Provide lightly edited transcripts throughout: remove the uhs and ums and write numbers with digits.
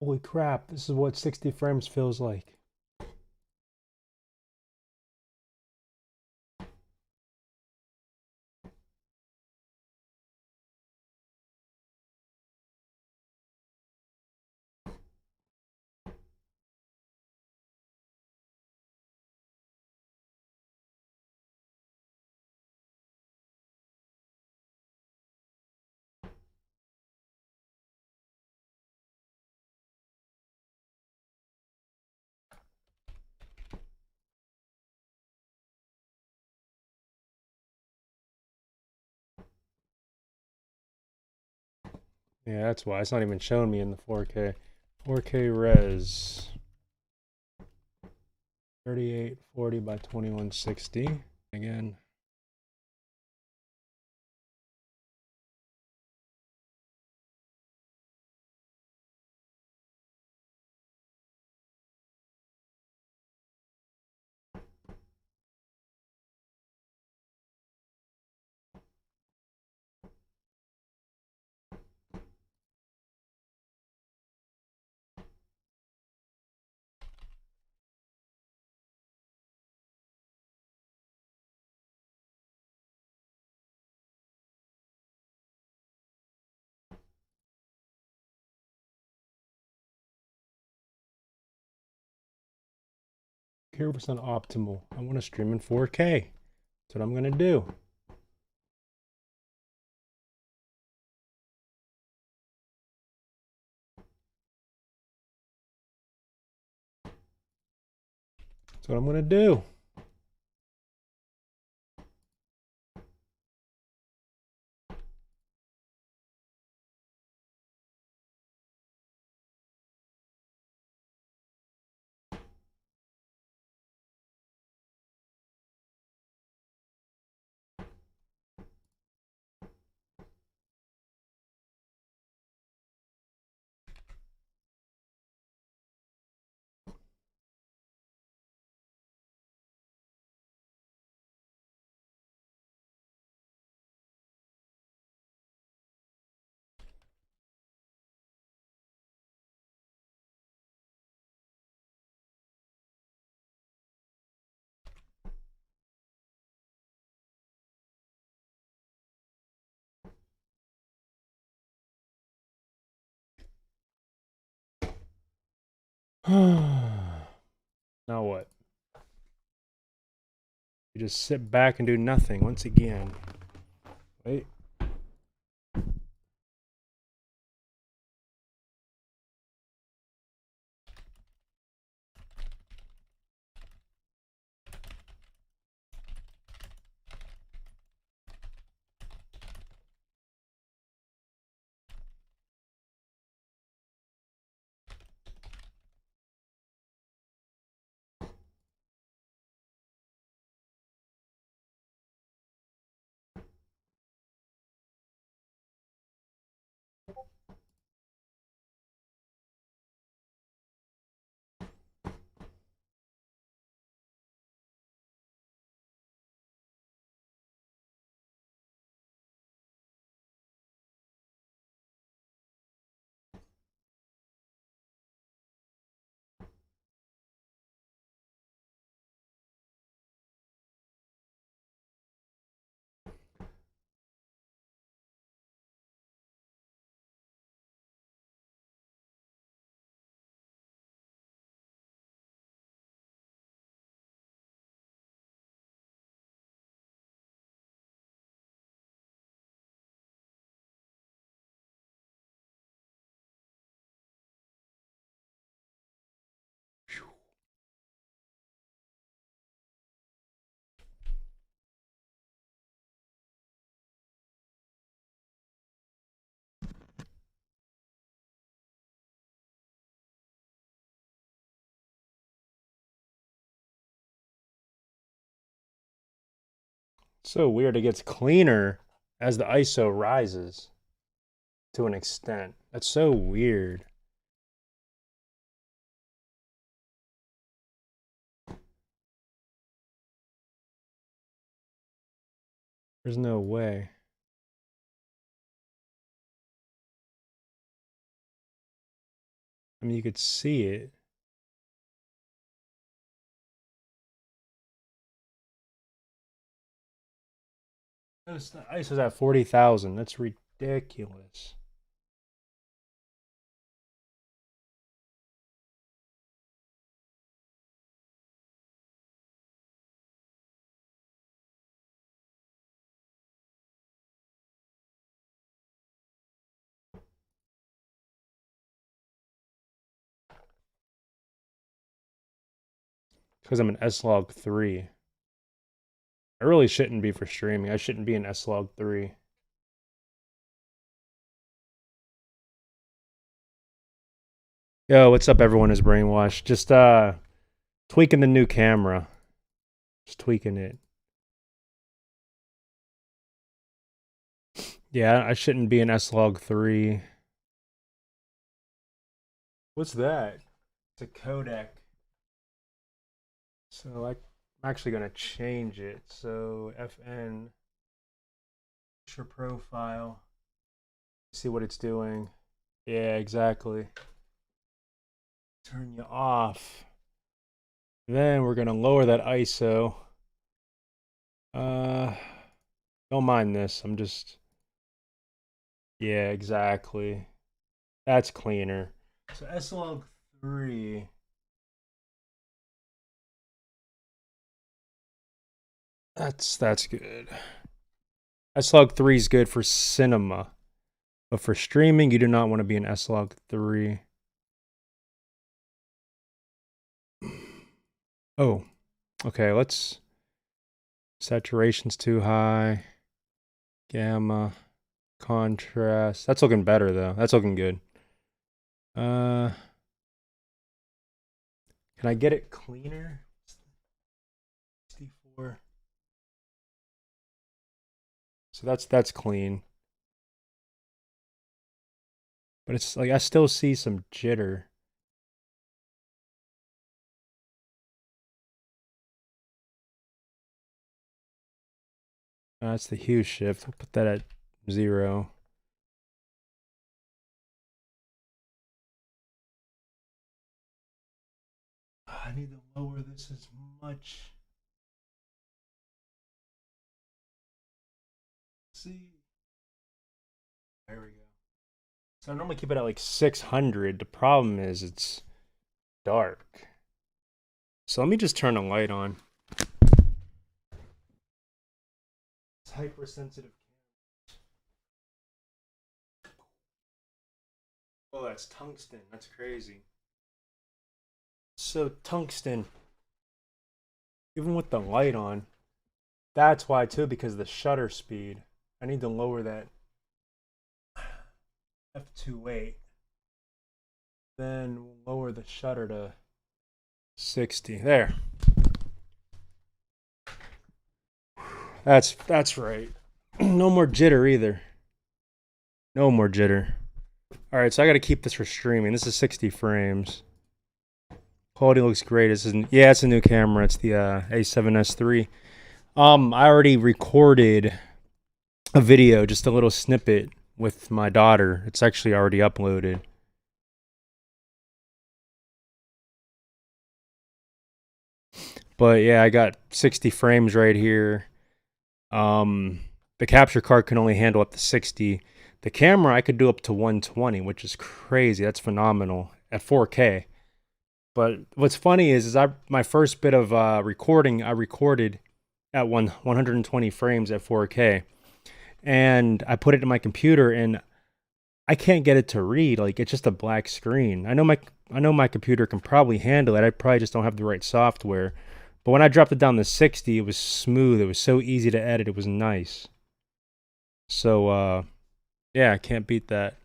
Holy crap, this is what 60 frames feels like. Yeah, that's why. It's not even showing me in the 4K. 4K res. 3840 by 2160. Again. Here percent optimal. I want to stream in 4K. That's what I'm gonna do. That's what I'm gonna do. Now what? You just sit back and do nothing once again. Wait. It's so weird. It gets cleaner as the ISO rises to an extent. That's so weird. There's no way. I mean, you could see it. ISO's at 40,000. That's ridiculous. Because I'm an S-Log 3. I really shouldn't be for streaming. I shouldn't be an S-Log 3. Yo, what's up everyone is brainwashed. Just tweaking the new camera. Just tweaking it. Yeah, I shouldn't be an S-Log 3. What's that? It's a codec. So I'm actually going to change it. So FN, picture profile. See what it's doing. Yeah, exactly. Turn you off. Then we're going to lower that ISO. Don't mind this. I'm just... Yeah, exactly. That's cleaner. So S-Log 3... That's good. S-Log 3 is good for cinema. But for streaming, you do not want to be an S-Log 3. Oh, okay, let's... Saturation's too high. Gamma. Contrast. That's looking better, though. That's looking good. Can I get it cleaner? 64. So that's clean. But it's like I still see some jitter. That's the hue shift. We'll put that at 0. I need to lower this as much. See? There we go. So I normally keep it at like 600. The problem is it's dark. So let me just turn a light on. It's hypersensitive. Oh, that's tungsten. That's crazy. So tungsten, even with the light on, that's why too, because of the shutter speed. I need to lower that f2.8. Then we'll lower the shutter to 60. There. That's right. No more jitter either. No more jitter. All right, so I got to keep this for streaming. This is 60 frames. Quality looks great. This is yeah, it's a new camera. It's the A7S III. I already recorded a video, just a little snippet with my daughter. It's actually already uploaded. But yeah, I got 60 frames right here. The capture card can only handle up to 60. The camera I could do up to 120, which is crazy. That's phenomenal at 4K. But what's funny is my first bit of recording, I recorded at 120 frames at 4K. And I put it in my computer and I can't get it to read. Like, it's just a black screen. I know my computer can probably handle it. I probably just don't have the right software. But when I dropped it down to 60, it was smooth. It was so easy to edit. It was nice. So, yeah, I can't beat that.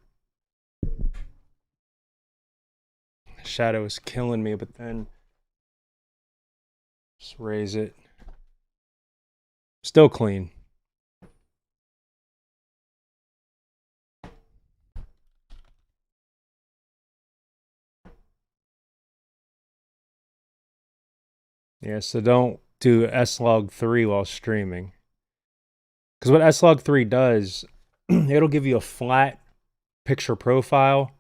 Shadow is killing me, but then just raise it. Still clean. Yeah, so don't do S-Log 3 while streaming. Because what S-Log 3 does, it'll give you a flat picture profile,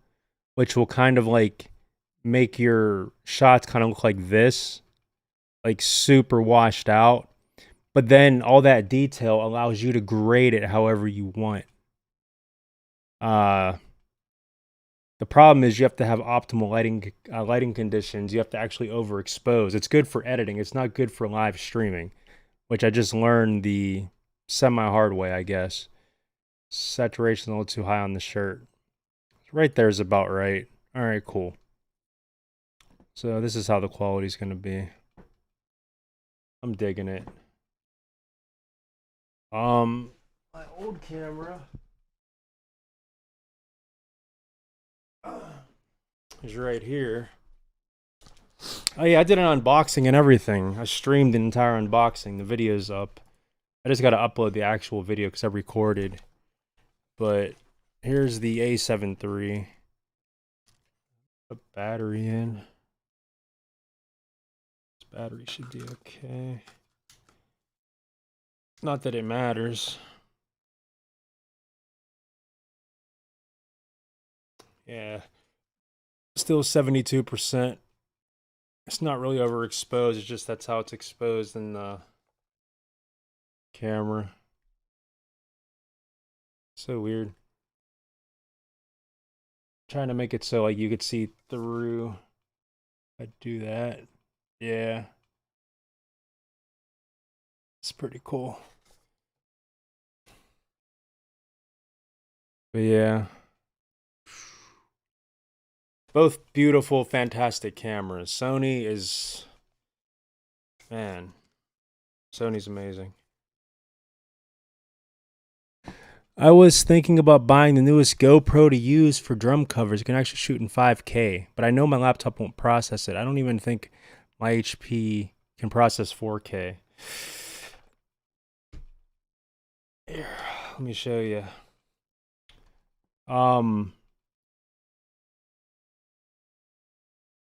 which will kind of like make your shots kind of look like this, like super washed out. But then all that detail allows you to grade it however you want. The problem is you have to have optimal lighting conditions. You have to actually overexpose. It's good for editing. It's not good for live streaming, which I just learned the semi-hard way, I guess. Saturation a little too high on the shirt. Right there is about right. All right, cool. So this is how the quality is going to be. I'm digging it. My old camera is right here. Oh yeah, I did an unboxing and everything. I streamed the entire unboxing. The video's up. I just got to upload the actual video because I recorded. But here's the A7 III. Put battery in. This battery should be okay. Not that it matters. Yeah. Still 72%. It's not really overexposed. It's just that's how it's exposed in the camera. So weird. Trying to make it so like you could see through. I'd do that. Yeah. It's pretty cool. But yeah. Both beautiful, fantastic cameras. Sony is, man, Sony's amazing. I was thinking about buying the newest GoPro to use for drum covers. It can actually shoot in 5K, but I know my laptop won't process it. I don't even think my HP can process 4K. Here, let me show you.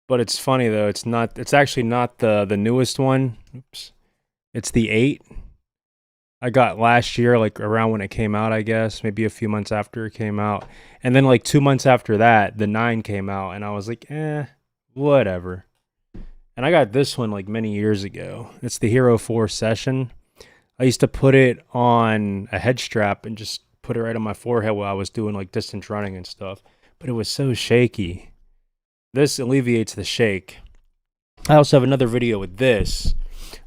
But it's funny though. It's actually not the newest one. Oops. It's the 8. I got last year, like around when it came out, I guess, maybe a few months after it came out. And then like 2 months after that, the 9 came out, and I was like, whatever. And I got this one like many years ago. It's the Hero 4 Session. I used to put it on a head strap and just put it right on my forehead while I was doing like distance running and stuff. But it was so shaky. This alleviates the shake. I also have another video with this.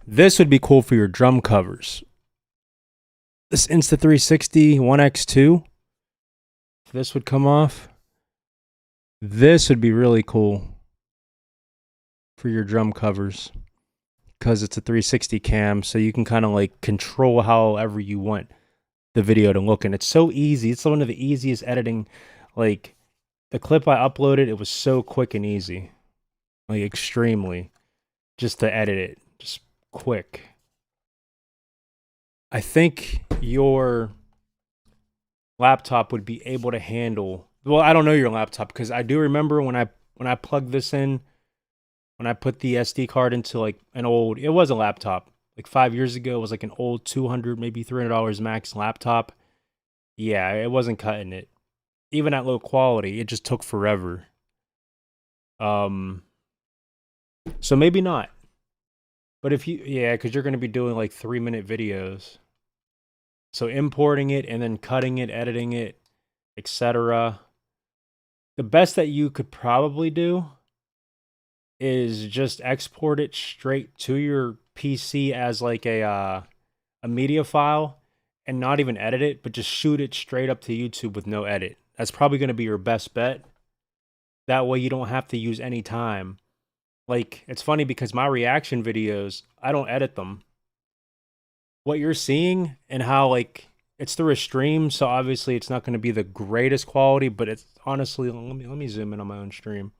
This would be cool for your drum covers. This Insta360 1X2. This would come off. This would be really cool for your drum covers because it's a 360 cam, so you can kind of like control however you want the video to look. And it's so easy. It's one of the easiest editing. Like the clip I uploaded, it was so quick and easy. Like extremely. Just to edit it. Just quick. I think your laptop would be able to handle. Well, I don't know your laptop because I do remember when I plugged this in, when I put the SD card into like an old, it was a laptop like 5 years ago. It was like an old $200, maybe $300 max laptop. Yeah, it wasn't cutting it. Even at low quality, it just took forever. So maybe not. But if you, yeah, because you're going to be doing like 3-minute videos. So importing it and then cutting it, editing it, etc. The best that you could probably do is just export it straight to your PC as like a media file and not even edit it, but just shoot it straight up to YouTube with no edit. That's probably going to be your best bet. That way you don't have to use any time. Like, it's funny because my reaction videos, I don't edit them. What you're seeing and how like it's through a stream, so obviously it's not going to be the greatest quality, but it's honestly, let me zoom in on my own stream.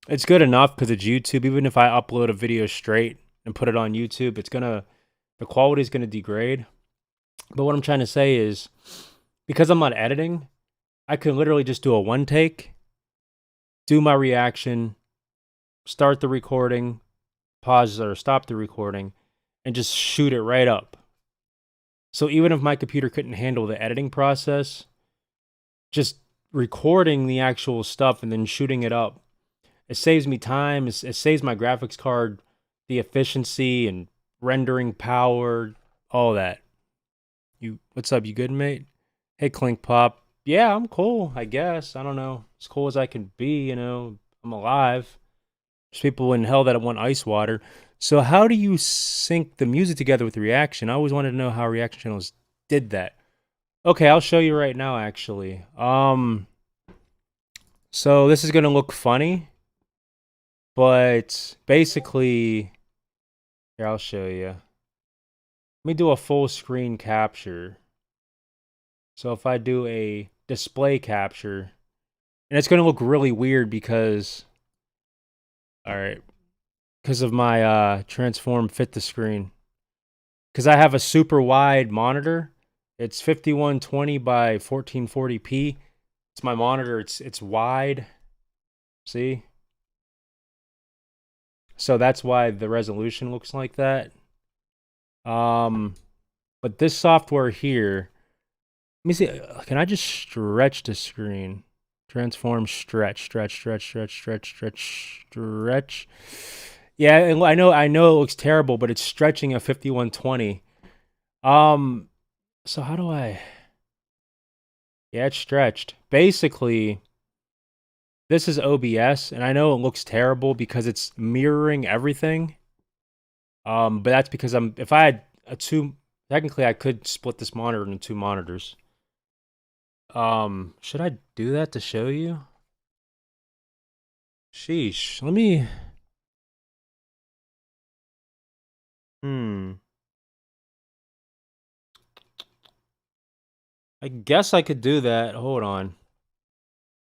It's good enough because it's YouTube. Even if I upload a video straight and put it on YouTube, the quality is going to degrade. But what I'm trying to say is, because I'm not editing, I could literally just do a one take, do my reaction, start the recording, pause or stop the recording, and just shoot it right up. So even if my computer couldn't handle the editing process, just recording the actual stuff and then shooting it up It saves me time. It saves my graphics card the efficiency and rendering power, all that. What's up? You good, mate? Hey, Clink Pop. Yeah, I'm cool. I guess I don't know, as cool as I can be. I'm alive. There's people in hell that want ice water. So how do you sync the music together with the reaction? I always wanted to know how reaction channels did that. Okay, I'll show you right now. Actually, so this is gonna look funny, but basically, here I'll show you. Let me do a full screen capture. So if I do a display capture, and it's gonna look really weird because, all right, because of my transform fit to screen. Because I have a super wide monitor. It's 5120 by 1440p. It's my monitor. It's wide. See? So that's why the resolution looks like that. But this software here, let me see. Can I just stretch the screen? Transform, stretch. Yeah, I know it looks terrible, but it's stretching a 5120. So how do I? Yeah, it's stretched. Basically, this is OBS, and I know it looks terrible because it's mirroring everything. But that's because if I had technically I could split this monitor into two monitors. Should I do that to show you? Sheesh. Let me. Hmm. I guess I could do that. Hold on.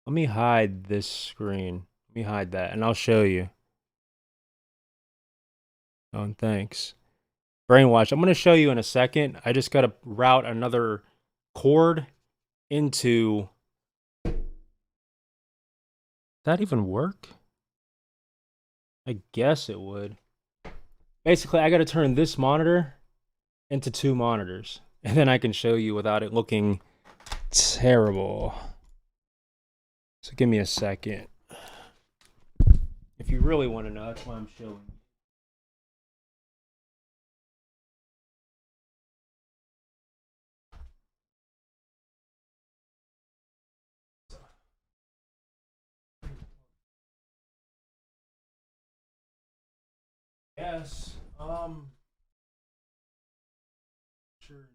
Let me hide this screen. Let me hide that, and I'll show you. Oh, and thanks. Brainwash. I'm going to show you in a second. I just got to route another cord into. That even work? I guess it would. Basically, I got to turn this monitor into two monitors, and then I can show you without it looking terrible. So give me a second. If you really want to know, that's why I'm showing you. Yes. Sure.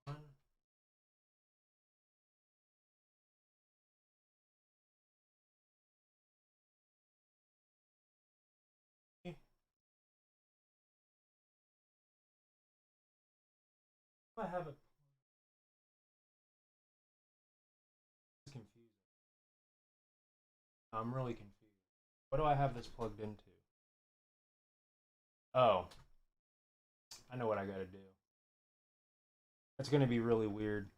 On. I have it. It's confusing. I'm really confused. What do I have this plugged into? Oh, I know what I gotta do. That's gonna be really weird.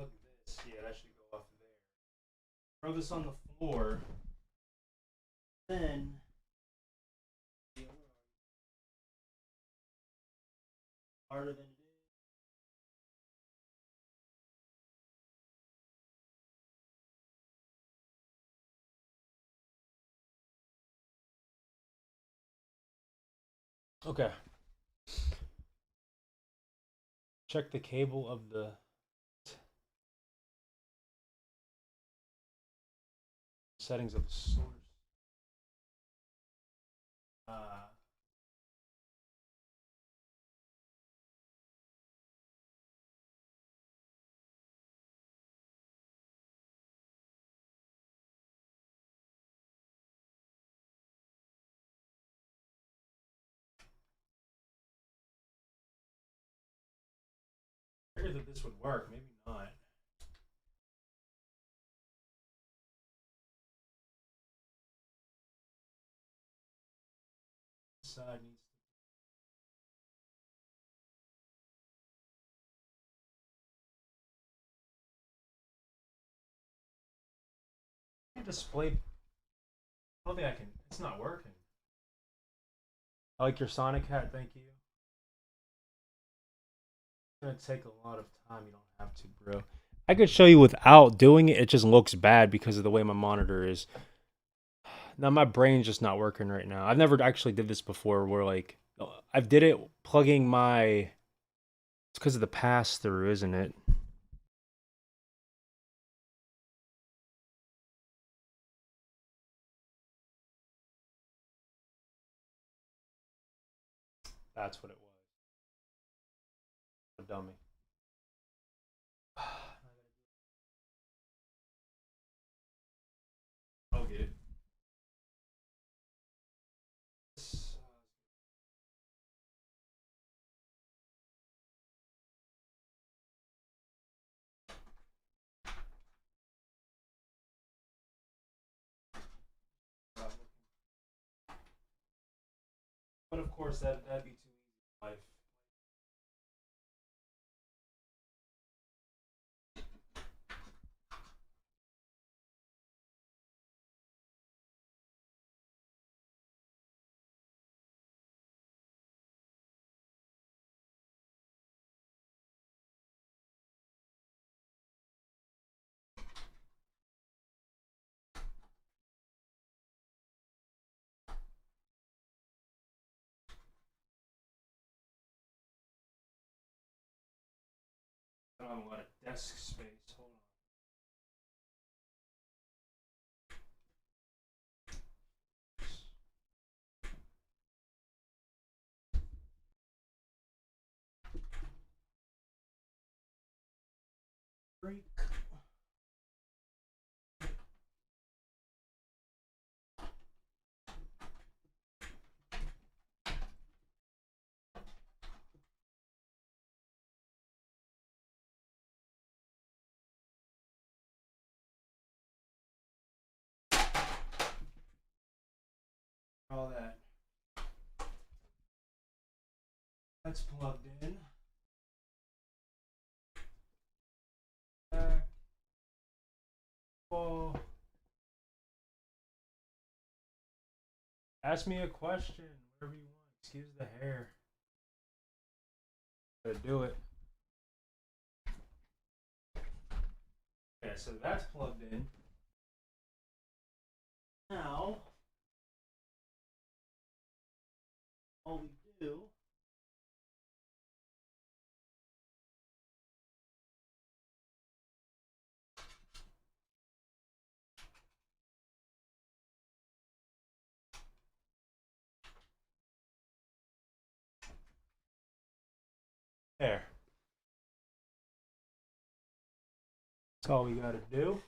Look at this. Yeah, that should go off there. Throw this on the floor. Then. Harder than it is. Okay. Check the cable of the settings of the source. Uh, I figured that this would work. Maybe not. This side needs. Display. I don't think I can. It's not working. I like your Sonic hat, thank you. It's gonna take a lot of time. You don't have to, bro. I could show you without doing it. It just looks bad because of the way my monitor is. Now my brain's just not working right now. I've never actually did this before. Where like I've did it plugging my. It's because of the pass through, isn't it? That's what it was. A dummy. I'll get it. But of course, that'd be too easy. Life. I don't have a lot of desk space. Hold on. Break. All that. That's plugged in. Back. Whoa. Ask me a question, whatever you want. Excuse the hair. Gotta do it. Okay, so that's plugged in. Now, all we do. There. That's all we gotta do.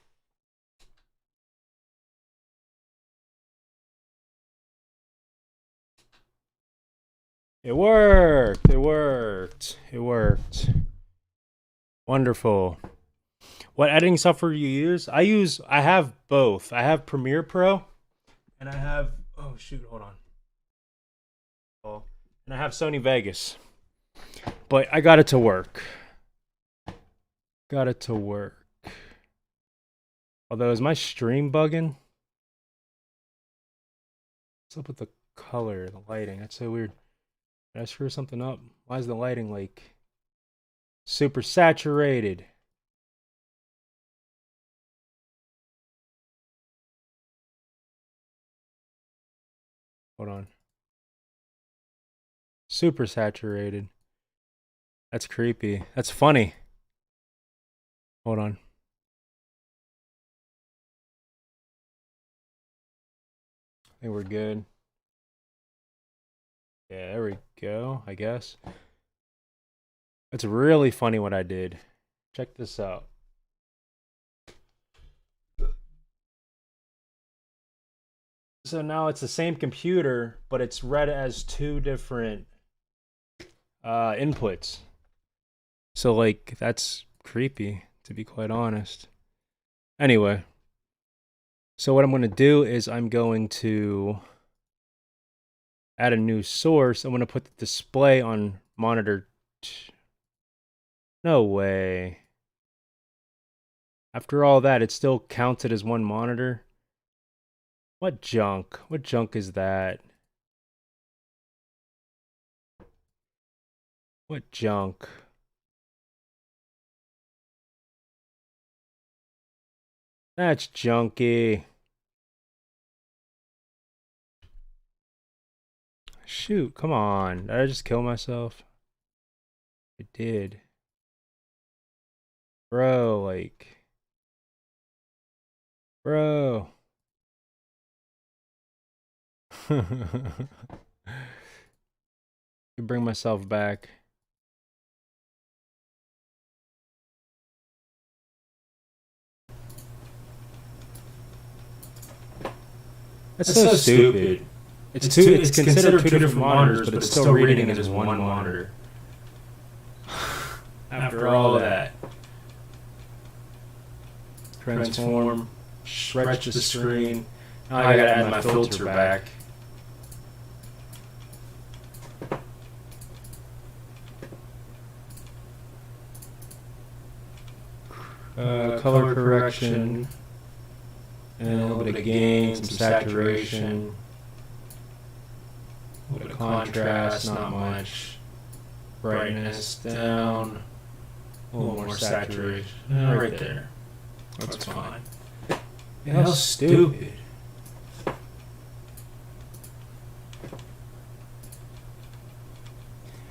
It worked. It worked. It worked. Wonderful. What editing software do you use? I have both. I have Premiere Pro and I have oh shoot, hold on. Oh, and I have Sony Vegas. But I got it to work. Got it to work. Although is my stream bugging? What's up with the color, the lighting? That's so weird. Did I screw something up? Why is the lighting like super saturated? Hold on. Super saturated. That's creepy. That's funny. Hold on. I think we're good. Yeah, there we go, I guess. It's really funny what I did. Check this out. So now it's the same computer, but it's read as two different inputs. So like that's creepy, to be quite honest. Anyway, so what I'm going to do is I'm going to add a new source. I'm going to put the display on monitor. No way. After all that, it's still counted as one monitor. What junk? What junk is that? What junk? That's junky. Shoot, come on. Did I just kill myself? I did. Bro, like... Bro. Bring myself back. That's so stupid. It's considered two different monitors, but it's still reading it as one monitor. After all that. Transform, stretch the screen. Now I gotta add my filter back. Color correction. And a little bit of gain, some saturation. A little bit of contrast, not much. Brightness down. A little more saturation. Right there. That's fine. How stupid.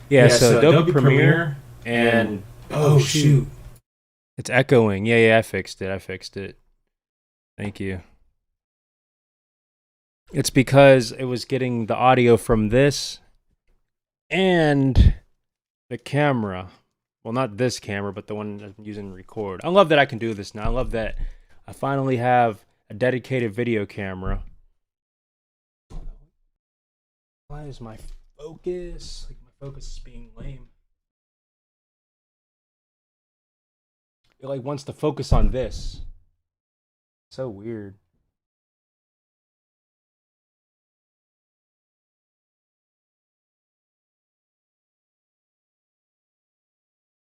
Yeah, so Adobe Premiere and... Oh, shoot. It's echoing. Yeah, I fixed it. Thank you. It's because it was getting the audio from this and the camera. Well, not this camera, but the one I'm using to record. I love that I can do this now. I love that I finally have a dedicated video camera. Why is my focus? Like, my focus is being lame. It like wants to focus on this. So weird.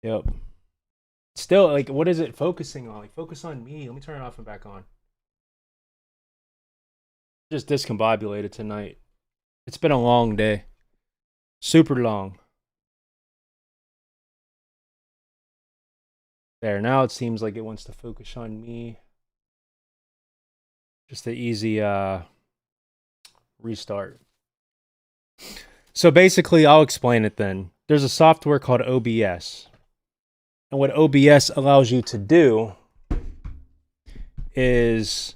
Yep. Still, like, what is it focusing on? Like, focus on me. Let me turn it off and back on. Just discombobulated tonight. It's been a long day. Super long. There, now it seems like it wants to focus on me. Just an easy restart. So basically, I'll explain it then. There's a software called OBS. And what OBS allows you to do is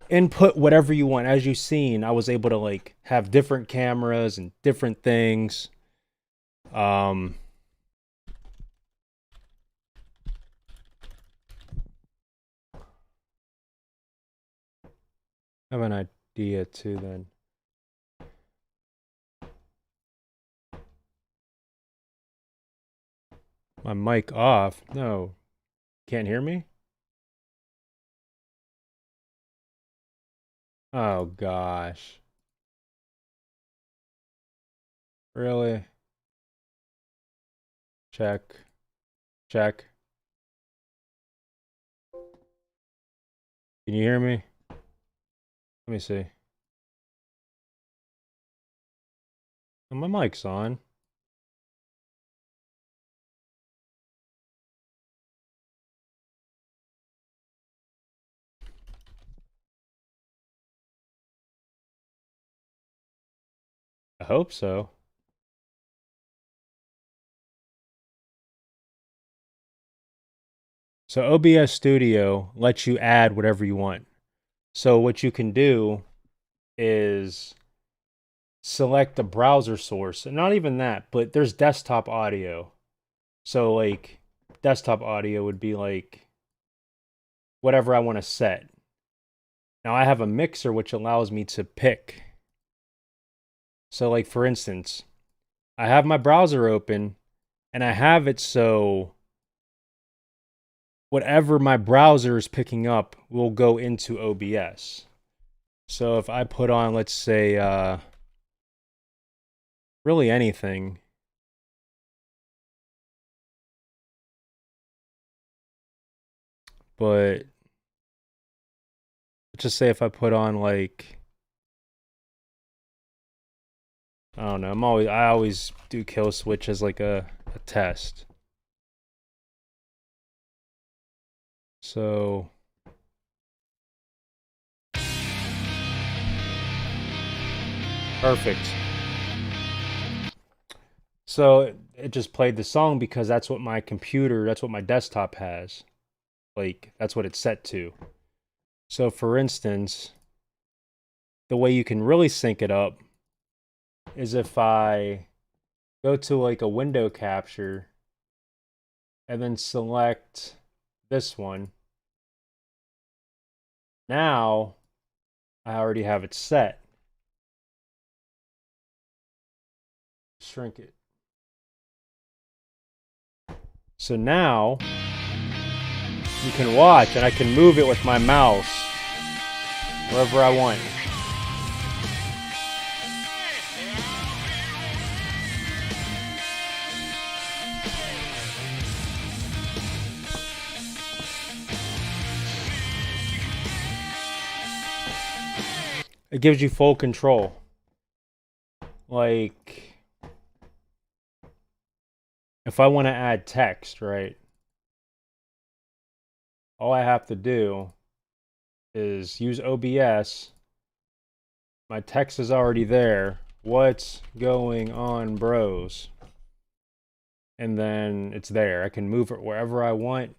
input whatever you want. As you've seen, I was able to like have different cameras and different things. I have an idea too then. My mic off? No. Can't hear me? Oh gosh. Really? Check. Check. Can you hear me? Let me see. Oh, my mic's on. I hope so. So OBS Studio lets you add whatever you want. So what you can do is select a browser source, and not even that, but there's desktop audio. So like desktop audio would be like whatever I want to set. Now I have a mixer which allows me to pick. So like for instance, I have my browser open and I have it so whatever my browser is picking up will go into OBS. So if I put on, let's say, really anything. But let's just say if I put on like, I don't know, I always do kill switch as like a a test. So perfect. So it just played the song because that's what my computer, that's what my desktop has. Like, that's what it's set to. So for instance, the way you can really sync it up is if I go to like a window capture and then select this one. Now I already have it set. Shrink it. So now you can watch and I can move it with my mouse wherever I want. It gives you full control. Like, if I want to add text, right? All I have to do is use OBS. My text is already there. What's going on, bros? And then it's there. I can move it wherever I want.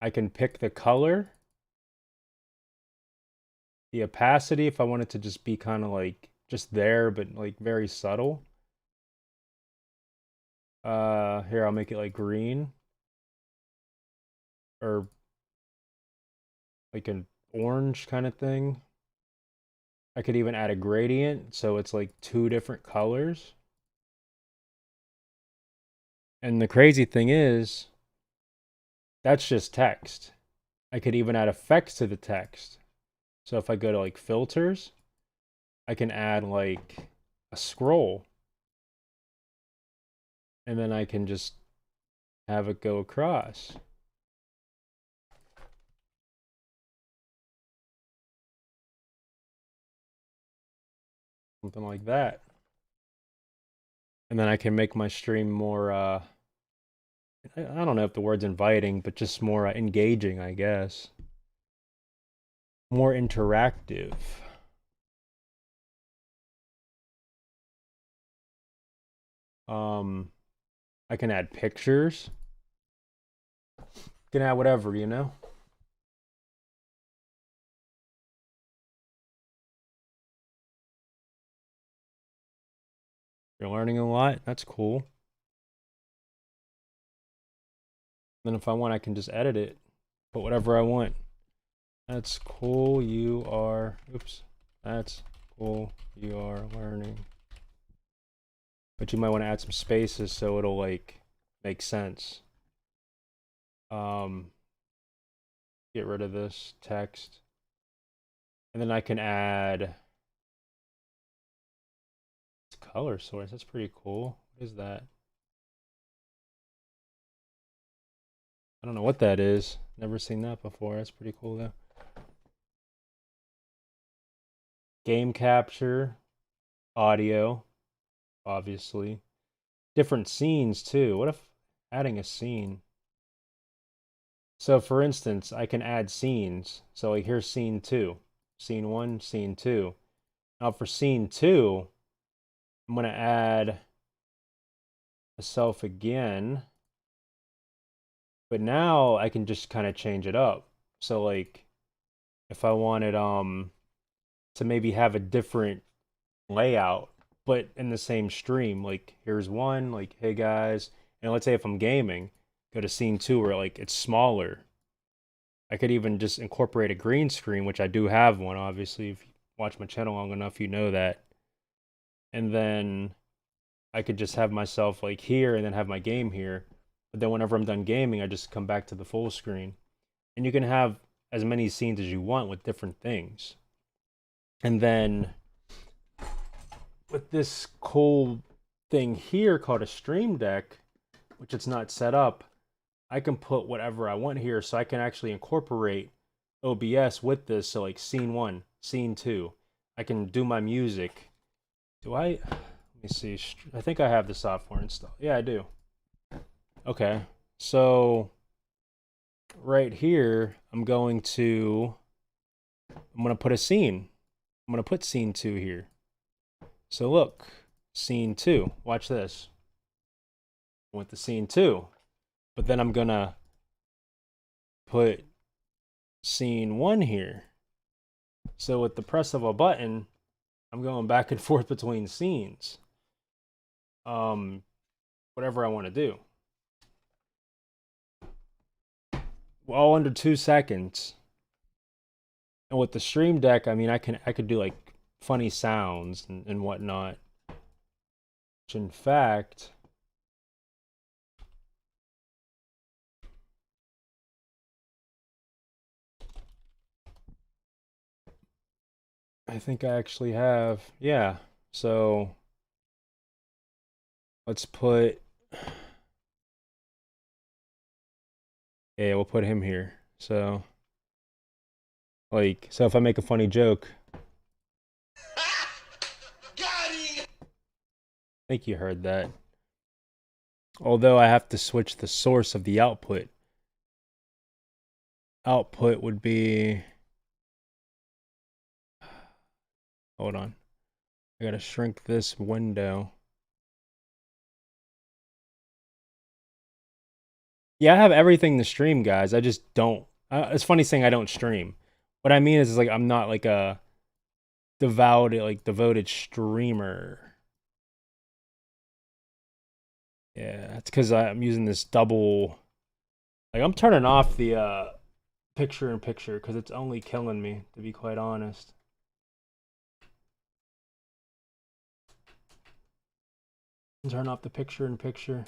I can pick the color, the opacity, if I want it to just be kind of like just there, but like very subtle. Here, I'll make it like green or like an orange kind of thing. I could even add a gradient, so it's like two different colors. And the crazy thing is, that's just text. I could even add effects to the text. So if I go to like filters, I can add like a scroll. And then I can just have it go across. Something like that. And then I can make my stream more, I don't know if the word's inviting, but just more engaging, I guess. More interactive. I can add pictures. Can add whatever, you know? You're learning a lot. That's cool. Then if I want, I can just edit it. Put whatever I want. That's cool. You are, oops. That's cool. You are learning. But you might want to add some spaces so it'll like make sense. Get rid of this text. And then I can add color source. That's pretty cool. What is that? I don't know what that is. Never seen that before. That's pretty cool though. Game capture, audio, obviously. Different scenes too. What if adding a scene? So for instance, I can add scenes. So like here's scene 2. Scene 1, scene 2. Now for scene 2, I'm going to add myself again. But now I can just kind of change it up. So like if I wanted to maybe have a different layout but in the same stream, like here's one, like hey guys, and let's say if I'm gaming, go to scene 2 where like it's smaller. I could even just incorporate a green screen, which I do have one, obviously. If you watch my channel long enough, you know that. And then I could just have myself like here and then have my game here. But then whenever I'm done gaming, I just come back to the full screen. And you can have as many scenes as you want with different things. And then with this cool thing here called a stream deck, which it's not set up, I can put whatever I want here, so I can actually incorporate OBS with this. So like scene 1, scene 2, I can do my music. Let me see. I think I have the software installed. Yeah, I do. Okay, so right here, I'm gonna put a scene. I'm gonna put scene 2 here. So look, scene 2. Watch this. I went to scene 2, but then I'm gonna put scene 1 here. So with the press of a button, I'm going back and forth between scenes. Whatever I want to do. All under 2 seconds. And with the Stream Deck, I mean, I could do like funny sounds and whatnot. Which in fact, I think I actually have. Yeah. So let's put. Yeah, we'll put him here. So, like, so if I make a funny joke, I think you heard that. Although I have to switch the source of the output. Output would be. Hold on. I gotta shrink this window. Yeah, I have everything to stream, guys. I just don't. It's funny saying I don't stream. What I mean is like I'm not like a devoted streamer. Yeah, it's because I'm using this double. Like I'm turning off the picture in picture because it's only killing me, to be quite honest. Turn off the picture in picture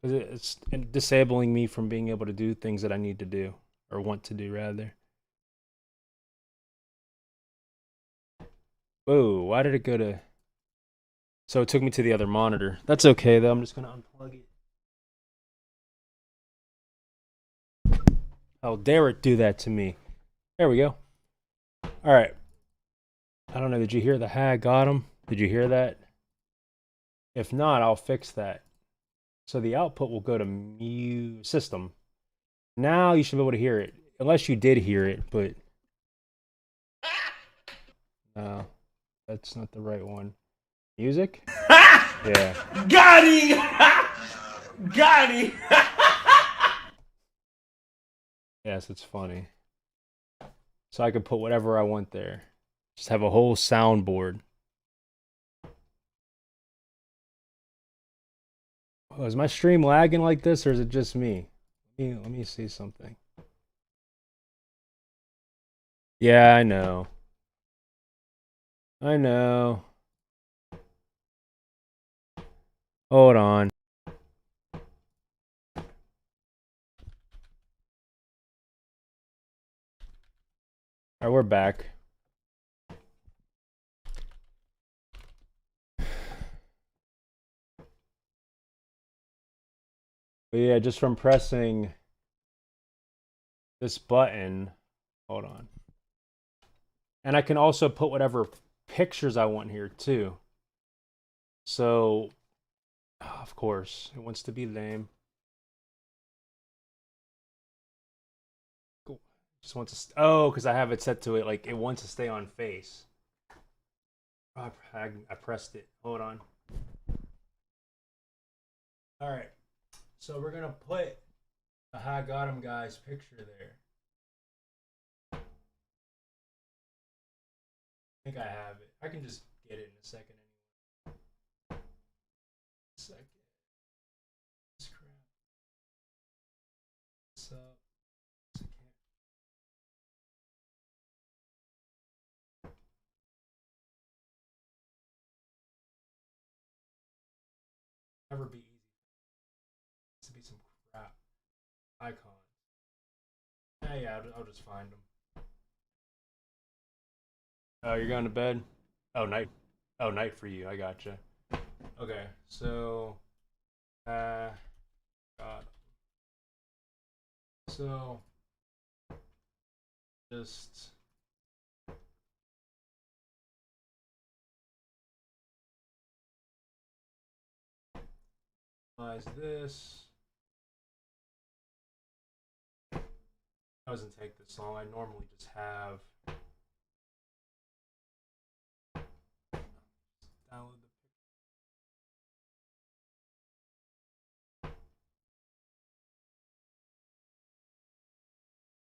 because it's disabling me from being able to do things that I need to do or want to do rather. Whoa, why did it go to? So it took me to the other monitor. That's okay though. I'm just gonna unplug it. How dare it do that to me? There we go. All right. I don't know. Did you hear the hag got him? Did you hear that? If not, I'll fix that. So the output will go to system. Now you should be able to hear it. Unless you did hear it, but no, that's not the right one. Music? Yeah. Got him! Got him! Yes, it's funny. So I can put whatever I want there. Just have a whole soundboard. Oh, is my stream lagging like this, or is it just me? Let me see something. Yeah, I know. I know. Hold on. All right, we're back. But yeah, just from pressing this button. Hold on. And I can also put whatever pictures I want here too. So, of course, it wants to be lame. Cool. Just wants to. Oh, because I have it set to it like it wants to stay on face. Oh, I pressed it. Hold on. All right. So we're gonna put the High Got Him guy's picture there. I think I have it. I can just get it in a second anyway. Second. This crap. So never be easy. It's to be some crap icons. Yeah, I'll just find them. Oh, you're going to bed? Oh, night. Oh, night for you. I gotcha. Okay, so, God. So, just. Minimize this. Doesn't take this long. I normally just have download the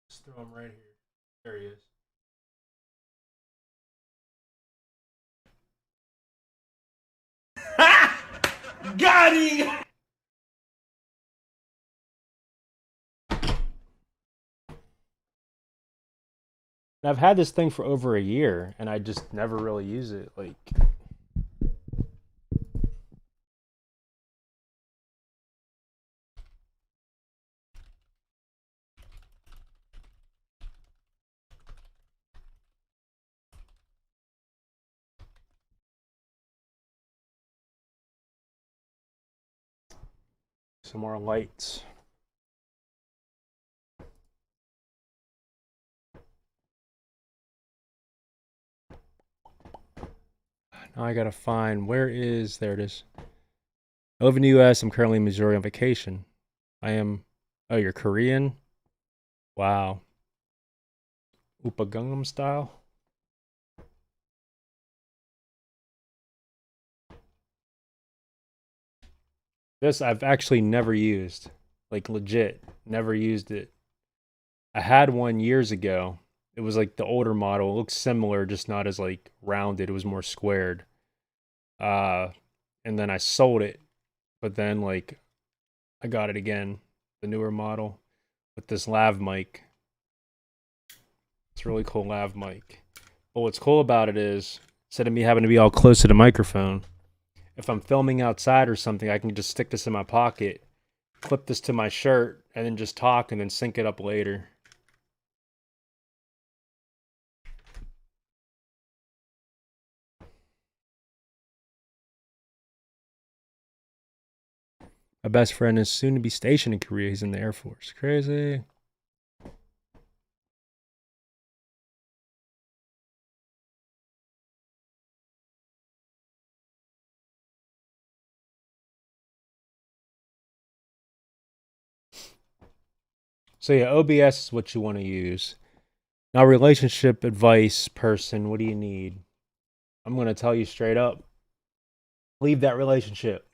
just throw him right here. There he is. Got him! And I've had this thing for over a year, and I just never really use it. Like, some more lights. Now I gotta find there it is. I live in the US. I'm currently in Missouri on vacation. I am oh, you're Korean? Wow. Upa Gangnam style? This I've actually never used. Like legit. Never used it. I had one years ago. It was like the older model. It looks similar, just not as like rounded. It was more squared. Uh and then I sold it. But then like I got it again, the newer model with this lav mic. It's a really cool lav mic. But what's cool about it is instead of me having to be all close to the microphone, if I'm filming outside or something, I can just stick this in my pocket, clip this to my shirt, and then just talk and then sync it up later. My best friend is soon to be stationed in Korea. He's in the Air Force. Crazy. So yeah, OBS is what you want to use. Now, relationship advice person, what do you need? I'm going to tell you straight up. Leave that relationship.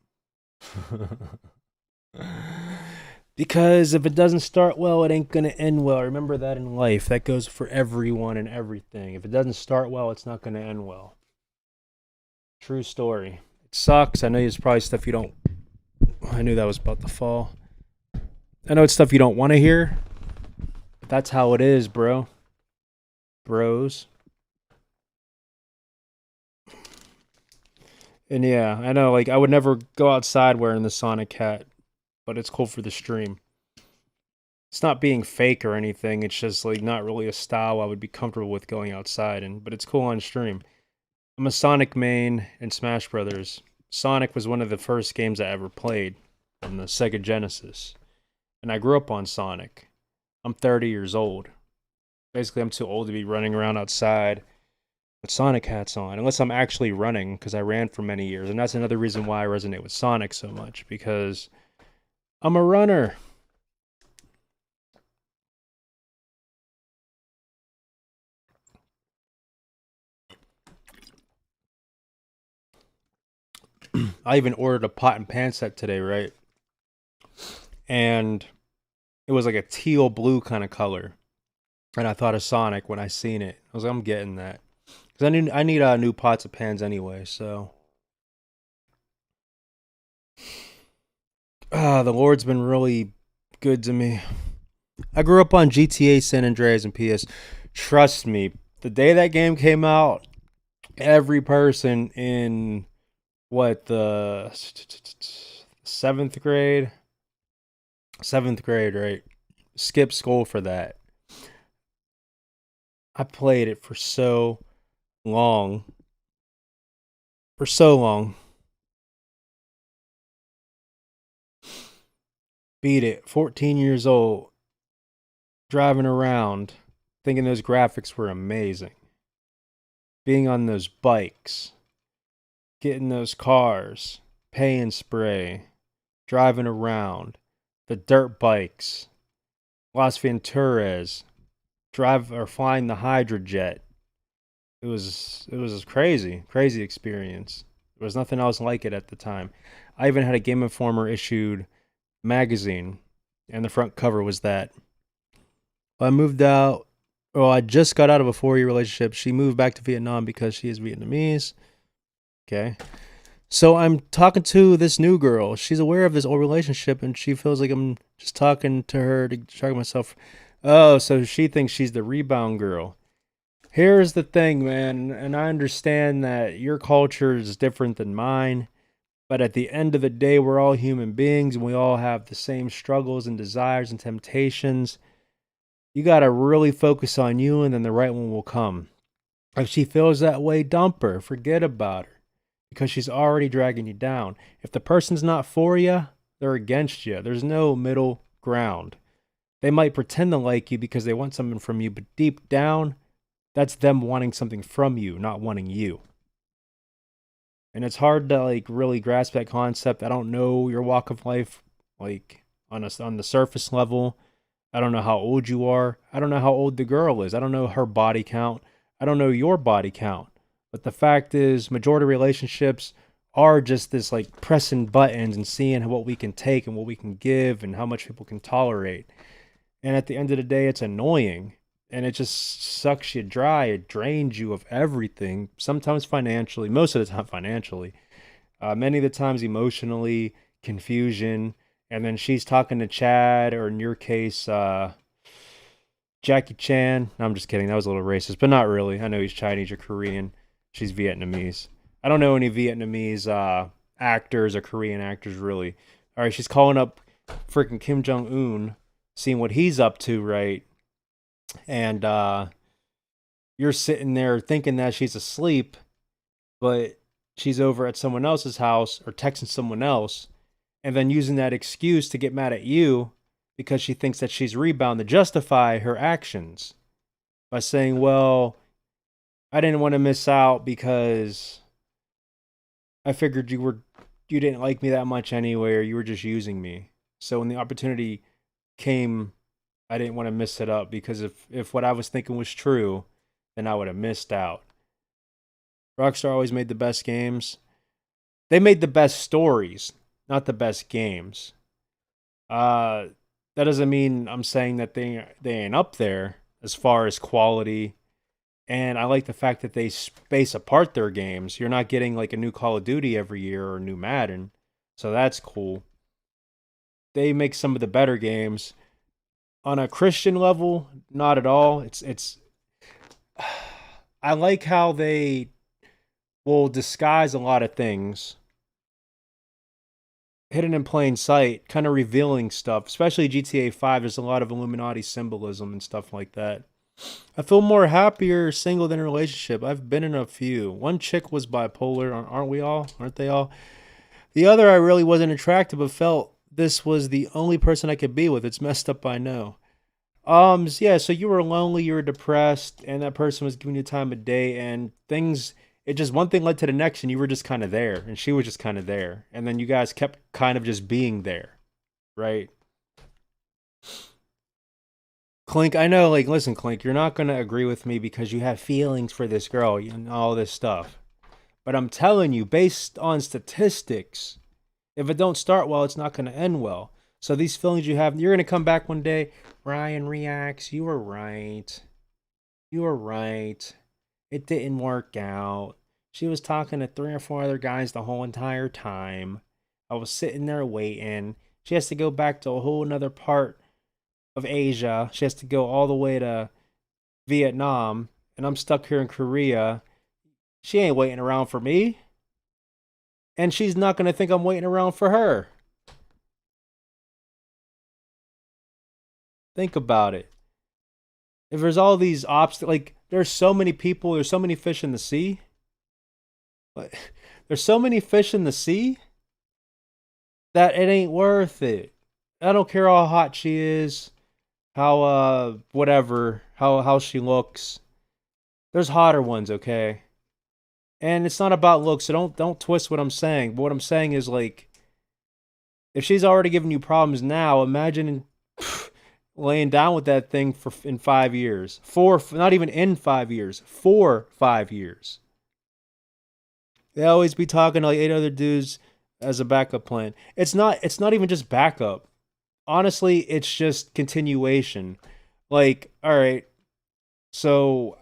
Because if it doesn't start well, it ain't going to end well. Remember that in life. That goes for everyone and everything. If it doesn't start well, it's not going to end well. True story. It sucks. I know it's probably stuff you don't... I knew that was about to fall. I know it's stuff you don't want to hear. But that's how it is, bro. Bros. And yeah, I know, like, I would never go outside wearing the Sonic hat, but it's cool for the stream. It's not being fake or anything, it's just, like, not really a style I would be comfortable with going outside in, but it's cool on stream. I'm a Sonic main in Smash Brothers. Sonic was one of the first games I ever played on the Sega Genesis, and I grew up on Sonic. I'm 30 years old. Basically, I'm too old to be running around outside with Sonic hats on, unless I'm actually running, because I ran for many years, and that's another reason why I resonate with Sonic so much, because I'm a runner. I even ordered a pot and pan set today, right? And it was like a teal blue kind of color, and I thought of Sonic when I seen it. I was like, I'm getting that, because I need new pots and pans anyway. So, the Lord's been really good to me. I grew up on GTA San Andreas and PS. Trust me, the day that game came out, every person in the seventh grade, right, skipped school for that. I played it for so long. Beat it. 14 years old. Driving around. Thinking those graphics were amazing. Being on those bikes. Getting those cars. Pay and spray. driving around, the dirt bikes, Las Venturas, flying the Hydrojet. It was crazy experience. There was nothing else like it at the time. I even had a Game Informer issued magazine, and the front cover was that. I moved out. Well, I just got out of a 4-year relationship. She moved back to Vietnam because she is Vietnamese. Okay. So I'm talking to this new girl. She's aware of this old relationship, and she feels like I'm just talking to her to distract myself. Oh, so she thinks she's the rebound girl. Here's the thing, man, and I understand that your culture is different than mine, but at the end of the day, we're all human beings and we all have the same struggles and desires and temptations. You got to really focus on you, and then the right one will come. If she feels that way, dump her. Forget about her because she's already dragging you down. If the person's not for you, they're against you. There's no middle ground. They might pretend to like you because they want something from you, but deep down, that's them wanting something from you, not wanting you. And it's hard to like really grasp that concept. I don't know your walk of life like on the surface level. I don't know how old you are. I don't know how old the girl is. I don't know her body count. I don't know your body count. But the fact is, majority of relationships are just this like pressing buttons and seeing what we can take and what we can give and how much people can tolerate. And at the end of the day, it's annoying and it just sucks you dry. It drains you of everything, sometimes financially, most of the time financially, many of the times emotionally, confusion. And then she's talking to Chad, or in your case, Jackie Chan. No, I'm just kidding. That was a little racist, but not really. I know he's Chinese or Korean. She's Vietnamese. I don't know any Vietnamese actors or Korean actors, really. All right, she's calling up freaking Kim Jong Un, seeing what he's up to, right? And you're sitting there thinking that she's asleep, but she's over at someone else's house or texting someone else, and then using that excuse to get mad at you because she thinks that she's rebound to justify her actions by saying, well, I didn't want to miss out because I figured you didn't like me that much anyway, or you were just using me. So when the opportunity came, I didn't want to miss it up because if what I was thinking was true, then I would have missed out. Rockstar always made the best games. They made the best stories, not the best games. That doesn't mean I'm saying that they ain't up there as far as quality. And I like the fact that they space apart their games. You're not getting like a new Call of Duty every year or a new Madden. So that's cool. They make some of the better games. On a Christian level, not at all. It's I like how they will disguise a lot of things hidden in plain sight, kind of revealing stuff. Especially GTA 5, there's a lot of Illuminati symbolism and stuff like that. I feel more happier single than in a relationship. I've been in a few. One chick was bipolar, aren't we all? Aren't they all? The other I really wasn't attracted, but felt this was the only person I could be with. It's messed up, I know. Yeah, so you were lonely, you were depressed, and that person was giving you time of day, and things, it just one thing led to the next, and you were just kind of there, and she was just kind of there, and then you guys kept kind of just being there, right? Clink, I know, like, listen, Clink, you're not gonna agree with me because you have feelings for this girl and all this stuff, but I'm telling you, based on statistics, if it don't start well, it's not gonna end well. So these feelings you have, you're gonna come back one day. RyanREAX, you were right. You were right. It didn't work out. She was talking to 3 or 4 other guys the whole entire time. I was sitting there waiting. She has to go back to a whole another part of Asia. She has to go all the way to Vietnam. And I'm stuck here in Korea. She ain't waiting around for me. And she's not going to think I'm waiting around for her. Think about it. If there's all these obstacles, like there's so many people, there's so many fish in the sea. But there's so many fish in the sea that it ain't worth it. I don't care how hot she is, how whatever, how she looks. There's hotter ones, okay? And it's not about looks, so don't twist what I'm saying. But what I'm saying is like If she's already giving you problems now, imagine laying down with that thing for in 5 years. Four, not even in 5 years, 4 5 years. They always be talking to like 8 other dudes as a backup plan. It's not even just backup. Honestly, it's just continuation. Like, all right, so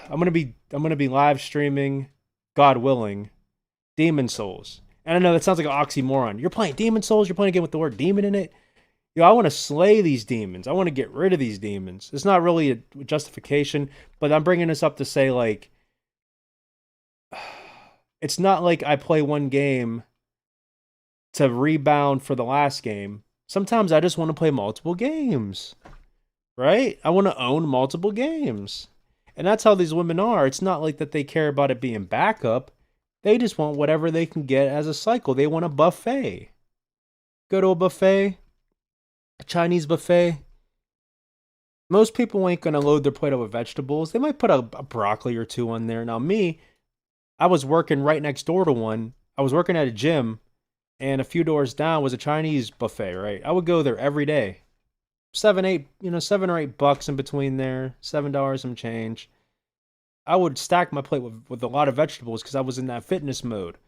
I'm gonna be live streaming, God willing, Demon Souls. And I know that sounds like an oxymoron. You're playing Demon Souls, you're playing a game with the word demon in it. Yo, I want to slay these demons. I want to get rid of these demons. It's not really a justification, but I'm bringing this up to say, like, it's not like I play one game to rebound for the last game. Sometimes I just want to play multiple games, right? I want to own multiple games. And that's how these women are. It's not like that they care about it being backup. They just want whatever they can get as a cycle. They want a buffet. Go to a buffet, a Chinese buffet. Most people ain't gonna load their plate up with vegetables. They might put a broccoli or two on there. Now me, I was working right next door to one. I was working at a gym, and a few doors down was a Chinese buffet. Right, I would go there every day. 7, 8, $7 or $8 in between there. $7 some change. I would stack my plate with a lot of vegetables because I was in that fitness mode.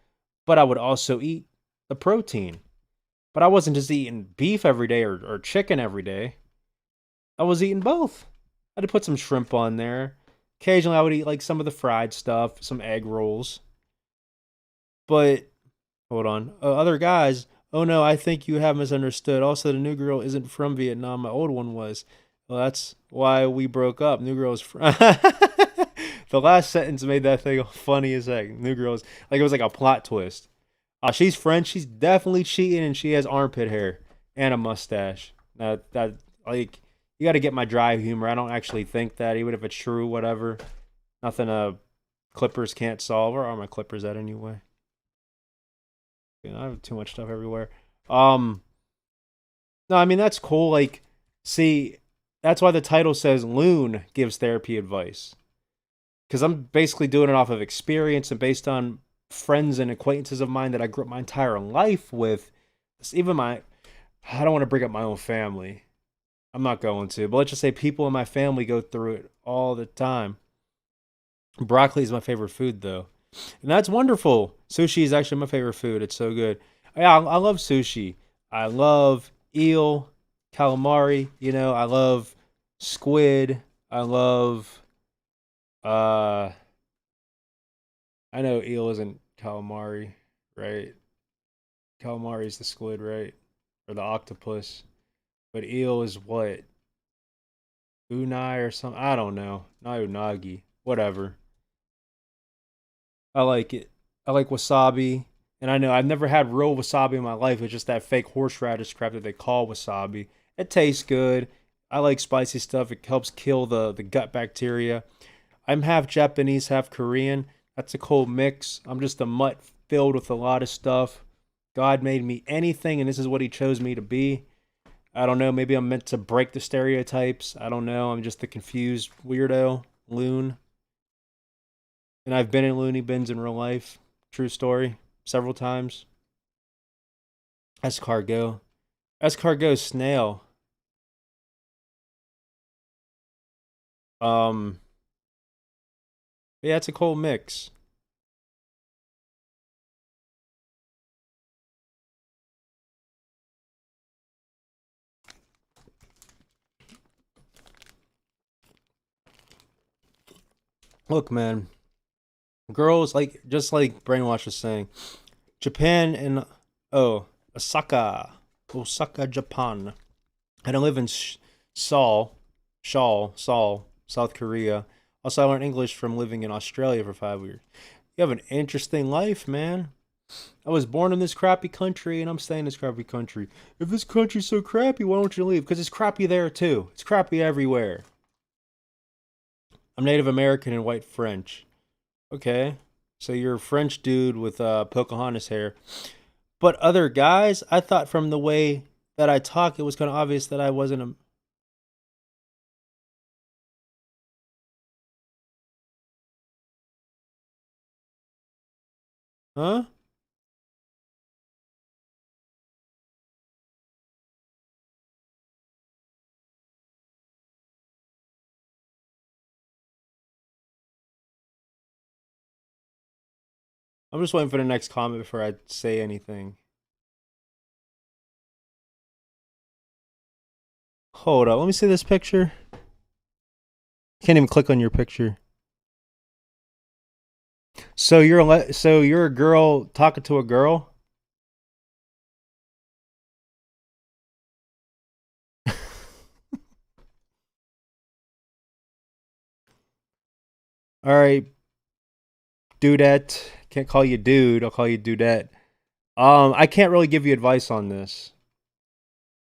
But I would also eat the protein. But I wasn't just eating beef every day or chicken every day. I was eating both. I had to put some shrimp on there. Occasionally, I would eat like some of the fried stuff, some egg rolls. But hold on, other guys. Oh no, I think you have misunderstood. Also, the new girl isn't from Vietnam. My old one was. Well, that's why we broke up. New girl's from. The last sentence made that thing funny as heck. New girl's like it was like a plot twist. She's French. She's definitely cheating, and she has armpit hair and a mustache. That like you got to get my dry humor. I don't actually think that, even if it's true, whatever. Nothing Clippers can't solve. Where are my Clippers at anyway? I have too much stuff everywhere. Um, no, I mean that's cool. Like, see, that's why the title says Loon gives therapy advice, because I'm basically doing it off of experience and based on friends and acquaintances of mine that I grew up my entire life with. Even my, I don't want to bring up my own family. I'm not going to, but let's just say people in my family go through it all the time. Broccoli is my favorite food, though, and that's wonderful. Sushi is actually my favorite food. It's so good. Yeah, I love sushi. I love eel, calamari. I love squid. I love. Uh, I know eel isn't calamari, right? Calamari is the squid, right? Or the octopus. But eel is what? Unai or something? I don't know. Not unagi. Whatever. I like it. I like wasabi. And I know I've never had real wasabi in my life. It's just that fake horseradish crap that they call wasabi. It tastes good. I like spicy stuff. It helps kill the gut bacteria. I'm half Japanese, half Korean. That's a cool mix. I'm just a mutt filled with a lot of stuff. God made me anything, and this is what He chose me to be. I don't know. Maybe I'm meant to break the stereotypes. I don't know. I'm just the confused weirdo, Loon. And I've been in loony bins in real life. True story. Several times. Escargot. Escargot snail. Um, yeah, it's a cool mix. Look, man. Girls, like, just like Brainwash was saying, Japan and, oh, Osaka, Japan. I don't live in Seoul, South Korea. Also, I learned English from living in Australia for 5 years. You have an interesting life, man. I was born in this crappy country and I'm staying in this crappy country. If this country's so crappy, why don't you leave? Because it's crappy there too. It's crappy everywhere. I'm Native American and white French. Okay. So you're a French dude with Pocahontas hair. But other guys, I thought from the way that I talk, it was kind of obvious that I wasn't a. Huh? I'm just waiting for the next comment before I say anything. Hold up, let me see this picture. Can't even click on your picture. So you're a girl talking to a girl? All right, dudette. Can't call you dude. I'll call you dudette. I can't really give you advice on this.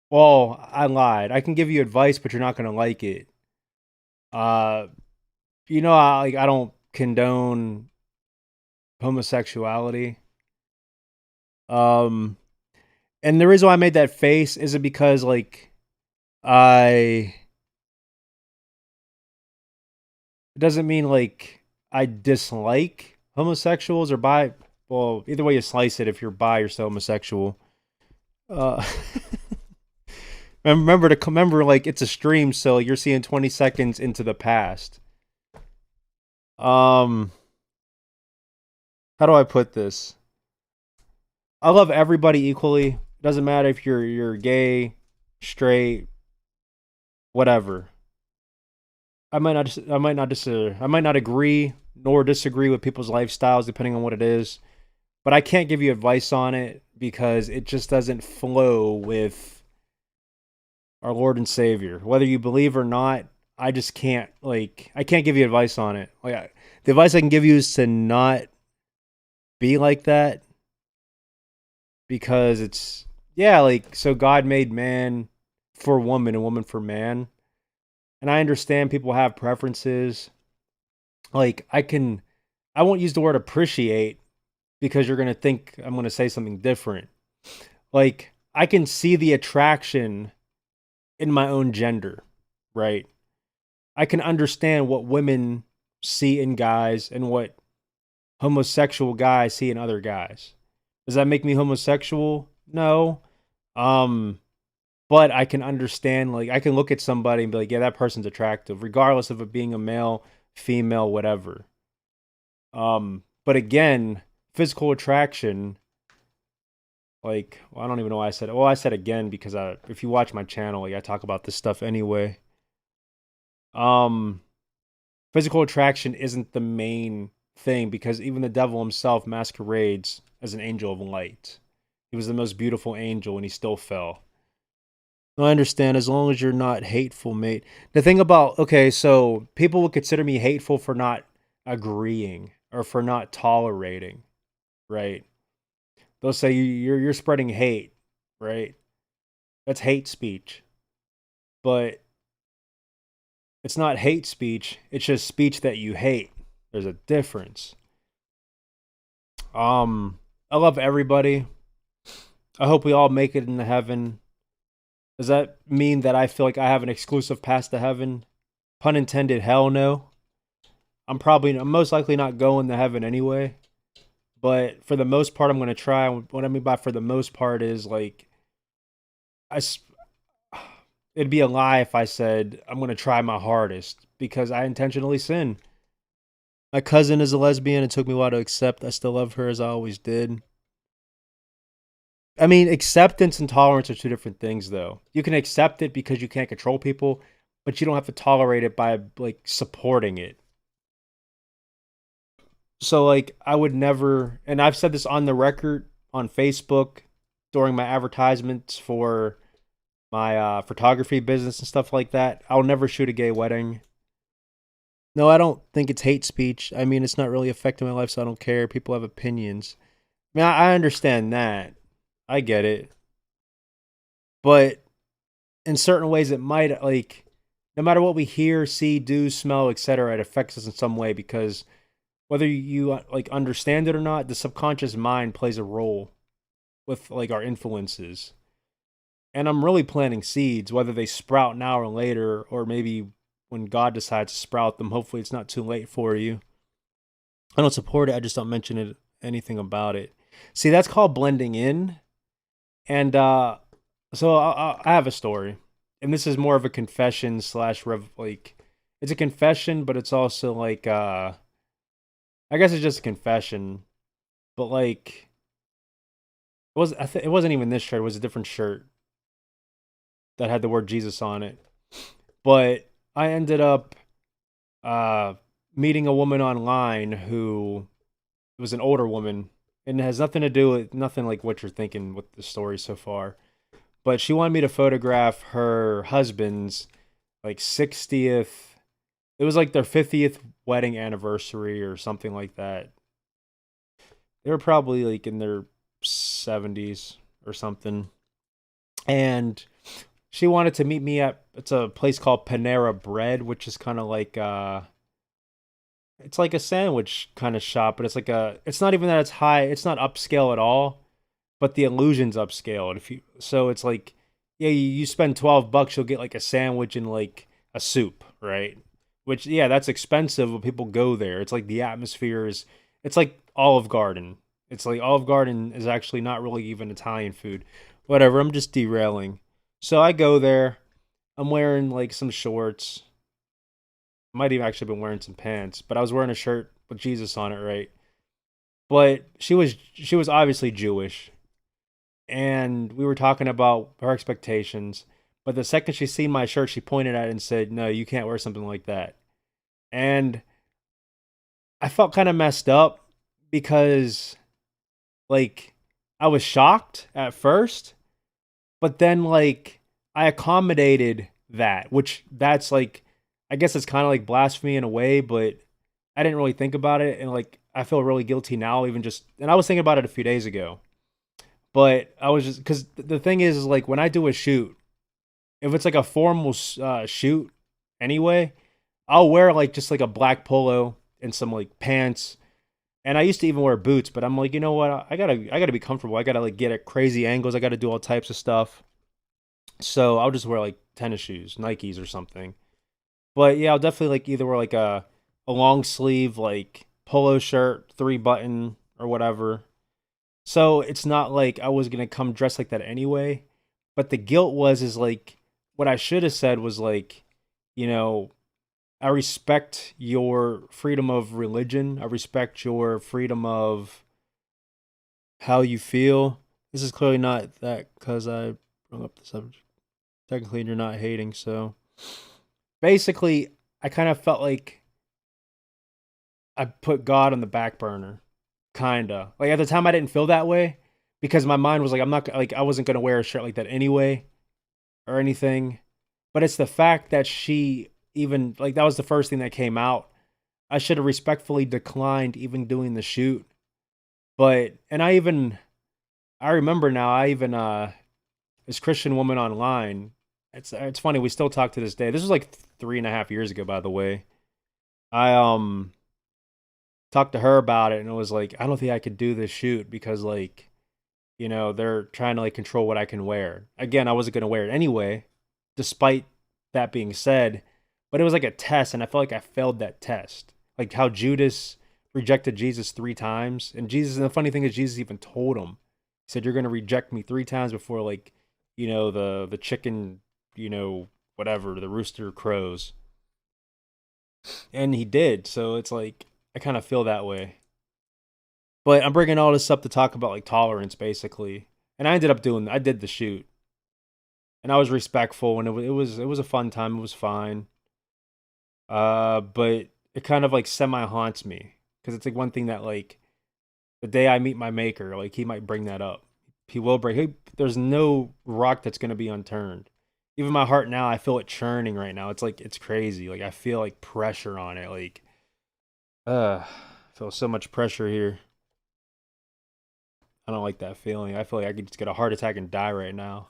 Well, I lied. I can give you advice, but you're not gonna like it. Uh, I don't condone homosexuality. Um, and the reason why I made that face isn't because like I. It doesn't mean like I dislike homosexuals or bi. Well, either way you slice it, if you're bi, you're still homosexual. Uh, remember, like it's a stream, so you're seeing 20 seconds into the past. Um, how do I put this? I love everybody equally. It doesn't matter if you're gay, straight, whatever. I might not agree nor disagree with people's lifestyles depending on what it is, but I can't give you advice on it because it just doesn't flow with our Lord and Savior. Whether you believe or not, I just can't I can't give you advice on it. The advice I can give you is to not be like that because it's yeah, so God made man for woman and woman for man. And I understand people have preferences. Like I won't use the word appreciate because you're going to think I'm going to say something different. Like I can see the attraction in my own gender, right? I can understand what women see in guys and what homosexual guys see in other guys. Does that make me homosexual? No. Um but I can understand, like I can look at somebody and be like, yeah, that person's attractive regardless of it being a male, female, whatever. But again, physical attraction, I don't even know why I said it. Well, I said again because if you watch my channel, I talk about this stuff anyway. Um, Physical attraction isn't the main thing because even the devil himself masquerades as an angel of light. He was the most beautiful angel and he still fell. I understand as long as you're not hateful, mate. The thing about, okay, so people would consider me hateful for not agreeing or for not tolerating, right? They'll say you're spreading hate, right? That's hate speech. But it's not hate speech, it's just speech that you hate. There's a difference. I love everybody. I hope we all make it into heaven. Does that mean that I feel like I have an exclusive pass to heaven? Pun intended, hell no. I'm most likely not going to heaven anyway. But for the most part, I'm going to try. What I mean by for the most part is like, I, it'd be a lie if I said I'm going to try my hardest because I intentionally sin. My cousin is a lesbian. It took me a while to accept. I still love her as I always did. I mean, acceptance and tolerance are two different things, though. You can accept it because you can't control people, but you don't have to tolerate it by like supporting it. So, like, I would never, and I've said this on the record on Facebook during my advertisements for my photography business and stuff like that. I'll never shoot a gay wedding. No, I don't think it's hate speech. I mean, it's not really affecting my life, so I don't care. People have opinions. I mean, I understand that. I get it. But in certain ways, it might, like, no matter what we hear, see, do, smell, etc., it affects us in some way because whether you like understand it or not, the subconscious mind plays a role with like our influences. And I'm really planting seeds, whether they sprout now or later, or maybe when God decides to sprout them. Hopefully, it's not too late for you. I don't support it. I just don't mention it anything about it. See, that's called blending in. And so I have a story, and this is more of a confession slash like it's a confession, but it's also like I guess it's just a confession. but like it wasn't even this shirt. It was a different shirt that had the word Jesus on it. But I ended up uh, meeting a woman online who was an older woman, and it has nothing to do with nothing like what you're thinking with the story so far. But she wanted me to photograph her husband's like 60th. It was like their 50th wedding anniversary or something like that. They were probably like in their 70s or something. And she wanted to meet me at it's a place called Panera Bread, which is kind of like it's like a sandwich kind of shop, but it's not even that it's high, it's not upscale at all, but the illusion's upscale. And if you so it's like yeah, you spend $12, you'll get like a sandwich and like a soup, right? Which yeah, that's expensive, but people go there. It's like the atmosphere is it's like Olive Garden. It's like Olive Garden is actually not really even Italian food. Whatever, I'm just derailing. So I go there. I'm wearing like some shorts. Might even actually been wearing some pants, but I was wearing a shirt with Jesus on it, right? But she was obviously Jewish, and we were talking about her expectations. But the second she seen my shirt, she pointed at it and said, "No, you can't wear something like that." And I felt kind of messed up because like I was shocked at first, but then like I accommodated that, which that's like I guess it's kind of like blasphemy in a way, but I didn't really think about it, and like I feel really guilty now, even just and I was thinking about it a few days ago, but I was just because the thing is like when I do a shoot, if it's like a formal shoot anyway, I'll wear like just like a black polo and some like pants. And I used to even wear boots, but I'm like, you know what? I gotta be comfortable. I gotta like get at crazy angles. I gotta do all types of stuff. So I'll just wear like tennis shoes, Nikes or something. But yeah, I'll definitely like either wear like a long sleeve like polo shirt, 3 button or whatever. So it's not like I was gonna come dressed like that anyway. But the guilt was is like what I should have said was like, you know, I respect your freedom of religion. I respect your freedom of how you feel. This is clearly not that because I brought up the subject. Technically, you're not hating. So basically, I kind of felt like I put God on the back burner. Kinda. Like at the time, I didn't feel that way because my mind was like, I'm not like I wasn't gonna wear a shirt like that anyway or anything. But it's the fact that she even like that was the first thing that came out. I should have respectfully declined even doing the shoot. But and I remember now I even this Christian woman online. It's funny we still talk to this day. This was like 3.5 years ago, by the way. I talked to her about it and it was like I don't think I could do this shoot because like they're trying to like control what I can wear. Again, I wasn't gonna wear it anyway, despite that being said. But it was like a test, and I felt like I failed that test. Like how Judas rejected Jesus 3 times, and Jesus. And the funny thing is, Jesus even told him, he said, "You're gonna reject me 3 times before like, the chicken, whatever, the rooster crows." And he did. So it's like I kind of feel that way. But I'm bringing all this up to talk about like tolerance, basically. And I did the shoot, and I was respectful, and it was a fun time. It was fine. But it kind of like semi haunts me because it's like one thing that like the day I meet my maker, like he might bring that up. He will bring. There's no rock that's gonna be unturned. Even my heart now, I feel it churning right now. It's like it's crazy. Like I feel like pressure on it. Like, I feel so much pressure here. I don't like that feeling. I feel like I could just get a heart attack and die right now.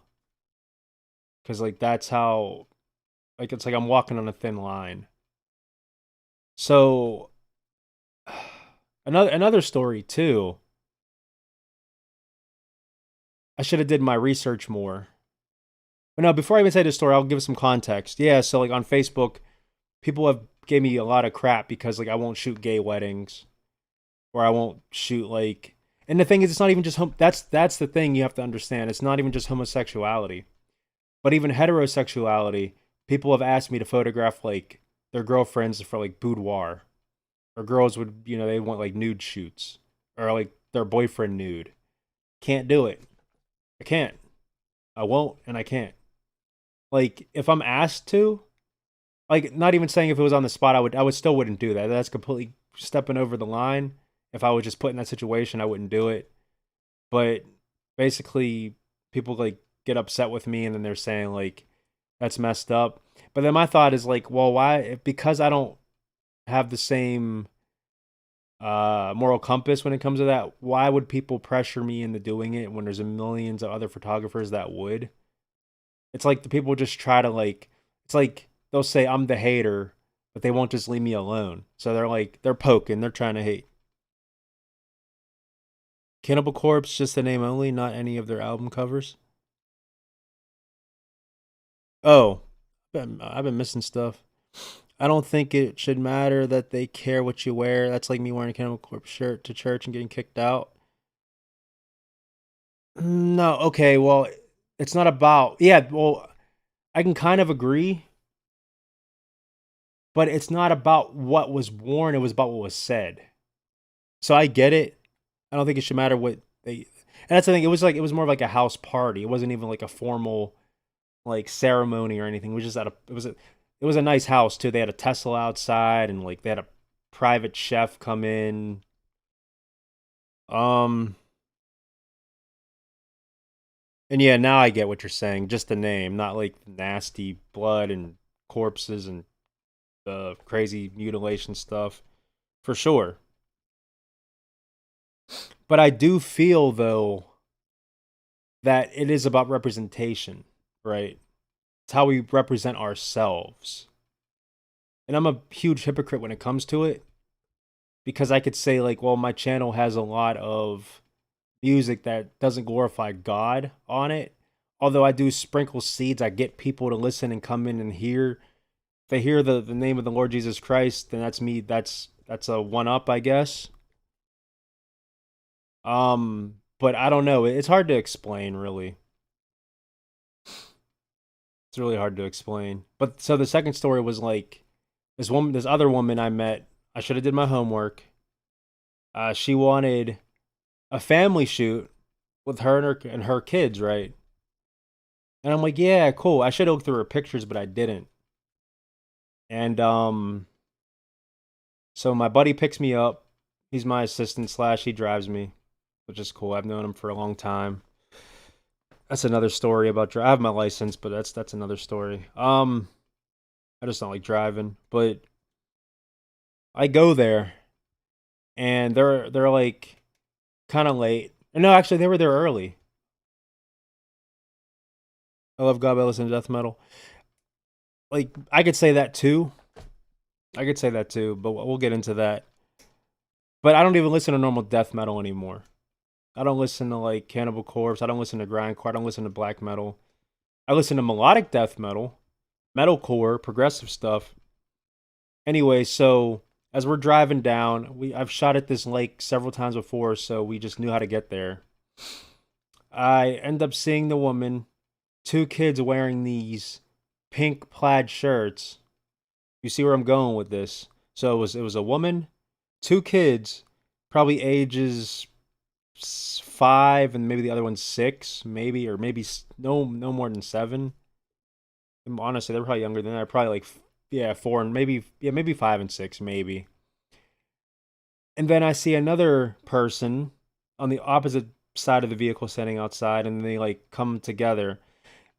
Cause like that's how like it's like I'm walking on a thin line. So another story too. I should have did my research more. But no, before I even say the story, I'll give some context. Yeah, so like on Facebook, people have gave me a lot of crap because like I won't shoot gay weddings or I won't shoot like and the thing is it's not even just that's the thing you have to understand. It's not even just homosexuality, but even heterosexuality. People have asked me to photograph like their girlfriends for like boudoir or girls would, they want like nude shoots or like their boyfriend nude. Can't do it. I can't. I won't, and I can't. Like if I'm asked to, like not even saying if it was on the spot, I would still wouldn't do that. That's completely stepping over the line. If I was just put in that situation, I wouldn't do it. But basically, people like get upset with me, and then they're saying like that's messed up. But then my thought is like, well, why? Because I don't have the same moral compass when it comes to that. Why would people pressure me into doing it when there's a millions of other photographers that would? It's like the people just try to like. It's like they'll say I'm the hater, but they won't just leave me alone. So they're like they're poking, they're trying to hate. Cannibal Corpse, just the name only, not any of their album covers. Oh, I've been missing stuff. I don't think it should matter that they care what you wear. That's like me wearing a Cannibal Corpse shirt to church and getting kicked out. No, okay, well, it's not about. Yeah, well, I can kind of agree, but it's not about what was worn, it was about what was said. So I get it. I don't think it should matter what they. And that's the thing. It was more of like a house party. It wasn't even like a formal like ceremony or anything. We just had a it was a nice house too. They had a Tesla outside and like they had a private chef come in. Um and yeah, now I get what you're saying. Just the name, not like nasty blood and corpses and crazy mutilation stuff for sure. But I do feel though that it is about representation, right? It's how we represent ourselves. And I'm a huge hypocrite when it comes to it because I could say like, well, my channel has a lot of music that doesn't glorify God on it. Although I do sprinkle seeds, I get people to listen and come in and hear. If they hear the name of the Lord Jesus Christ, then that's me. That's a one up, I guess. But I don't know. It's hard to explain, really. It's really hard to explain. But so the second story was like this other woman I met. I should have did my homework. She wanted a family shoot with her and her kids, right? And I'm like, yeah, cool. I should have looked through her pictures, but I didn't. And so my buddy picks me up. He's my assistant slash he drives me, which is cool. I've known him for a long time. That's another story about I have my license, but that's another story. I just don't like driving, but I go there and they're like kind of late. No, actually they were there early. I love God, but I listen to death metal. Like I could say that too. I could say that too, but we'll get into that. But I don't even listen to normal death metal anymore. I don't listen to like Cannibal Corpse. I don't listen to grindcore. I don't listen to black metal. I listen to melodic death metal, metalcore, progressive stuff. Anyway, so as we're driving down, I've shot at this lake several times before, so we just knew how to get there. I end up seeing the woman, two kids wearing these pink plaid shirts. You see where I'm going with this? So it was a woman, two kids, probably ages 5 and maybe the other one's 6, maybe or maybe no more than 7. And honestly, they're probably younger than that. Probably like yeah 4 and maybe 5 and 6 maybe. And then I see another person on the opposite side of the vehicle standing outside, and they like come together.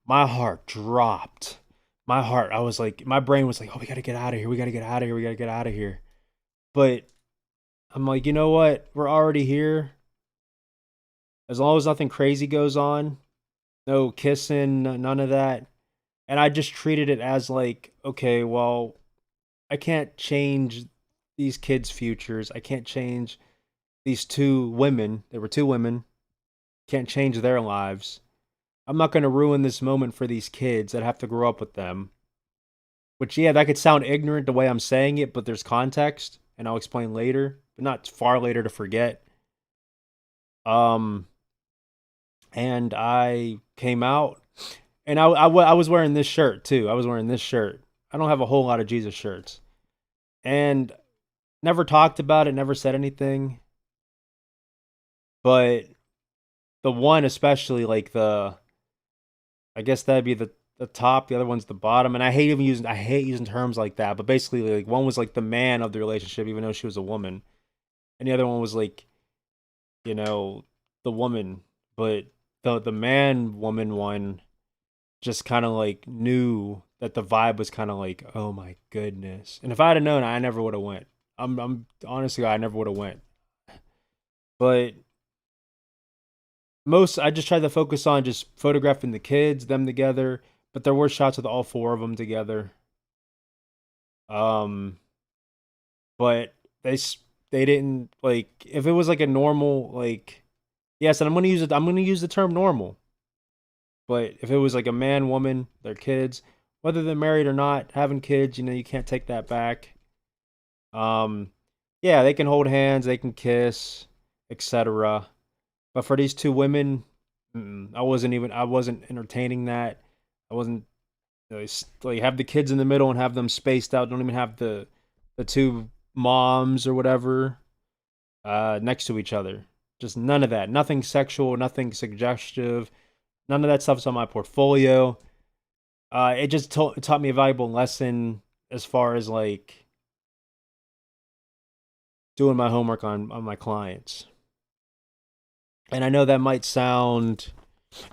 My heart dropped. My heart, I was like, my brain was like, oh, we gotta get out of here. We gotta get out of here. We gotta get out of here. But I'm like, you know what? We're already here. As long as nothing crazy goes on, no kissing, none of that. And I just treated it as like, okay, well, I can't change these kids' futures. I can't change these two women. There were two women. Can't change their lives. I'm not going to ruin this moment for these kids that have to grow up with them. Which, yeah, that could sound ignorant the way I'm saying it, but there's context, and I'll explain later, but not far later to forget. Um, and I came out, and I was wearing this shirt too. I was wearing this shirt. I don't have a whole lot of Jesus shirts, and never talked about it, never said anything. But the one especially, like I guess that'd be the top, the other one's the bottom. And I hate using terms like that, but basically like one was like the man of the relationship, even though she was a woman. And the other one was like, you know, the woman. But the man woman one just kind of like knew that the vibe was kind of like, oh my goodness. And if I'd have known, I never would have went. I'm honestly, I never would have went. But most, I just tried to focus on just photographing the kids, them together. But there were shots with all four of them together. Um, but they didn't like if it was like a normal like yes, and I'm gonna use it. I'm gonna use the term normal. But if it was like a man, woman, their kids, whether they're married or not, having kids, you can't take that back. Um, yeah, they can hold hands, they can kiss, etc. But for these two women, I wasn't entertaining that. I wasn't like have the kids in the middle and have them spaced out. Don't even have the two moms or whatever next to each other. Just none of that. Nothing sexual, nothing suggestive. None of that stuff's on my portfolio. It just it taught me a valuable lesson as far as like doing my homework on my clients. And I know that might sound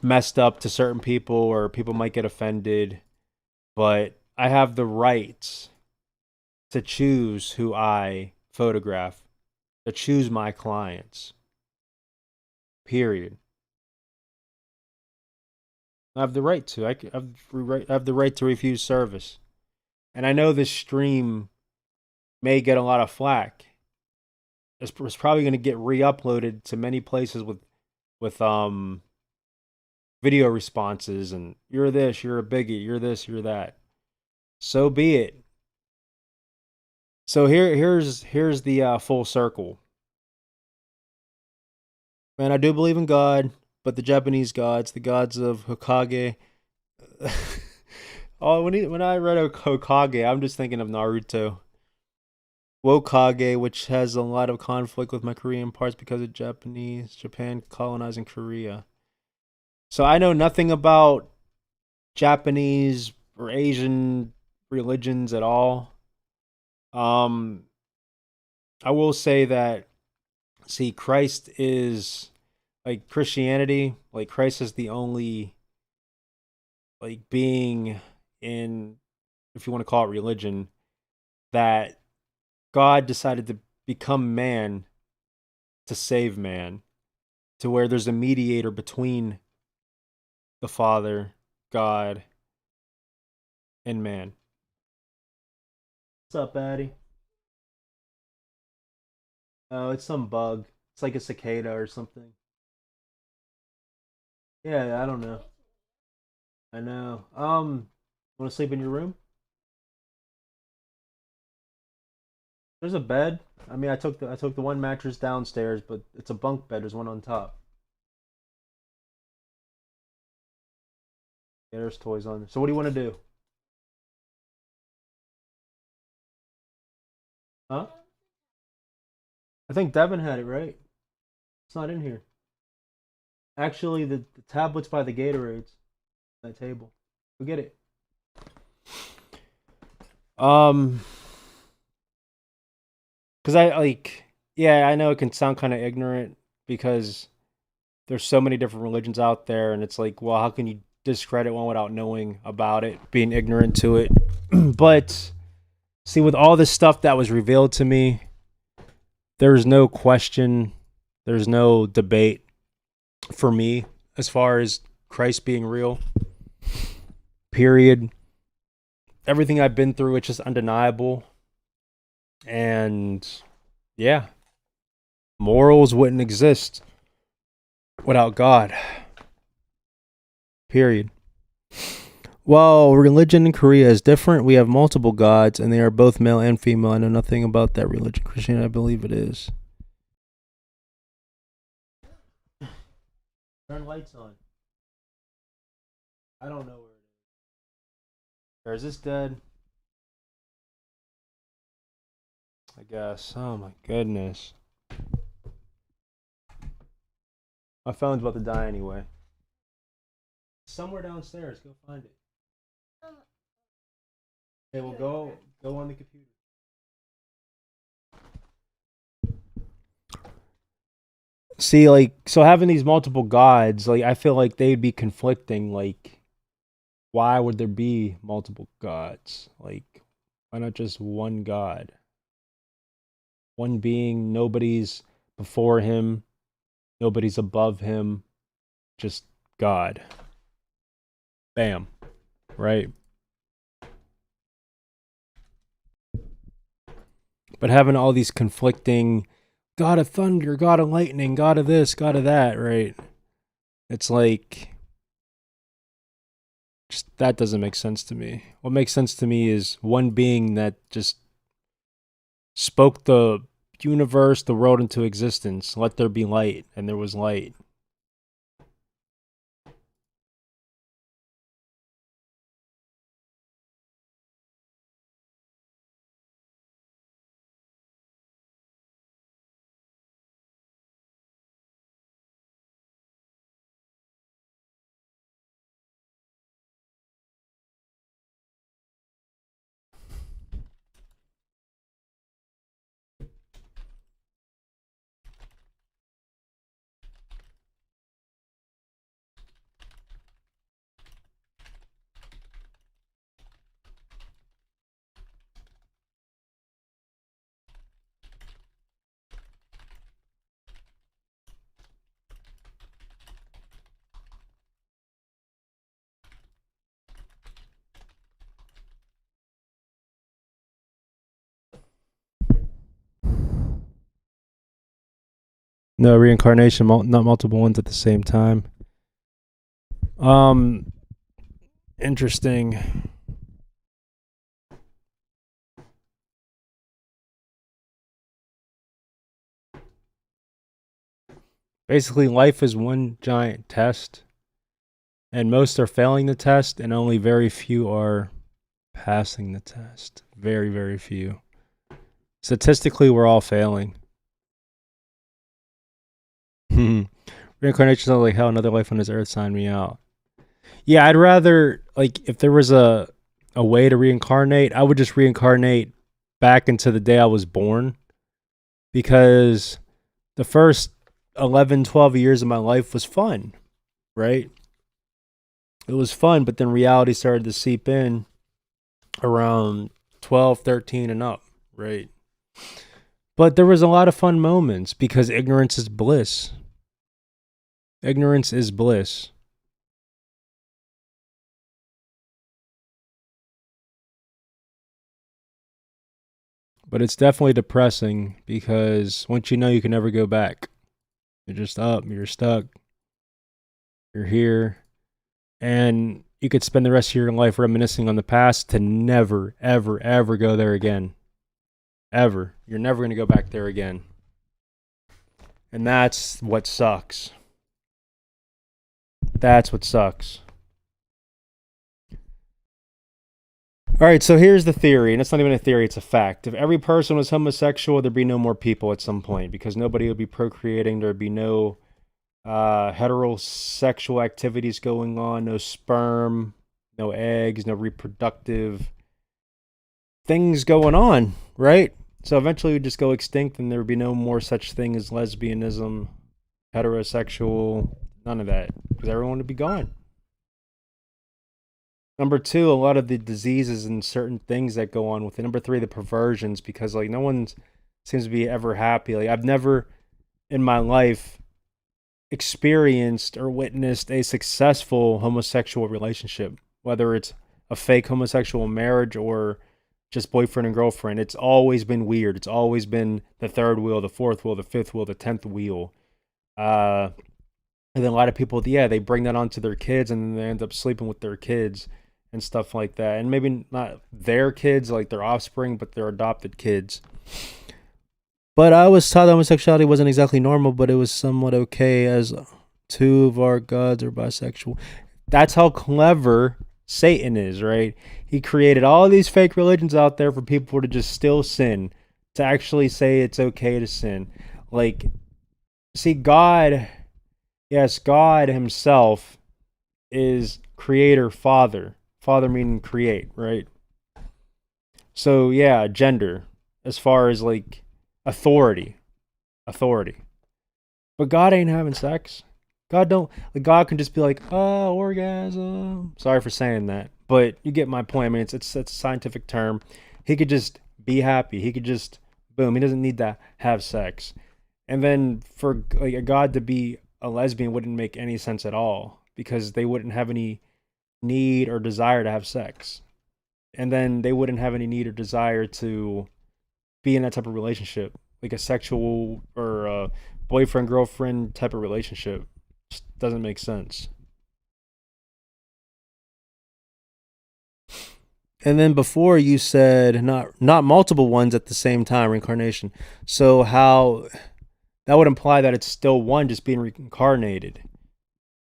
messed up to certain people or people might get offended, but I have the right to choose who I photograph, to choose my clients. Period. I have the right to. I have the right to refuse service. And I know this stream may get a lot of flack. It's probably going to get re-uploaded to many places with video responses and you're this, you're a bigot, you're this, you're that. So be it. So here's the full circle. Man, I do believe in God, but the Japanese gods, the gods of Hokage. Oh, when I read Hokage, I'm just thinking of Naruto. Wokage, which has a lot of conflict with my Korean parts because of Japan colonizing Korea. So I know nothing about Japanese or Asian religions at all. Um, I will say that see, Christ is like Christianity. Like Christ is the only like being in, if you want to call it religion, that God decided to become man to save man, to where there's a mediator between the Father, God, and man. What's up, Addy? Oh, it's some bug. It's like a cicada or something. Yeah, I don't know. I know. Want to sleep in your room? There's a bed. I mean, I took the one mattress downstairs, but it's a bunk bed. There's one on top. Yeah, there's toys on there. So what do you want to do? Huh? I think Devin had it right. It's not in here. Actually, the tablet's by the Gatorades. That table. Go get it. Um, because I like, yeah, I know it can sound kind of ignorant because there's so many different religions out there, and it's like, well, how can you discredit one without knowing about it, being ignorant to it? But see, with all this stuff that was revealed to me, there's no question, there's no debate for me as far as Christ being real. Period. Everything I've been through, it's just undeniable. And yeah, morals wouldn't exist without God. Period. While religion in Korea is different, we have multiple gods, and they are both male and female. I know nothing about that religion. Christianity, I believe it is. Turn lights on. I don't know where it is. Or is this dead? I guess. Oh my goodness. My phone's about to die anyway. Somewhere downstairs. Go find it. Okay, well go on the computer. See, like, so having these multiple gods, like, I feel like they'd be conflicting. Like, why would there be multiple gods? Like, why not just one god? One being, nobody's before him, nobody's above him, just God. Bam. Right? But having all these conflicting God of thunder, God of lightning, God of this, God of that, right? It's like, just that doesn't make sense to me. What makes sense to me is one being that just spoke the universe, the world into existence. Let there be light, and there was light. No reincarnation, not multiple ones at the same time. Interesting. Basically, life is one giant test, and most are failing the test, and only very few are passing the test. Very, very few. Statistically, we're all failing. Reincarnation sounds like hell. Another life on this earth, sign me out. Yeah, I'd rather, like, if there was a way to reincarnate, I would just reincarnate back into the day I was born, because the first 11, 12 years of my life was fun, right? It was fun, but then reality started to seep in around 12, 13 and up, right? But there was a lot of fun moments because ignorance is bliss. Ignorance is bliss. But it's definitely depressing because once you know, you can never go back. You're just up, you're stuck, you're here. And you could spend the rest of your life reminiscing on the past to never, ever, ever go there again. Ever. You're never going to go back there again. And that's what sucks. That's what sucks. All right, so here's the theory, and it's not even a theory, it's a fact. If every person was homosexual, there'd be no more people at some point because nobody would be procreating. There'd be no heterosexual activities going on, no sperm, no eggs, no reproductive things going on, right? So eventually it would just go extinct and there would be no more such thing as lesbianism, heterosexual, none of that, because everyone would be gone. Number two, a lot of the diseases and certain things that go on with it. Number three, the perversions, because like no one seems to be ever happy. Like I've never in my life experienced or witnessed a successful homosexual relationship, whether it's a fake homosexual marriage or just boyfriend and girlfriend. It's always been weird. It's always been the third wheel, the fourth wheel, the fifth wheel, the 10th wheel. And then a lot of people, yeah, they bring that onto their kids and then they end up sleeping with their kids and stuff like that. And maybe not their kids, like their offspring, but their adopted kids. But I was taught that homosexuality wasn't exactly normal, but it was somewhat okay as two of our gods are bisexual. That's how clever Satan is, right? He created all these fake religions out there for people to just still sin, to actually say it's okay to sin. Like, see, God, Yes, God himself is creator father. Father meaning create, right? So yeah, gender as far as like authority, authority. But God ain't having sex. God don't like God can just be like, oh, orgasm. Sorry for saying that, but you get my point. I mean, it's a scientific term. He could just be happy. He could just boom. He doesn't need to have sex. And then for like a God to be a lesbian wouldn't make any sense at all because they wouldn't have any need or desire to have sex. And then they wouldn't have any need or desire to be in that type of relationship, like a sexual or a boyfriend girlfriend type of relationship. Just doesn't make sense. And then before you said not multiple ones at the same time reincarnation. So how that would imply that it's still one just being reincarnated.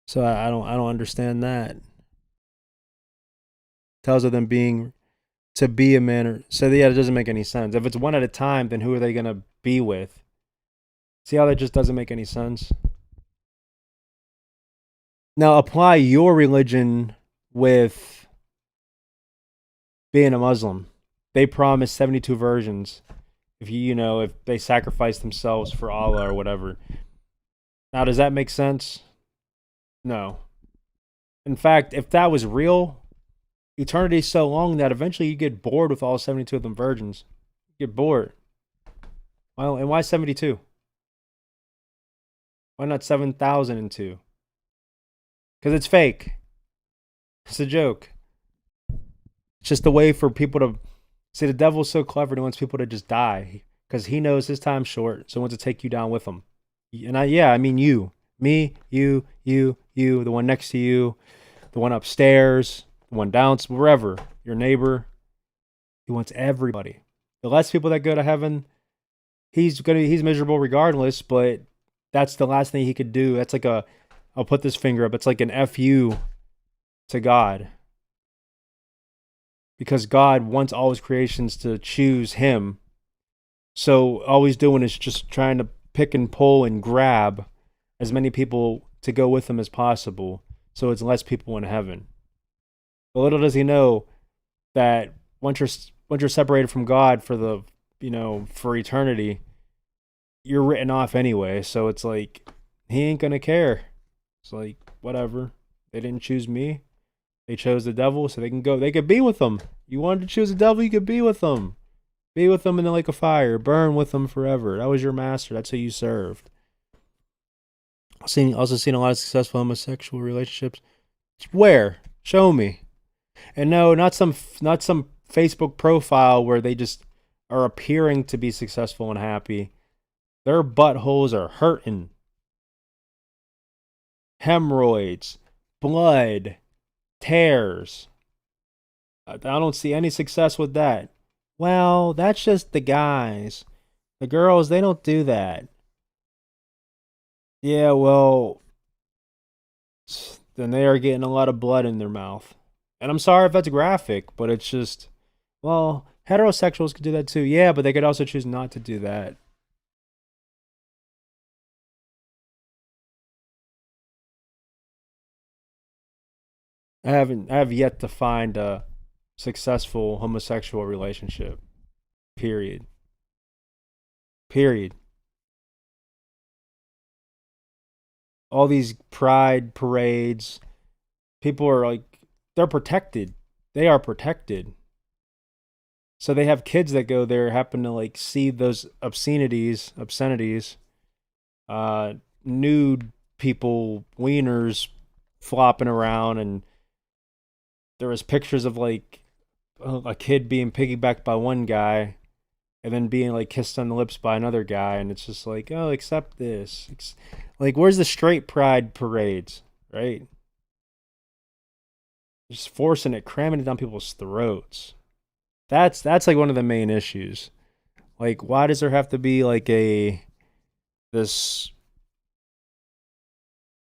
So I don't understand that. Tells of them being to be a man or so yeah, it doesn't make any sense. If it's one at a time, then who are they gonna be with? See how that just doesn't make any sense? Now apply your religion with being a Muslim. They promise 72 virgins if if they sacrifice themselves for Allah or whatever. Now does that make sense? No. In fact, if that was real, eternity's so long that eventually you get bored with all 72 of them virgins. You get bored. Well, and why 72? Why not 7,002? Because it's fake. It's a joke. It's just a way for people to see the devil's so clever. He wants people to just die because he knows his time's short, so he wants to take you down with him. And I mean you, me, you, the one next to you, the one upstairs, the one down, wherever, your neighbor. He wants everybody. The less people that go to heaven, he's miserable regardless. But that's the last thing he could do. That's like I'll put this finger up. It's like an FU to God. Because God wants all his creations to choose him. So all he's doing is just trying to pick and pull and grab as many people to go with him as possible. So it's less people in heaven. But little does he know that once you're separated from God for the for eternity, you're written off anyway. So it's like he ain't gonna care. It's like whatever. They didn't choose me. They chose the devil, so they can go. They could be with them. You wanted to choose the devil, you could be with them. Be with them in the lake of fire. Burn with them forever. That was your master. That's who you served. Also seen a lot of successful homosexual relationships. Where? Show me. And no, not some Facebook profile where they just are appearing to be successful and happy. Their buttholes are hurting. Hemorrhoids, blood, tears. I don't see any success with that. Well, that's just the guys. The girls, they don't do that. Yeah, well, then they are getting a lot of blood in their mouth. And I'm sorry if that's graphic, but it's just, well, heterosexuals could do that too. Yeah, but they could also choose not to do that. I have yet to find a successful homosexual relationship. Period. Period. All these pride parades, people are like, they're protected. They are protected. So they have kids that go there, happen to like see those obscenities, uh, nude people, wieners flopping around, and there was pictures of like a kid being piggybacked by one guy, and then being like kissed on the lips by another guy, and it's just like, oh, accept this. Like, where's the straight pride parades, right? Just forcing it, cramming it down people's throats. That's like one of the main issues. Like, why does there have to be like this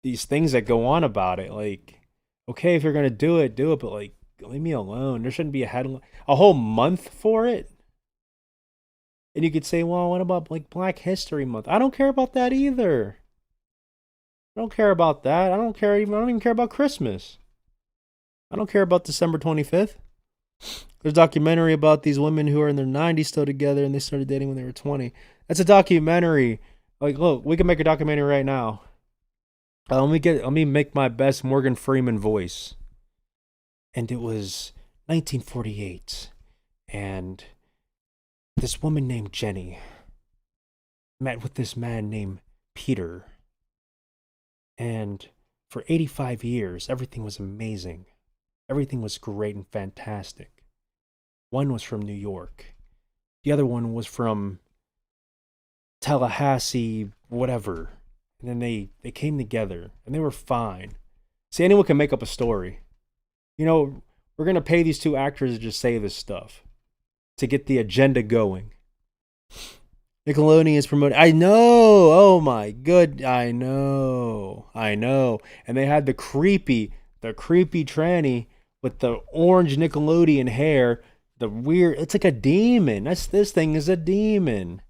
these things that go on about it? Like, okay, if you're gonna do it, but like, leave me alone. There shouldn't be a whole month for it. And you could say, well, what about like Black History Month? I don't care about that either. I don't care about that. I don't even care about Christmas. I don't care about December 25th. There's a documentary about these women who are in their 90s still together and they started dating when they were 20. That's a documentary. Like, look, we can make a documentary right now. Let me make my best Morgan Freeman voice. And it was 1948, and this woman named Jenny met with this man named Peter, and for 85 years, everything was amazing. Everything was great and fantastic. One was from New York. The other one was from Tallahassee, whatever. And then they came together, and they were fine. See, anyone can make up a story. You know, we're going to pay these two actors to just say this stuff to get the agenda going. Nickelodeon is promoting. I know. Oh my good. I know. And they had the creepy tranny with the orange Nickelodeon hair. The weird. It's like a demon. This thing is a demon.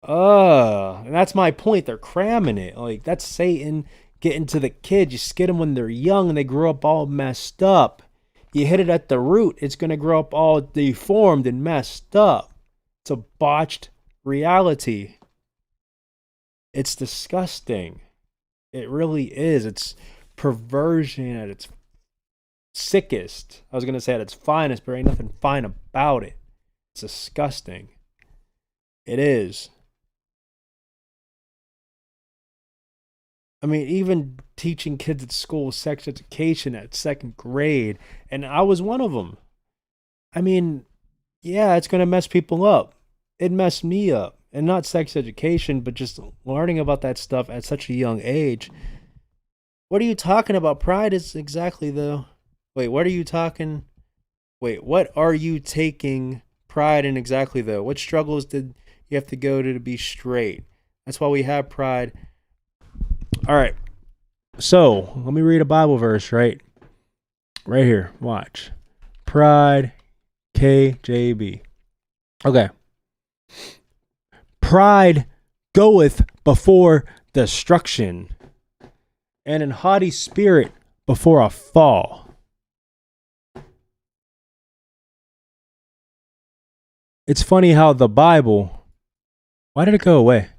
And that's my point. They're cramming it. Like, that's Satan getting to the kids. You skid them when they're young and they grow up all messed up. You hit it at the root, it's going to grow up all deformed and messed up. It's a botched reality. It's disgusting. It really is. It's perversion at its sickest. I was going to say at its finest, but there ain't nothing fine about it. It's disgusting. It is. I mean, even teaching kids at school sex education at second grade, and I was one of them. I mean, yeah, it's going to mess people up. It messed me up. And not sex education, but just learning about that stuff at such a young age. What are you talking about? Pride is exactly the. Wait, what are you talking? Wait, what are you taking pride in exactly though? What struggles did you have to go to be straight? That's why we have pride. All right. So, let me read a Bible verse, right? Right here. Watch. Pride, KJB. Okay. Pride goeth before destruction, and an haughty spirit before a fall. It's funny how the Bible. Why did it go away?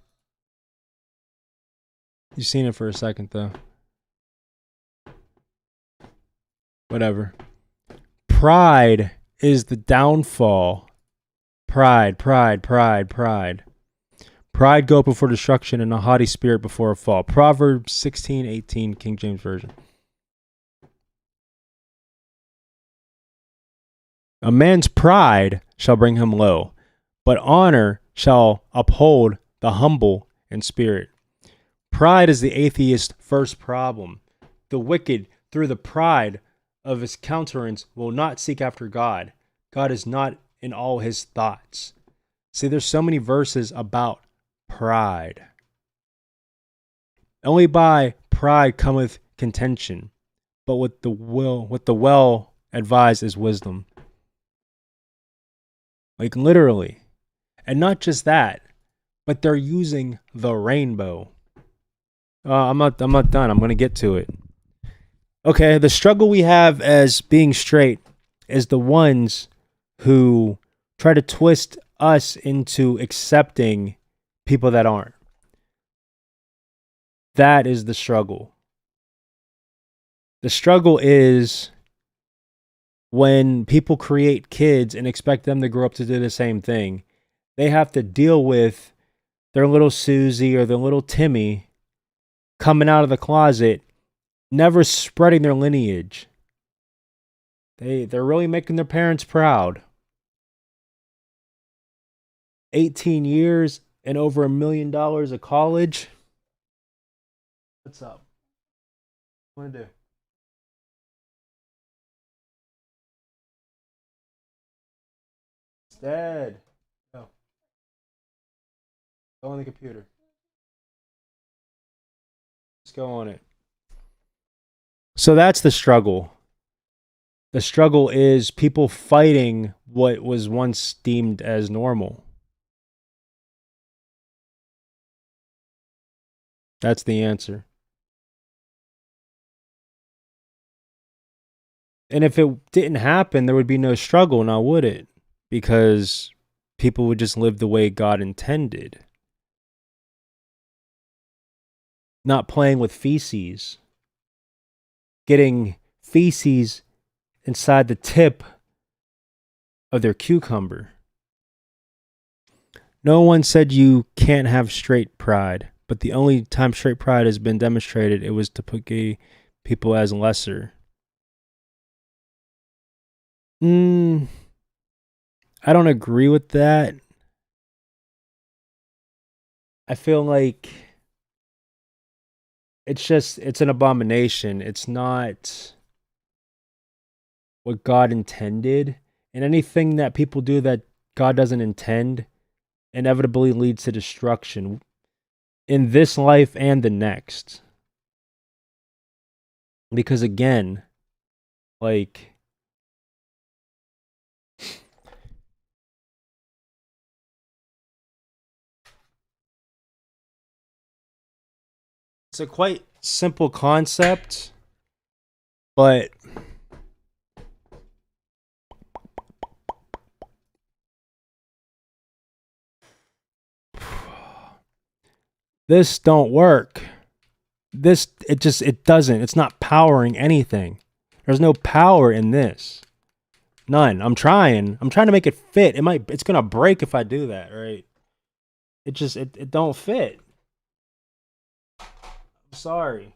You've seen it for a second, though. Whatever. Pride is the downfall. Pride. Pride go before destruction and a haughty spirit before a fall. Proverbs 16:18, King James Version. A man's pride shall bring him low, but honor shall uphold the humble in spirit. Pride is the atheist's first problem. The wicked, through the pride of his countenance, will not seek after God. God is not in all his thoughts. See, there's so many verses about pride. Only by pride cometh contention, but with the well advised is wisdom. Like literally. And not just that, but they're using the rainbow. I'm not done. I'm going to get to it. Okay, the struggle we have as being straight is the ones who try to twist us into accepting people that aren't. That is the struggle. The struggle is when people create kids and expect them to grow up to do the same thing. They have to deal with their little Susie or their little Timmy coming out of the closet, never spreading their lineage. They're really making their parents proud. 18 years and over $1 million of college. What's up? What want to do? It's dead. No. Go on the computer. Let's go on it. So that's the struggle. The struggle is people fighting what was once deemed as normal. That's the answer. And if it didn't happen, there would be no struggle, now would it? Because people would just live the way God intended. Not playing with feces. Getting feces inside the tip of their cucumber. No one said you can't have straight pride, but the only time straight pride has been demonstrated, it was to put gay people as lesser. I don't agree with that. I feel like it's an abomination. It's not what God intended. And anything that people do that God doesn't intend inevitably leads to destruction in this life and the next. Because again, like, it's a quite simple concept, but this don't work. It doesn't. It's not powering anything. There's no power in this. None. I'm trying to make it fit. It's gonna break if I do that, right? It don't fit. I'm sorry.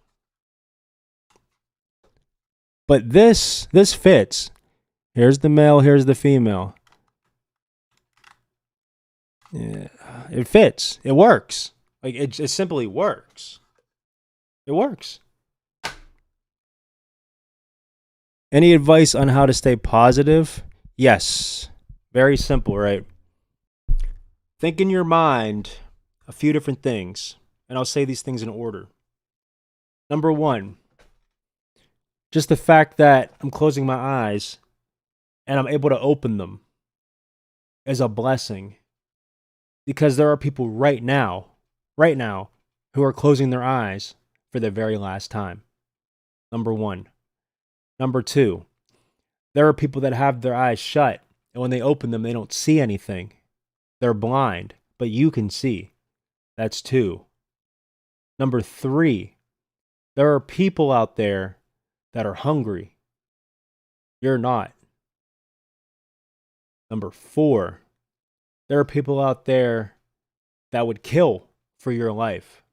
But this fits. Here's the male, here's the female. Yeah, it fits. It works. Like it simply works. It works. Any advice on how to stay positive? Yes. Very simple, right? Think in your mind a few different things, and I'll say these things in order. Number one, just the fact that I'm closing my eyes and I'm able to open them is a blessing. Because there are people right now, who are closing their eyes for the very last time. Number one. Number two, there are people that have their eyes shut, and when they open them, they don't see anything. They're blind, but you can see. That's two. Number three, there are people out there that are hungry. You're not. Number four, there are people out there that would kill for your life.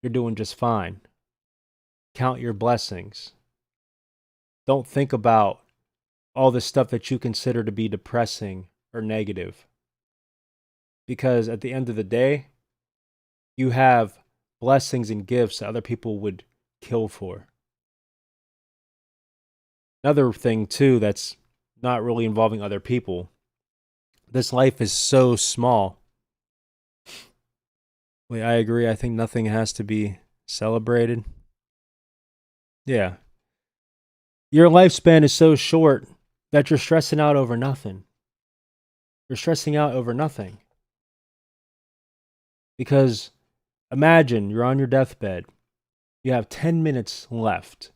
You're doing just fine. Count your blessings. Don't think about all the stuff that you consider to be depressing or negative. Because at the end of the day, you have blessings and gifts that other people would kill for. Another thing, too, that's not really involving other people. This life is so small. Wait, I agree. I think nothing has to be celebrated. Yeah. Your lifespan is so short that you're stressing out over nothing. You're stressing out over nothing. Because imagine you're on your deathbed. You have 10 minutes left.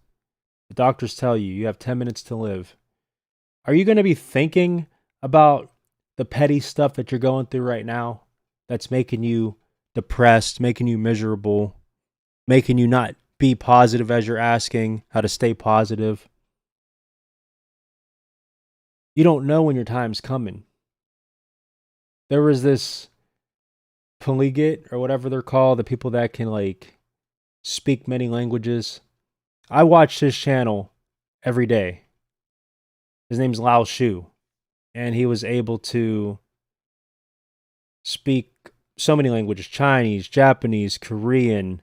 The doctors tell you you have 10 minutes to live. Are you going to be thinking about the petty stuff that you're going through right now that's making you depressed, making you miserable, making you not be positive as you're asking how to stay positive? You don't know when your time's coming. There was this polyglot or whatever they're called, the people that can like speak many languages. I watch his channel every day. His name's Lao Shu, and he was able to speak so many languages: Chinese, Japanese, Korean,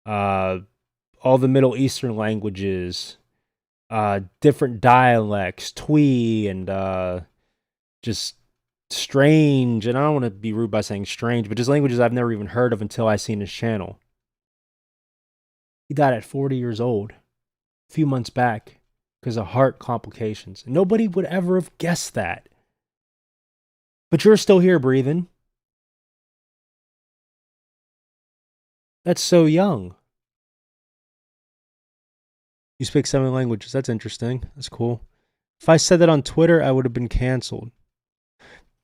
all the Middle Eastern languages, different dialects, Twi, and just strange. And I don't want to be rude by saying strange, but just languages I've never even heard of until I seen his channel. He died at 40 years old, a few months back, because of heart complications. Nobody would ever have guessed that. But you're still here breathing. That's so young. You speak 7 languages. That's interesting. That's cool. If I said that on Twitter, I would have been canceled.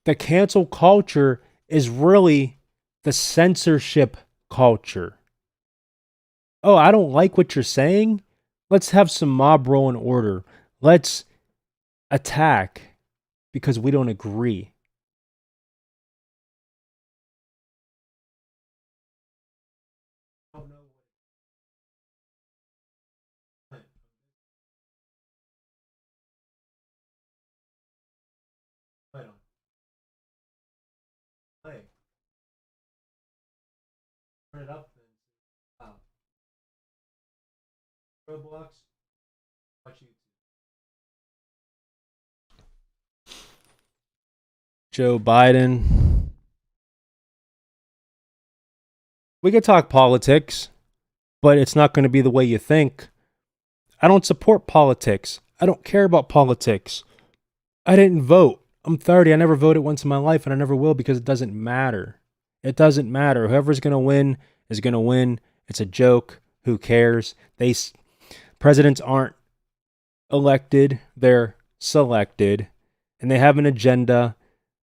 The cancel culture is really the censorship culture. Oh, I don't like what you're saying. Let's have some mob rule and order. Let's attack because we don't agree. Turn it up. Roblox. Watch YouTube. Joe Biden. We could talk politics, but it's not going to be the way you think. I don't support politics. I don't care about politics. I didn't vote. I'm 30. I never voted once in my life, and I never will because it doesn't matter. It doesn't matter. Whoever's going to win is going to win. It's a joke. Who cares? Presidents aren't elected. They're selected, and they have an agenda.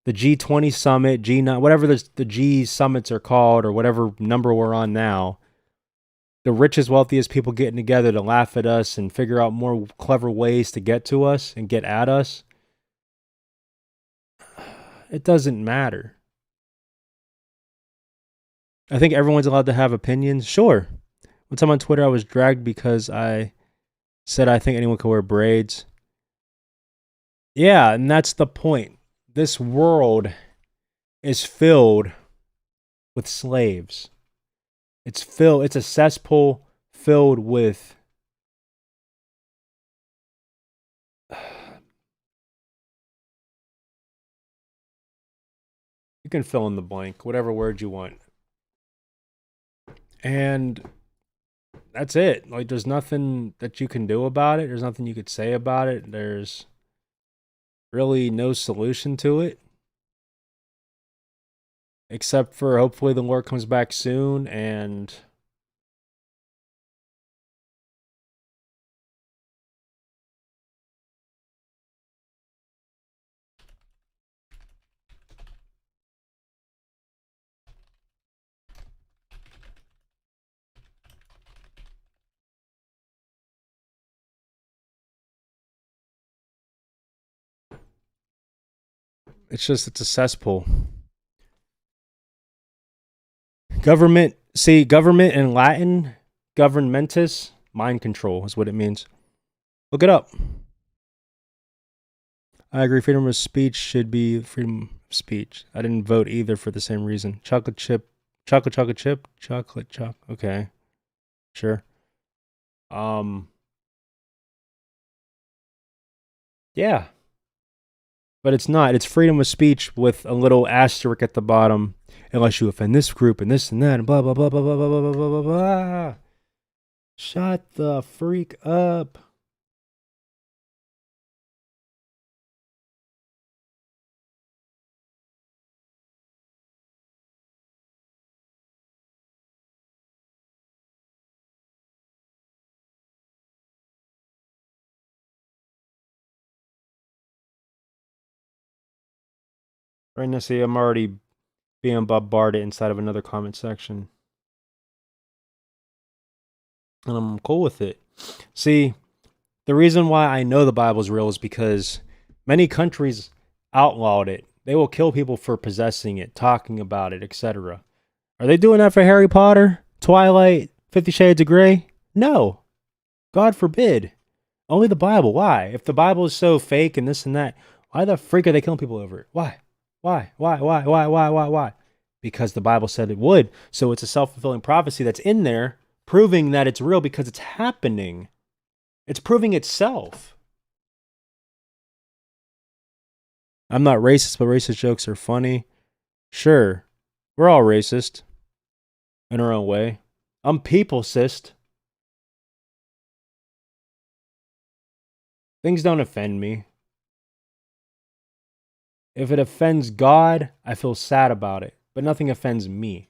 The G20 summit, G9, whatever the G summits are called, or whatever number we're on now, the richest, wealthiest people getting together to laugh at us and figure out more clever ways to get to us and get at us. It doesn't matter. I think everyone's allowed to have opinions. Sure. One time on Twitter, I was dragged because I said I think anyone could wear braids. Yeah, and that's the point. This world is filled with slaves. It's a cesspool filled with you can fill in the blank, whatever word you want. And that's it. Like, there's nothing that you can do about it. There's nothing you could say about it. There's really no solution to it. Except for hopefully the Lord comes back soon and it's a cesspool. Government in Latin, governmentus, mind control is what it means. Look it up. I agree. Freedom of speech should be freedom of speech. I didn't vote either for the same reason. Chocolate chip. Okay. Sure. Yeah. But it's not. It's freedom of speech with a little asterisk at the bottom. Unless you offend this group and this and that and blah, blah, blah, blah, blah, blah, blah, blah, blah, blah. Shut the freak up. Right now, see, I'm already being bombarded inside of another comment section. And I'm cool with it. See, the reason why I know the Bible's real is because many countries outlawed it. They will kill people for possessing it, talking about it, etc. Are they doing that for Harry Potter, Twilight, 50 Shades of Grey? No. God forbid. Only the Bible. Why? If the Bible is so fake and this and that, why the freak are they killing people over it? Why? Why? Because the Bible said it would. So it's a self-fulfilling prophecy that's in there, proving that it's real because it's happening. It's proving itself. I'm not racist, but racist jokes are funny. Sure. We're all racist. In our own way. I'm peoplecist. Things don't offend me. If it offends God, I feel sad about it. But nothing offends me.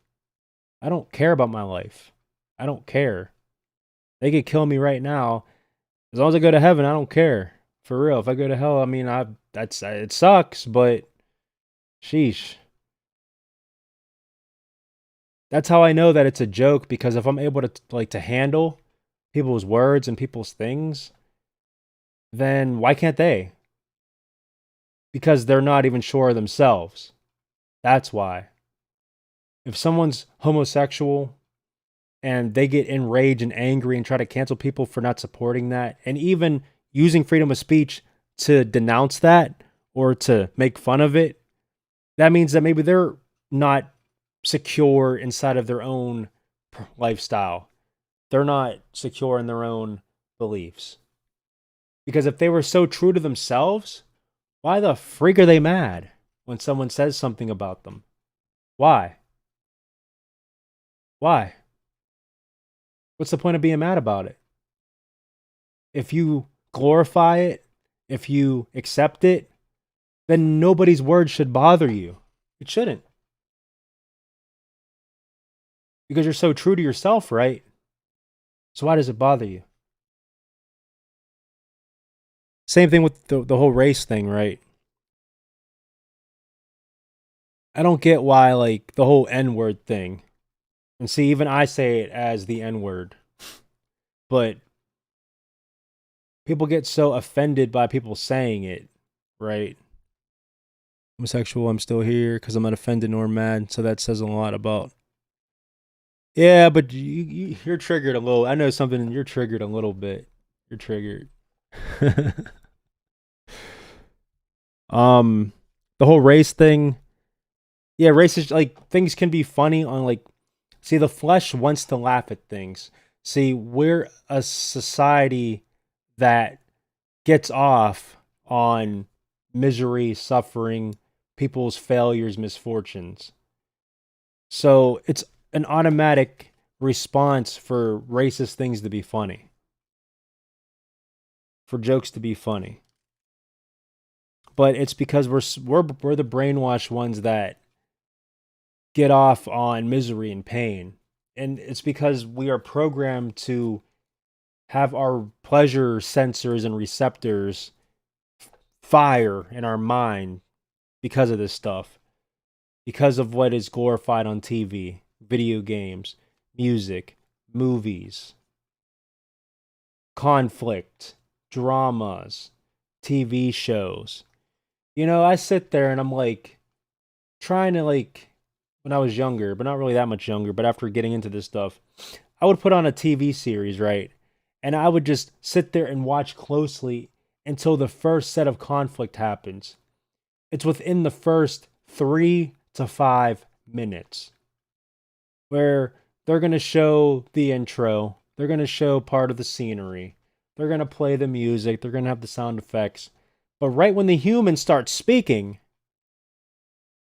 I don't care about my life. I don't care. They could kill me right now. As long as I go to heaven, I don't care. For real. If I go to hell, I mean, it sucks, but sheesh. That's how I know that it's a joke, because if I'm able to handle people's words and people's things, then why can't they? Because they're not even sure of themselves. That's why. If someone's homosexual and they get enraged and angry and try to cancel people for not supporting that, and even using freedom of speech to denounce that or to make fun of it, that means that maybe they're not secure inside of their own lifestyle. They're not secure in their own beliefs. Because if they were so true to themselves, why the freak are they mad when someone says something about them? Why? Why? What's the point of being mad about it? If you glorify it, if you accept it, then nobody's word should bother you. It shouldn't. Because you're so true to yourself, right? So why does it bother you? Same thing with the whole race thing, right? I don't get why, like, the whole N-word thing. And see, even I say it as the N-word. But people get so offended by people saying it, right? I'm sexual, I'm still here because I'm not offended nor mad. So that says a lot about. Yeah, but you're triggered a little. I know something, you're triggered a little bit. You're triggered. The whole race thing. Yeah, race is like, things can be funny on, like, see, the flesh wants to laugh at things. See, we're a society that gets off on misery, suffering, people's failures, misfortunes. So it's an automatic response for racist things to be funny, for jokes to be funny. But it's because we're the brainwashed ones that get off on misery and pain. And it's because we are programmed to have our pleasure sensors and receptors fire in our mind because of this stuff, because of what is glorified on TV, video games, music, movies, conflict, dramas, TV shows. You know, I sit there and I'm like trying to, like, when I was younger, but not really that much younger, but after getting into this stuff, I would put on a TV series, right? And I would just sit there and watch closely until the first set of conflict happens. It's within the first 3 to 5 minutes where they're going to show the intro, they're going to show part of the scenery, they're going to play the music, they're going to have the sound effects. But right when the humans start speaking,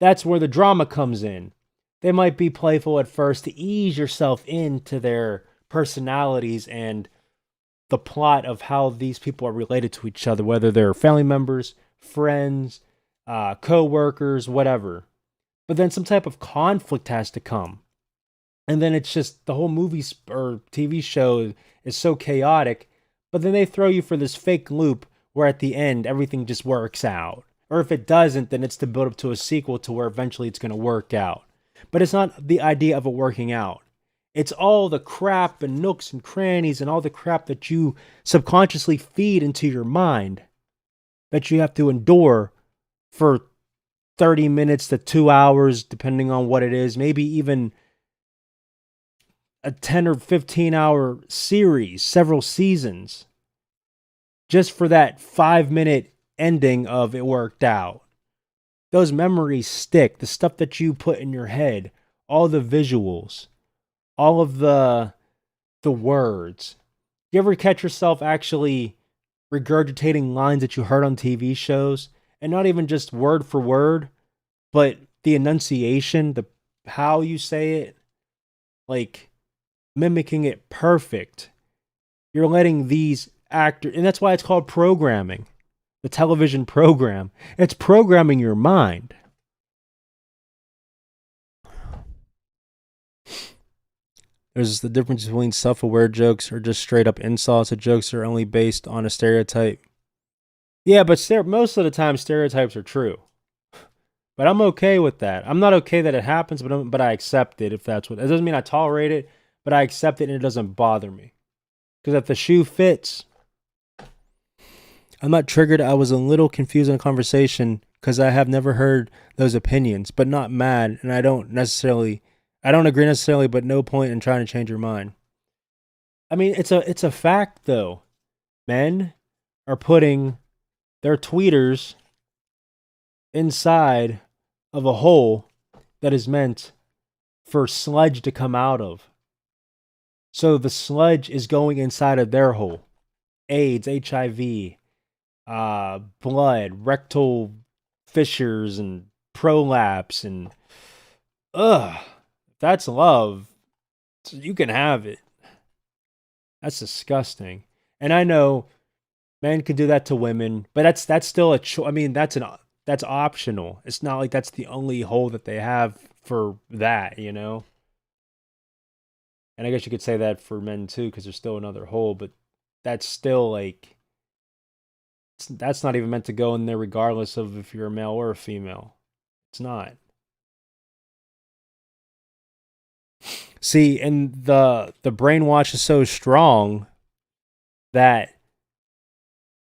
that's where the drama comes in. They might be playful at first to ease yourself into their personalities and the plot of how these people are related to each other, whether they're family members, friends, co-workers, whatever. But then some type of conflict has to come. And then it's just the whole movie or TV show is so chaotic, but then they throw you for this fake loop where at the end everything just works out. Or if it doesn't, then it's to build up to a sequel to where eventually it's going to work out. But it's not the idea of it working out. It's all the crap and nooks and crannies and all the crap that you subconsciously feed into your mind that you have to endure for 30 minutes to 2 hours, depending on what it is, maybe even a 10 or 15 hour series, several seasons, just for that 5-minute ending of it worked out. Those memories stick, the stuff that you put in your head, all the visuals, all of the words. You ever catch yourself actually regurgitating lines that you heard on TV shows, and not even just word for word, but the enunciation, the how you say it, like mimicking it perfect. You're letting these actors, and that's why it's called programming. The television program. It's programming your mind. There's the difference between self-aware jokes or just straight up insults. The jokes are only based on a stereotype. Yeah, but most of the time stereotypes are true. But I'm okay with that. I'm not okay that it happens, but I accept it if that's what. It doesn't mean I tolerate it, but I accept it and it doesn't bother me. Because if the shoe fits, I'm not triggered. I was a little confused in the conversation because I have never heard those opinions, but not mad, and I don't agree necessarily, but no point in trying to change your mind. I mean, it's a fact though. Men are putting their tweeters inside of a hole that is meant for sludge to come out of. So the sludge is going inside of their hole. AIDS, HIV, blood, rectal fissures, and prolapse, and that's love. So you can have it. That's disgusting. And I know men can do that to women, but that's still a choice. I mean, that's optional. It's not like that's the only hole that they have for that, you know? And I guess you could say that for men too, because there's still another hole, but that's still like, that's not even meant to go in there regardless of if you're a male or a female. It's not. See, and the brainwash is so strong that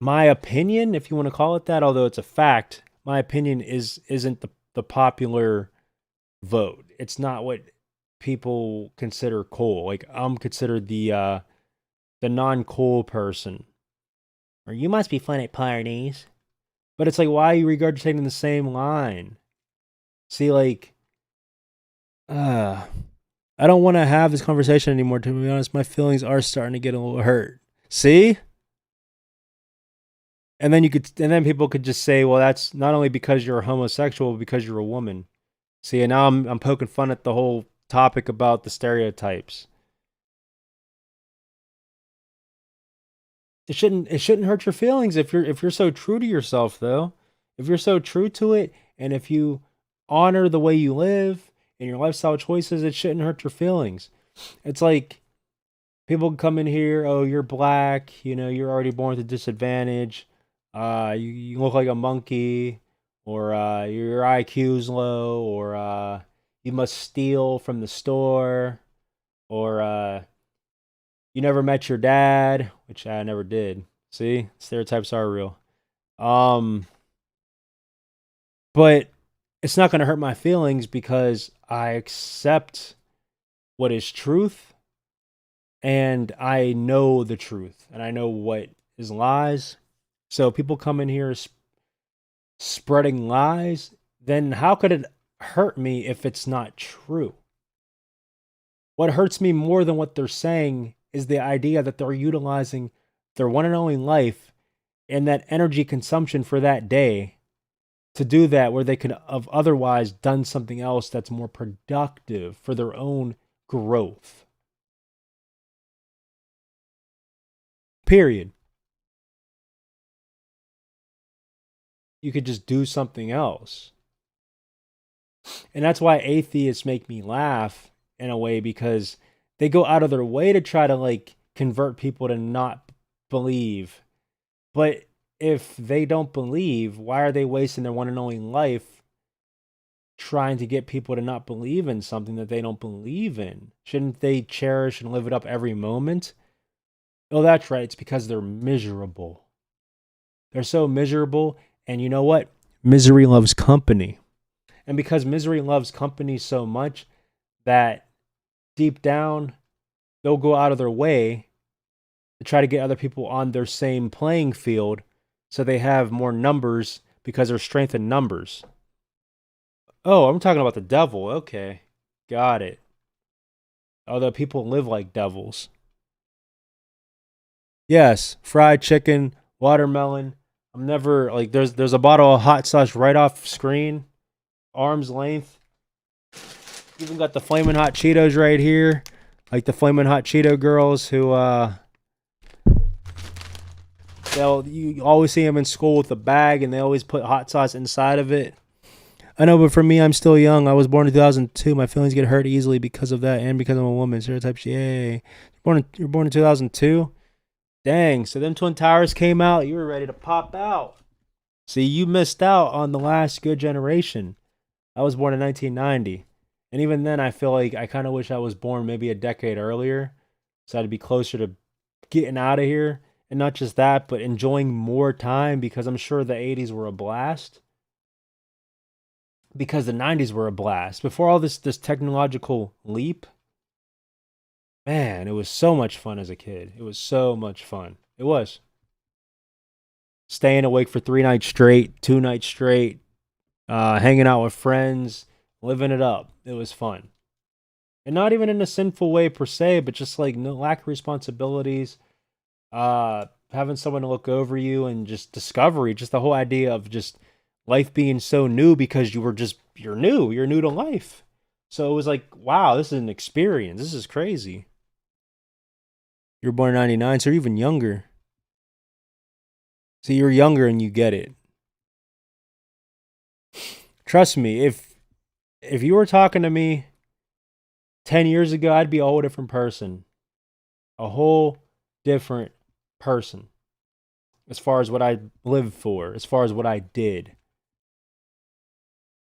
my opinion, if you want to call it that, although it's a fact, my opinion isn't the popular vote. It's not what people consider cool. Like I'm considered the non-cool person. Or you must be fun at parties. But it's like, why are you regurgitating the same line? See, like, I don't want to have this conversation anymore, to be honest. My feelings are starting to get a little hurt. See? And then people could just say, well, that's not only because you're a homosexual, but because you're a woman. See, and now I'm poking fun at the whole topic about the stereotypes. It shouldn't hurt your feelings if you're so true to yourself, though. If you're so true to it, and if you honor the way you live and your lifestyle choices, it shouldn't hurt your feelings. It's like people come in here, oh, you're black, you know, you're already born with a disadvantage. You look like a monkey, or your IQ's low, or you must steal from the store, or you never met your dad, which I never did. See, stereotypes are real. But it's not going to hurt my feelings because I accept what is truth, and I know the truth, and I know what is lies. So people come in here spreading lies, then how could it hurt me if it's not true? What hurts me more than what they're saying is the idea that they're utilizing their one and only life and that energy consumption for that day to do that where they could have otherwise done something else that's more productive for their own growth. Period. You could just do something else. And that's why atheists make me laugh in a way, because they go out of their way to try to like convert people to not believe. But if they don't believe, why are they wasting their one and only life trying to get people to not believe in something that they don't believe in? Shouldn't they cherish and live it up every moment? Oh, that's right. It's because they're miserable. They're so miserable. And you know what? Misery loves company. And because misery loves company so much that deep down, they'll go out of their way to try to get other people on their same playing field so they have more numbers because there's strength in numbers. Oh, I'm talking about the devil. Okay. Got it. Although people live like devils. Yes, fried chicken, watermelon. I'm never like there's a bottle of hot sauce right off screen, arm's length. Even got the flaming hot Cheetos right here, like the flaming hot Cheeto girls who you always see them in school with a bag and they always put hot sauce inside of it. I know, but for me, I'm still young. I was born in 2002. My feelings get hurt easily because of that and because I'm a woman. Stereotypes, yay. You're born in 2002? Dang, so them Twin Towers came out, you were ready to pop out. See, you missed out on the last good generation. I was born in 1990. And even then, I feel like I kind of wish I was born maybe a decade earlier. So I'd be closer to getting out of here. And not just that, but enjoying more time because I'm sure the 80s were a blast. Because the 90s were a blast. Before all this technological leap, man, it was so much fun as a kid. It was so much fun. It was. Staying awake for 3 nights straight, 2 nights straight, hanging out with friends, living it up. It was fun. And not even in a sinful way per se, but just like no lack of responsibilities, having someone to look over you, and just discovery, just the whole idea of just life being so new because you're new to life. So it was like, wow, this is an experience. This is crazy. You're born in 99, so you're even younger. So you're younger and you get it. Trust me, if you were talking to me 10 years ago, I'd be a whole different person. A whole different person. As far as what I lived for, as far as what I did,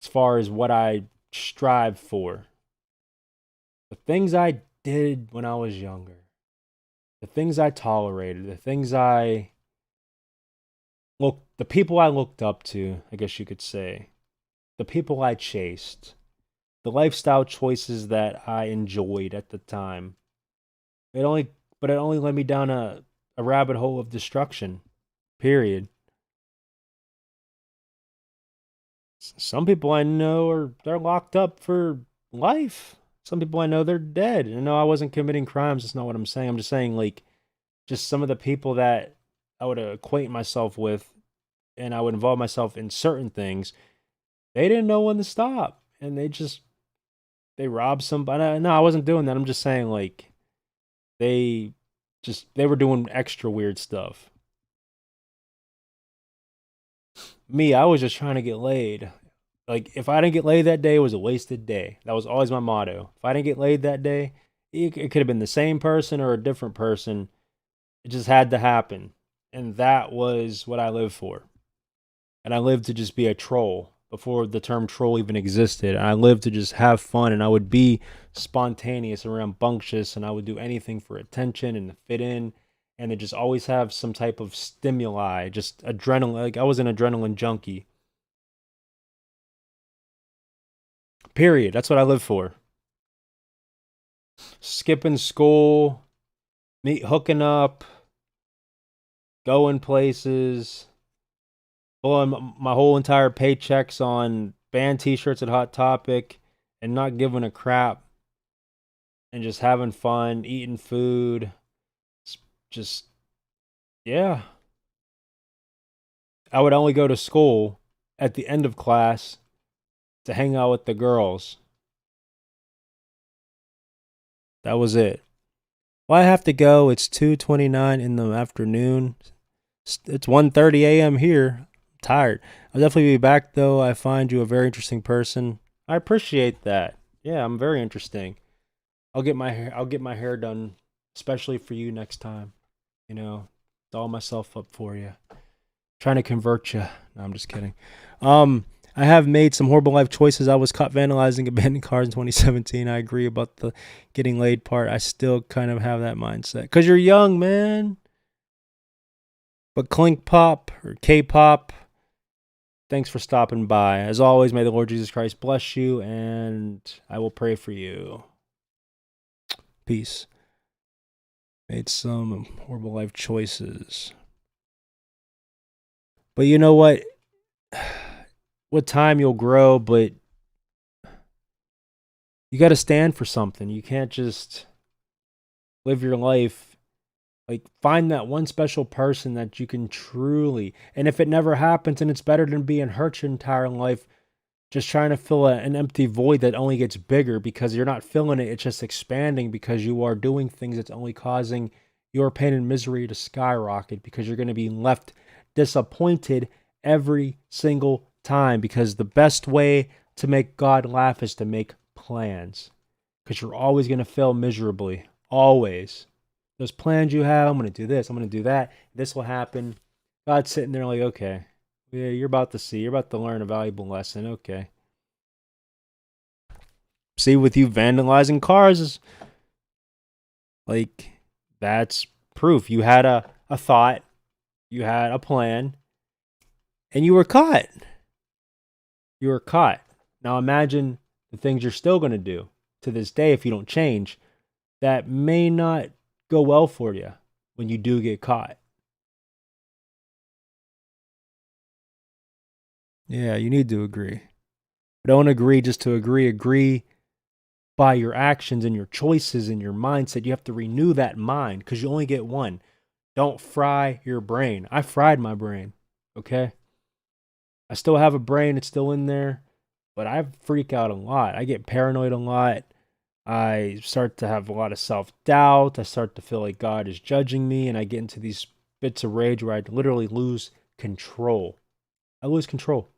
as far as what I strive for. The things I did when I was younger, the things I tolerated, the people I looked up to, I guess you could say, the people I chased, the lifestyle choices that I enjoyed at the time. It only led me down a rabbit hole of destruction. Period. Some people I know they're locked up for life. Some people I know they're dead. And no, I wasn't committing crimes. That's not what I'm saying. I'm just saying, like, just some of the people that I would acquaint myself with and I would involve myself in certain things, they didn't know when to stop. And they robbed somebody. No, I wasn't doing that. I'm just saying, like, they were doing extra weird stuff. Me, I was just trying to get laid. Like, if I didn't get laid that day, it was a wasted day. That was always my motto. If I didn't get laid that day, it could have been the same person or a different person. It just had to happen. And that was what I lived for. And I lived to just be a troll before the term troll even existed. And I lived to just have fun, and I would be spontaneous and rambunctious, and I would do anything for attention and to fit in, and to just always have some type of stimuli, just adrenaline. Like, I was an adrenaline junkie. Period. That's what I live for. Skipping school, hooking up, going places, blowing my whole entire paychecks on band t-shirts at Hot Topic, and not giving a crap, and just having fun, eating food. Just, yeah. I would only go to school at the end of class to hang out with the girls. That was it. Well, I have to go. It's 2:29 in the afternoon. It's 1:30 a.m. here. I'm tired. I'll definitely be back, though. I find you a very interesting person. I appreciate that. Yeah, I'm very interesting. I'll get my hair done, especially for you next time. You know, doll myself up for you. Trying to convert you. No, I'm just kidding. I have made some horrible life choices. I was caught vandalizing abandoned cars in 2017. I agree about the getting laid part. I still kind of have that mindset. Because you're young, man. But Clink Pop or K-Pop, thanks for stopping by. As always, may the Lord Jesus Christ bless you, and I will pray for you. Peace. Made some horrible life choices. But you know what? With time you'll grow, but you got to stand for something. You can't just live your life. Like, find that one special person that you can truly, and if it never happens, and it's better than being hurt your entire life, just trying to fill an empty void that only gets bigger because you're not filling it. It's just expanding because you are doing things that's only causing your pain and misery to skyrocket, because you're going to be left disappointed every single time, because the best way to make God laugh is to make plans. Because you're always going to fail miserably. Always. Those plans you have, I'm going to do this, I'm going to do that, this will happen. God's sitting there like, okay, yeah, you're about to see, you're about to learn a valuable lesson. Okay. See, with you vandalizing cars, like, that's proof. You had a thought, you had a plan, and you were caught. You were caught. Now imagine the things you're still going to do to this day if you don't change that may not go well for you when you do get caught. Yeah, you need to agree. But don't agree just to agree. Agree by your actions and your choices and your mindset. You have to renew that mind because you only get one. Don't fry your brain. I fried my brain, okay? I still have a brain. It's still in there. But I freak out a lot. I get paranoid a lot. I start to have a lot of self-doubt. I start to feel like God is judging me. And I get into these bits of rage where I literally lose control. I lose control.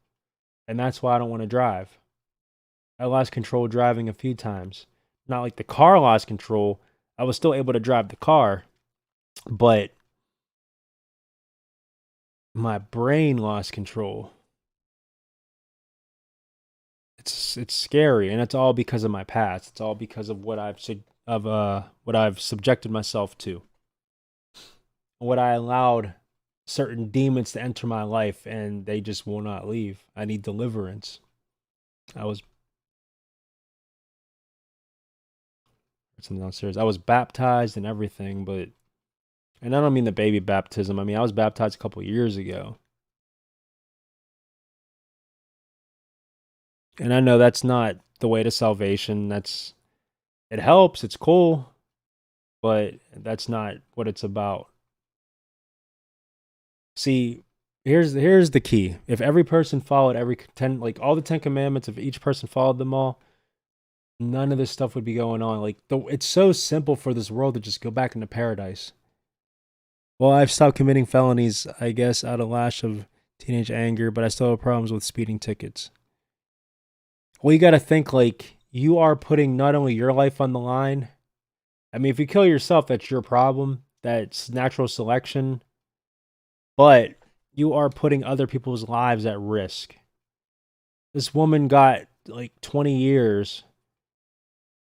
And that's why I don't want to drive. I lost control driving a few times. Not like the car lost control. I was still able to drive the car. But my brain lost control. It's scary, and it's all because of my past. It's all because of what I've subjected myself to, what I allowed certain demons to enter my life, and they just will not leave. I need deliverance. Something downstairs. I was baptized and everything, and I don't mean the baby baptism. I mean I was baptized a couple years ago. And I know that's not the way to salvation. It helps, it's cool, but that's not what it's about. See, here's the key. If every person followed all the 10 commandments, if each person followed them all, none of this stuff would be going on. Like, it's so simple for this world to just go back into paradise. Well, I've stopped committing felonies, I guess, out of lash of teenage anger, but I still have problems with speeding tickets. Well, you got to think like you are putting not only your life on the line. I mean, if you kill yourself, that's your problem. That's natural selection. But you are putting other people's lives at risk. This woman got like 20 years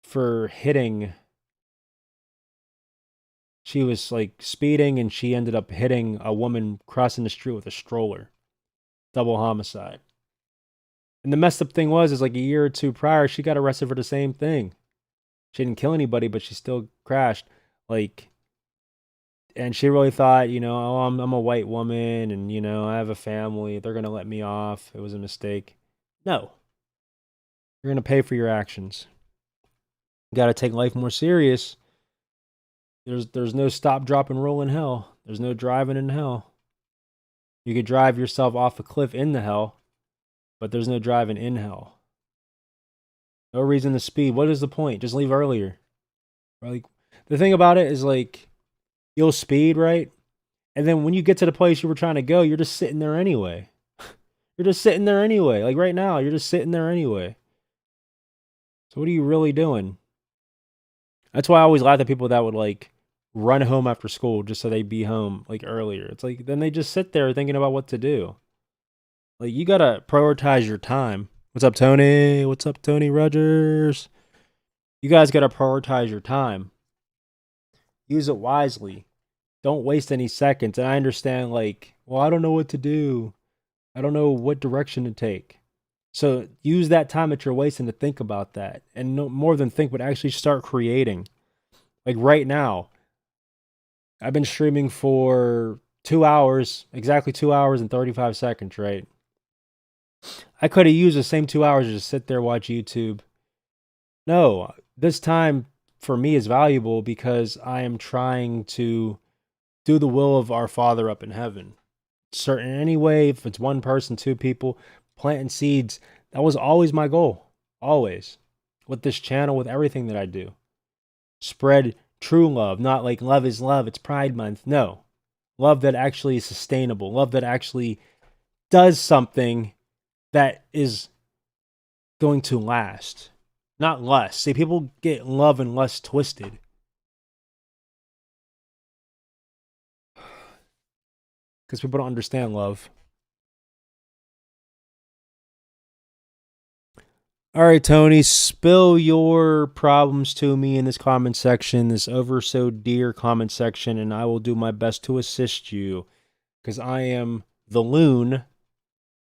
for hitting. She was like speeding and she ended up hitting a woman crossing the street with a stroller. Double homicide. And the messed up thing is like a year or two prior, she got arrested for the same thing. She didn't kill anybody, but she still crashed. Like, and she really thought, oh, I'm a white woman and, I have a family. They're going to let me off. It was a mistake. No. You're going to pay for your actions. You got to take life more serious. There's no stop, drop, and roll in hell. There's no driving in hell. You could drive yourself off a cliff into hell, but there's no driving in hell. No reason to speed. What is the point? Just leave earlier. Like, the thing about it is like, you'll speed, right? And then when you get to the place you were trying to go, you're just sitting there anyway. You're just sitting there anyway. Like right now, you're just sitting there anyway. So what are you really doing? That's why I always laugh at people that would like run home after school just so they'd be home like earlier. It's like, then they just sit there thinking about what to do. Like, you gotta prioritize your time. What's up, Tony? What's up, Tony Rogers? You guys gotta prioritize your time. Use it wisely. Don't waste any seconds. And I understand, like, well, I don't know what to do. I don't know what direction to take. So use that time that you're wasting to think about that. And no more than think, but actually start creating. Like right now, I've been streaming for 2 hours, exactly 2 hours and 35 seconds, right? I could have used the same 2 hours to just sit there, watch YouTube. No, this time for me is valuable because I am trying to do the will of our Father up in heaven. Certain anyway, if it's one person, two people, planting seeds, that was always my goal. Always. With this channel, with everything that I do. Spread true love, not like love is love, it's Pride Month. No. Love that actually is sustainable. Love that actually does something that is going to last, not less. See, people get love and lust twisted. Because people don't understand love. All right, Tony, spill your problems to me in this comment section, this over so dear comment section, and I will do my best to assist you because I am the Loon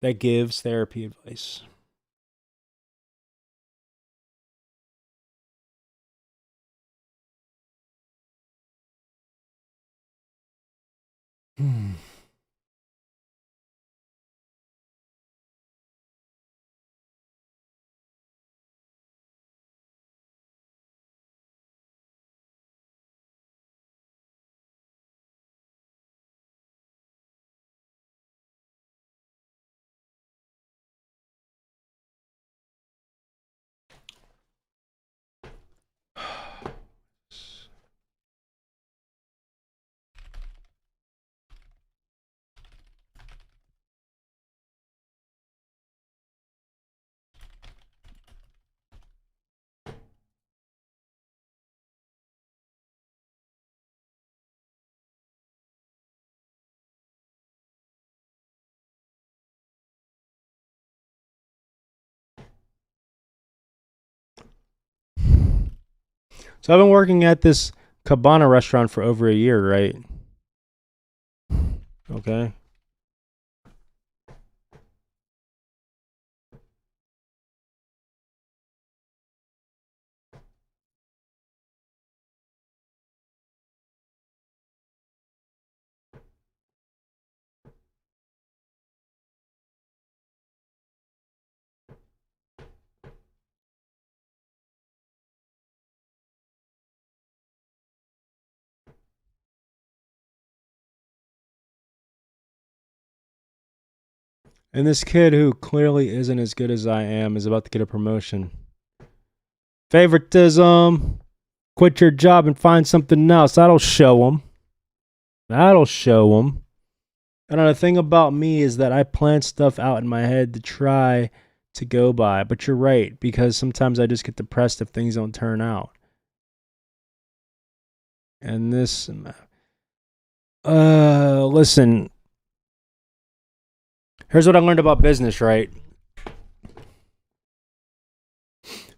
that gives therapy advice. So I've been working at this Cabana restaurant for over a year, right? Okay. And this kid who clearly isn't as good as I am is about to get a promotion. Favoritism. Quit your job and find something else. That'll show him. That'll show him. And the thing about me is that I plan stuff out in my head to try to go by. But you're right, because sometimes I just get depressed if things don't turn out. And this, listen. Here's what I learned about business, right?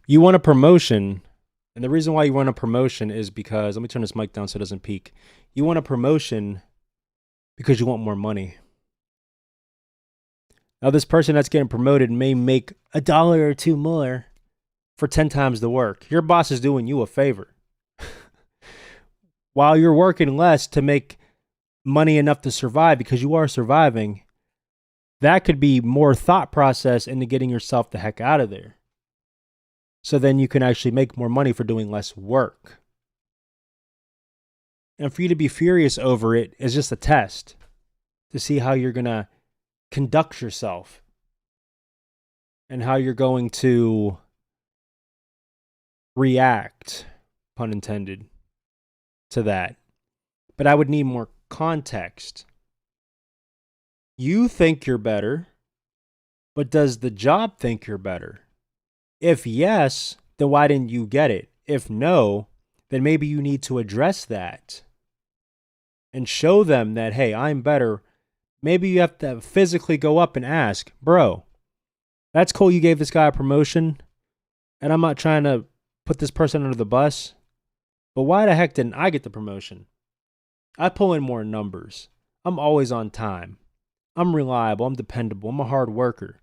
You want a promotion, and the reason why you want a promotion is because, let me turn this mic down so it doesn't peak. You want a promotion because you want more money. Now, this person that's getting promoted may make $1 or $2 more for 10 times the work. Your boss is doing you a favor. While you're working less to make money enough to survive because you are surviving, that could be more thought process into getting yourself the heck out of there. So then you can actually make more money for doing less work. And for you to be furious over it is just a test to see how you're going to conduct yourself and how you're going to react, pun intended, to that. But I would need more context. You think you're better, but does the job think you're better? If yes, then why didn't you get it? If no, then maybe you need to address that and show them that, hey, I'm better. Maybe you have to physically go up and ask, bro, that's cool you gave this guy a promotion, and I'm not trying to put this person under the bus, but why the heck didn't I get the promotion? I pull in more numbers. I'm always on time. I'm reliable. I'm dependable. I'm a hard worker.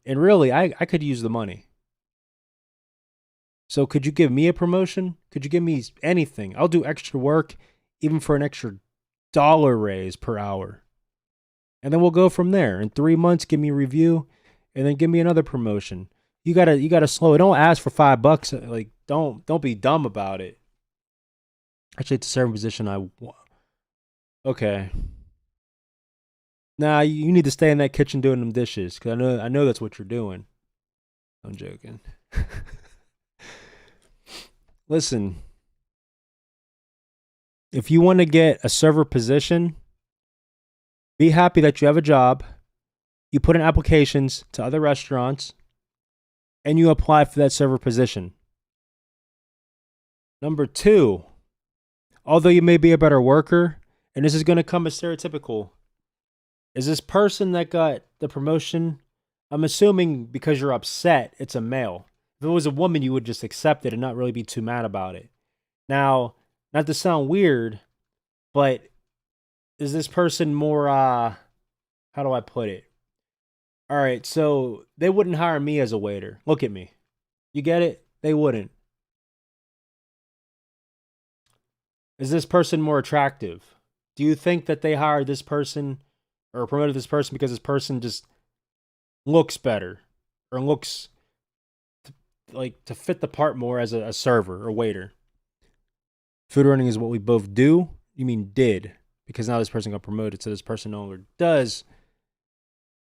And really, I could use the money. So could you give me a promotion? Could you give me anything? I'll do extra work, even for an extra $1 raise per hour. And then we'll go from there. In 3 months, give me a review, and then give me another promotion. You gotta slow it. Don't ask for $5. Like, don't be dumb about it. Actually, it's a certain position I want. Okay. Nah, you need to stay in that kitchen doing them dishes, because I know that's what you're doing. I'm joking. Listen, if you want to get a server position, be happy that you have a job. You put in applications to other restaurants. and you apply for that server position. Number two, although you may be a better worker, and this is going to come as stereotypical, is this person that got the promotion, I'm assuming because you're upset, it's a male. If it was a woman, you would just accept it and not really be too mad about it. Now, not to sound weird, but is this person more, how do I put it? All right, so they wouldn't hire me as a waiter. Look at me. You get it? They wouldn't. Is this person more attractive? Do you think that they hired this person or promoted this person because this person just looks better or looks like to fit the part more as a server or waiter? Food running is what we both do. You mean did, because now this person got promoted, so this person no longer does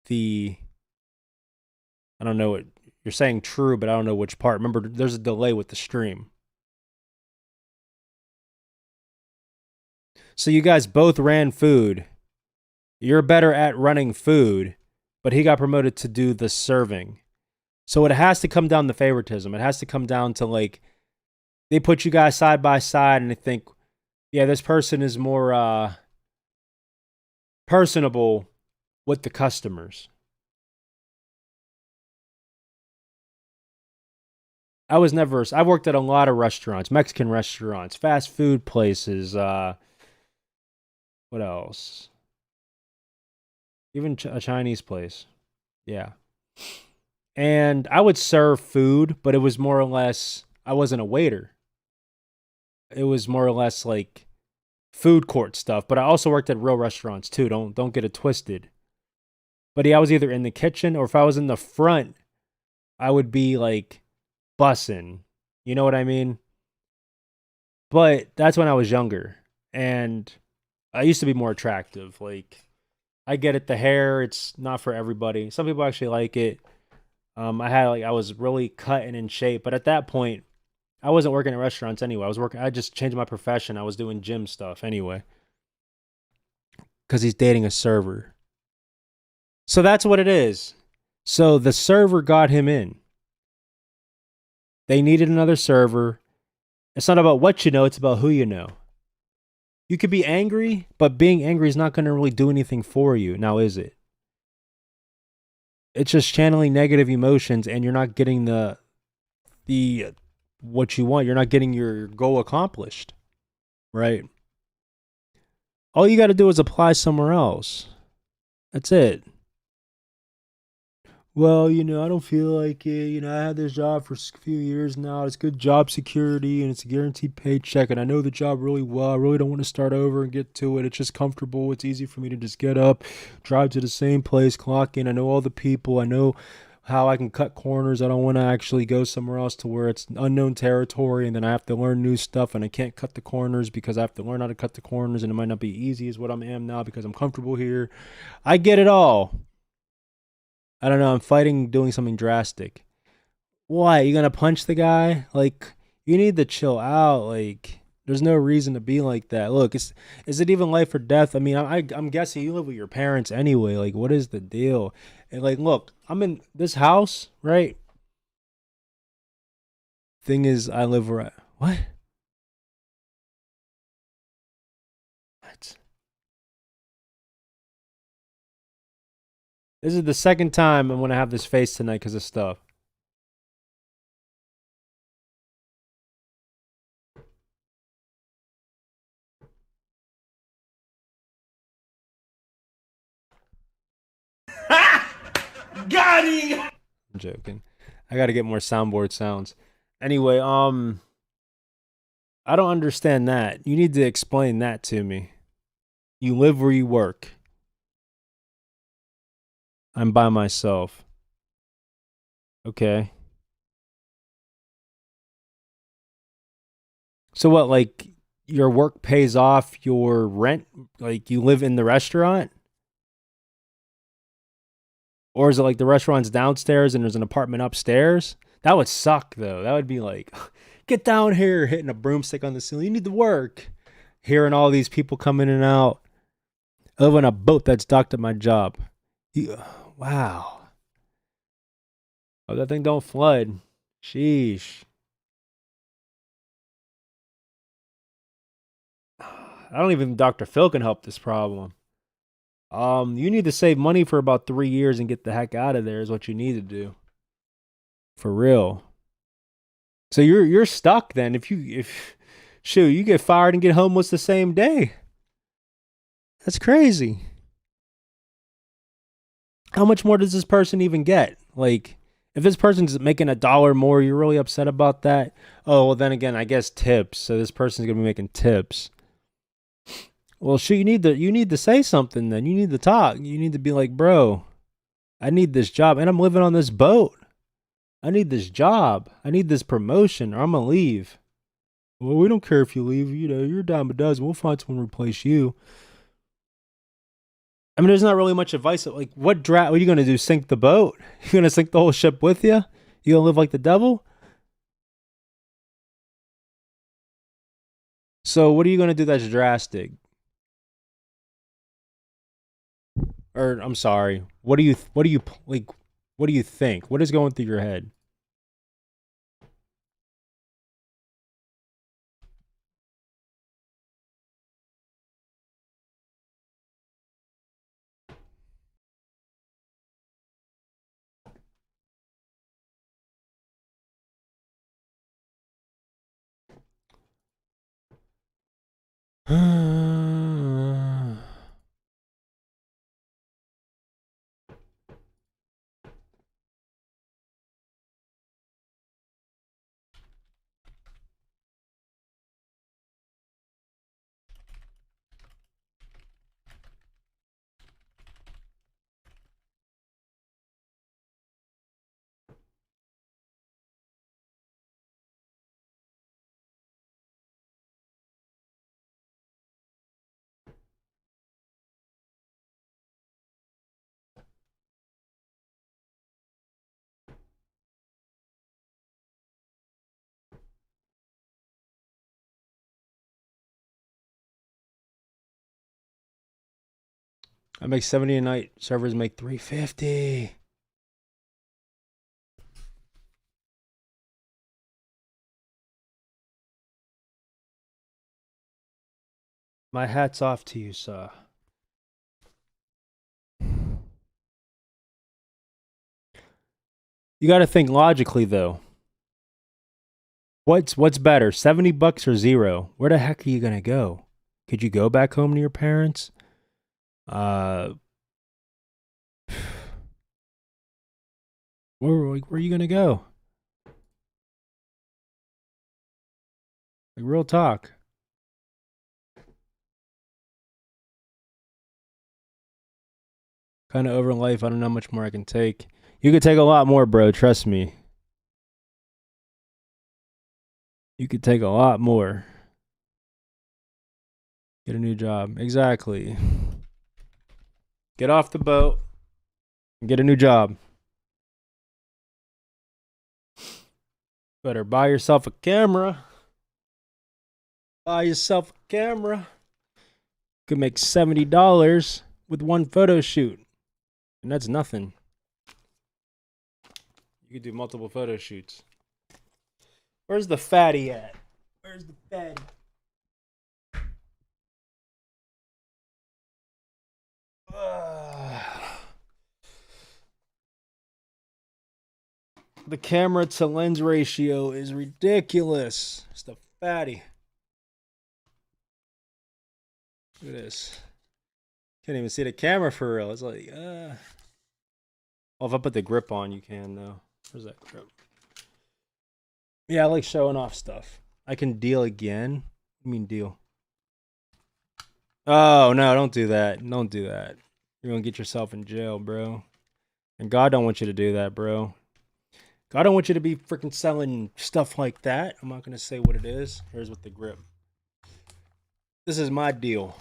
the. I don't know what you're saying. True, but I don't know which part. Remember, there's a delay with the stream. So you guys both ran food. You're better at running food, but he got promoted to do the serving. So it has to come down to favoritism. It has to come down to like they put you guys side by side and they think, yeah, this person is more personable with the customers. I've worked at a lot of restaurants, Mexican restaurants, fast food places, what else? Even a Chinese place. Yeah. And I would serve food, but it was more or less, I wasn't a waiter. It was more or less like food court stuff, but I also worked at real restaurants too. Don't get it twisted. But yeah, I was either in the kitchen or if I was in the front, I would be like bussing. You know what I mean? But that's when I was younger and I used to be more attractive. Like I get it, the hair, it's not for everybody. Some people actually like it. I was really cut and in shape, but at that point, I wasn't working at restaurants anyway. I just changed my profession. I was doing gym stuff anyway. Because he's dating a server. So that's what it is. So the server got him in. They needed another server. It's not about what you know, it's about who you know. You could be angry, but being angry is not going to really do anything for you. Now, is it? It's just channeling negative emotions and you're not getting the what you want. You're not getting your goal accomplished. Right? All you got to do is apply somewhere else. That's it. Well, I don't feel like it. I had this job for a few years now. It's good job security and it's a guaranteed paycheck. And I know the job really well. I really don't want to start over and get to it. It's just comfortable. It's easy for me to just get up, drive to the same place, clock in. I know all the people. I know how I can cut corners. I don't want to actually go somewhere else to where it's unknown territory and then I have to learn new stuff and I can't cut the corners because I have to learn how to cut the corners and it might not be easy as what I am now because I'm comfortable here. I get it all. I don't know. I'm fighting doing something drastic. Why? You gonna punch the guy? Like, you need to chill out. Like, there's no reason to be like that. Look, is it even life or death? I mean, I'm guessing you live with your parents anyway. Like, what is the deal? And like, look, I'm in this house, right? Thing is, I live where what? What? This is the second time I'm gonna have this face tonight because of stuff. Got him! I'm joking. I gotta get more soundboard sounds. Anyway, I don't understand that. You need to explain that to me. You live where you work. I'm by myself. Okay. So what, like, your work pays off your rent? Like, you live in the restaurant? Or is it like the restaurant's downstairs and there's an apartment upstairs? That would suck, though. That would be like, get down here, hitting a broomstick on the ceiling. You need to work. Hearing all these people come in and out. I live on a boat that's docked at my job. Wow. Oh, that thing don't flood. Sheesh. I don't even think Dr. Phil can help this problem. You need to save money for about 3 years and get the heck out of there is what you need to do. For real. So you're stuck then. If shoot, you get fired and get homeless the same day. That's crazy. How much more does this person even get? Like, if this person's making $1 more, you're really upset about that. Oh, well, then again, I guess tips. So this person's gonna be making tips. Well, shoot, you need to say something. Then you need to talk. You need to be like, bro, I need this job, and I'm living on this boat. I need this job. I need this promotion, or I'm gonna leave. Well, we don't care if you leave. You know, you're a dime a dozen. We'll find someone to replace you. I mean, there's not really much advice. Like, what are you gonna do? Sink the boat? You gonna sink the whole ship with you? You gonna live like the devil? So, what are you gonna do that's drastic? Or, I'm sorry. What do you like? What do you think? What is going through your head? I make 70 a night. Servers make 350. My hat's off to you, sir. You got to think logically, though. What's better, $70 or zero? Where the heck are you gonna go? Could you go back home to your parents? Uh, where are you gonna go? Like, real talk. Kind of over life. I don't know how much more I can take. You could take a lot more, bro. Trust me. You could take a lot more. Get a new job. Exactly. Get off the boat and get a new job. Better buy yourself a camera. Buy yourself a camera. You could make $70 with one photo shoot. And that's nothing. You could do multiple photo shoots. Where's the fatty at? Where's the fatty? The camera to lens ratio is ridiculous. It's the fatty. Look at this. Can't even see the camera for real. It's like, well, if I put the grip on, you can though. Where's that grip? Yeah, I like showing off stuff. I can deal again. What do you mean deal? Oh no, don't do that. Don't do that. You're gonna get yourself in jail, bro. And God don't want you to do that, bro. God don't want you to be freaking selling stuff like that. I'm not gonna say what it is. Here's with the grip. This is my deal.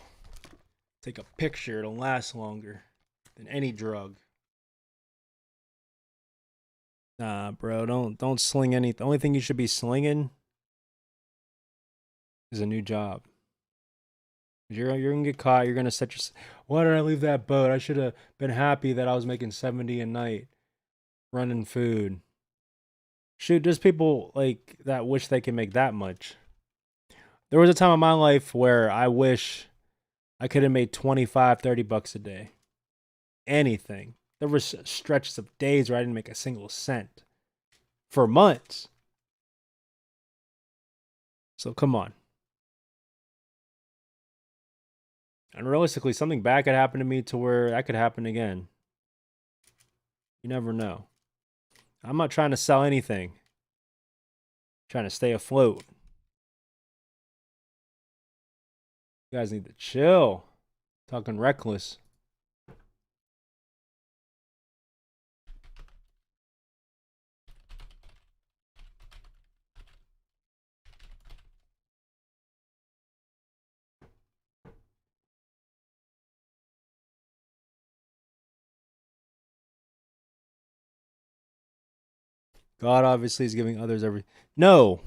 Take a picture, it'll last longer than any drug. Nah, bro, don't sling anything. The only thing you should be slinging is a new job. You're gonna get caught. You're gonna set your. Why did I leave that boat? I should have been happy that I was making 70 a night, running food. Shoot, there's people like that wish they could make that much. There was a time in my life where I wish I could have made 25, 30 bucks a day. Anything. There was stretches of days where I didn't make a single cent for months. So come on. And realistically, something bad could happen to me to where that could happen again. You never know. I'm not trying to sell anything. I'm trying to stay afloat. You guys need to chill. Talking reckless. God obviously is giving others every. No.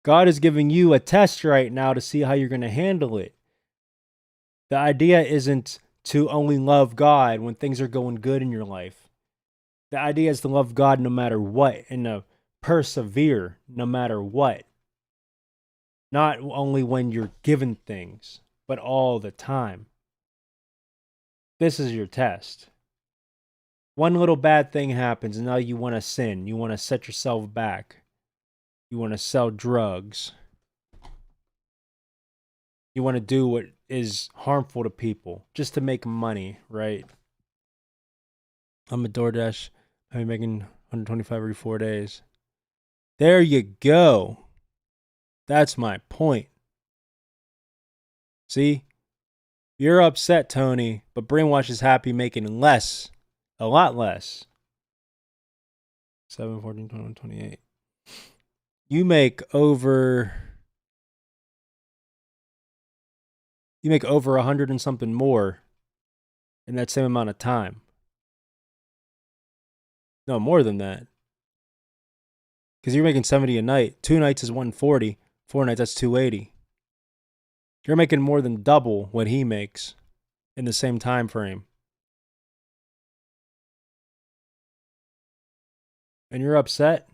God is giving you a test right now to see how you're going to handle it. The idea isn't to only love God when things are going good in your life. The idea is to love God no matter what and to persevere no matter what. Not only when you're given things, but all the time. This is your test. One little bad thing happens and now you want to sin. You want to set yourself back. You want to sell drugs. You want to do what is harmful to people just to make money, right? I'm a DoorDash. I'm making 125 every 4 days. There you go. That's my point. See? You're upset, Tony, but Brainwash is happy making less. A lot less. 7, 14, 21, 28. You make over 100 and something more in that same amount of time. No, more than that. Because you're making 70 a night. 2 nights is 140. 4 nights, that's 280. You're making more than double what he makes in the same time frame. And you're upset?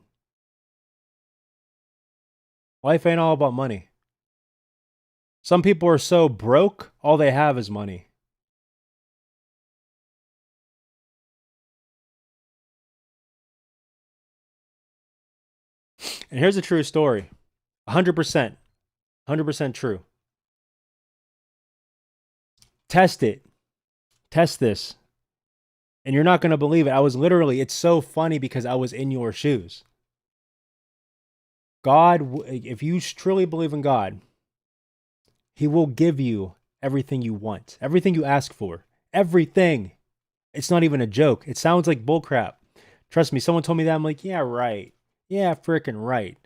Life ain't all about money. Some people are so broke, all they have is money. And here's a true story. 100%. 100% true. Test it. Test this. And you're not going to believe it. It's so funny because I was in your shoes. God, if you truly believe in God, He will give you everything you want, everything you ask for, everything. It's not even a joke. It sounds like bullcrap. Trust me, someone told me that. I'm like, yeah, right. Yeah, freaking right.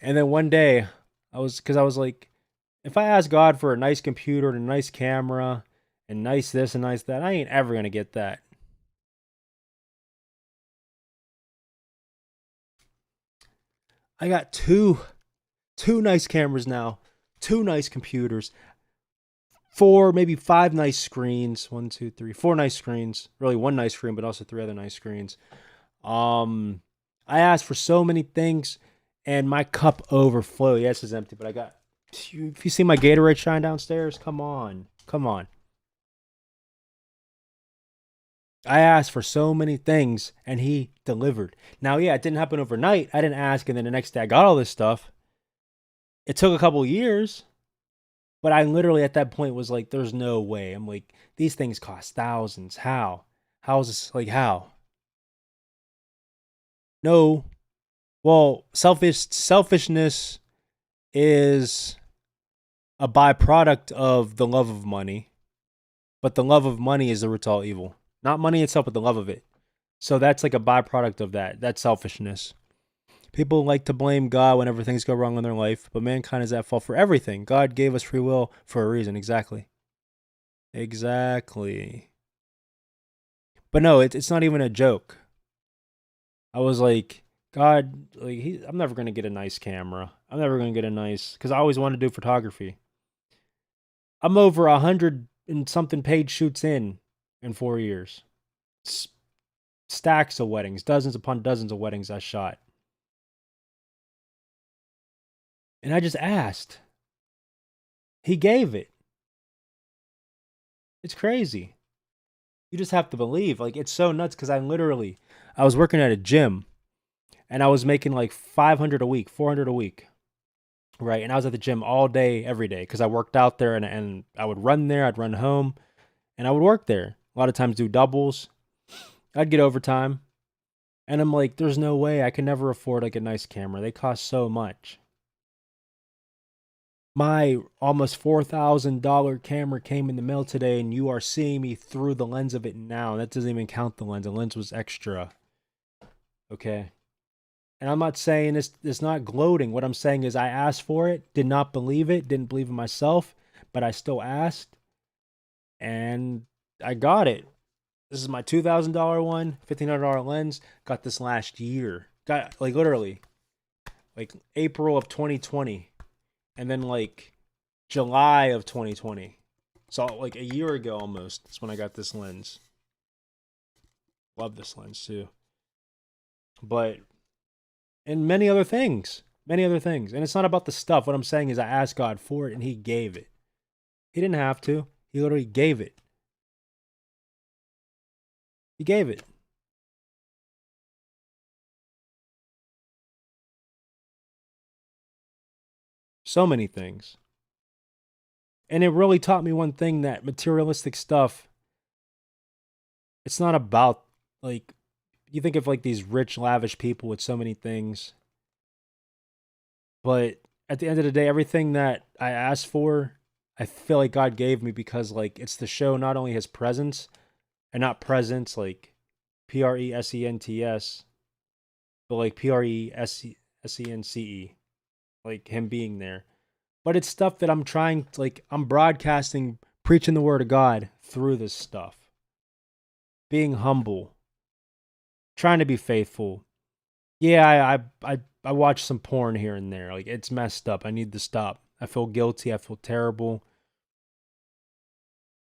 And then one day, I was like, if I ask God for a nice computer and a nice camera and nice this and nice that, I ain't ever going to get that. I got two nice cameras now, 2 nice computers, 4, maybe 5 nice screens. 1, 2, 3, 4 nice screens. Really 1 nice screen, but also 3 other nice screens. I asked for so many things, and my cup overflowed. Yes, it's empty, but I got. If you see my Gatorade shine downstairs, come on. I asked for so many things, and he delivered. Now, yeah, it didn't happen overnight. I didn't ask, and then the next day I got all this stuff. It took a couple years, but I literally at that point was like, there's no way. I'm like, these things cost thousands. How? How is this? Like, how? No. Well, selfishness is a byproduct of the love of money, but the love of money is the root to all evil. Not money itself, but the love of it. So that's like a byproduct of that. That's selfishness. People like to blame God whenever things go wrong in their life, but mankind is at fault for everything. God gave us free will for a reason. Exactly. But no, it's not even a joke. I was like, God, like I'm never gonna get a nice camera. I'm never gonna get a nice because I always wanted to do photography. I'm over 100 and something paid shoots in 4 years. stacks of weddings, dozens upon dozens of weddings I shot. And I just asked. He gave it. It's crazy. You just have to believe. Like, it's so nuts because I was working at a gym and I was making like 500 a week, 400 a week. Right. And I was at the gym all day, every day because I worked out there and I would run there, I'd run home and I would work there. A lot of times do doubles. I'd get overtime. And I'm like, there's no way I can never afford like a nice camera. They cost so much. My almost $4,000 camera came in the mail today, and you are seeing me through the lens of it now. That doesn't even count the lens. The lens was extra. Okay. And I'm not saying it's not gloating. What I'm saying is I asked for it, did not believe it, didn't believe in myself, but I still asked, and I got it. This is my $2,000 one, $1,500 lens. Got this last year. Got like literally like April of 2020. And then like July of 2020. So like a year ago almost. That's when I got this lens. Love this lens too. But and many other things. Many other things. And it's not about the stuff. What I'm saying is I asked God for it and he gave it. He didn't have to. He literally gave it. He gave it. So many things. And it really taught me one thing, that materialistic stuff, it's not about like, you think of like these rich, lavish people with so many things. But at the end of the day, everything that I asked for, I feel like God gave me because like it's to show not only his presence and not presence like presents, but like presence, like him being there. But it's stuff that I'm trying to, like, I'm broadcasting, preaching the word of God through this stuff. Being humble, trying to be faithful. Yeah, I watch some porn here and there. Like, it's messed up. I need to stop. I feel guilty. I feel terrible.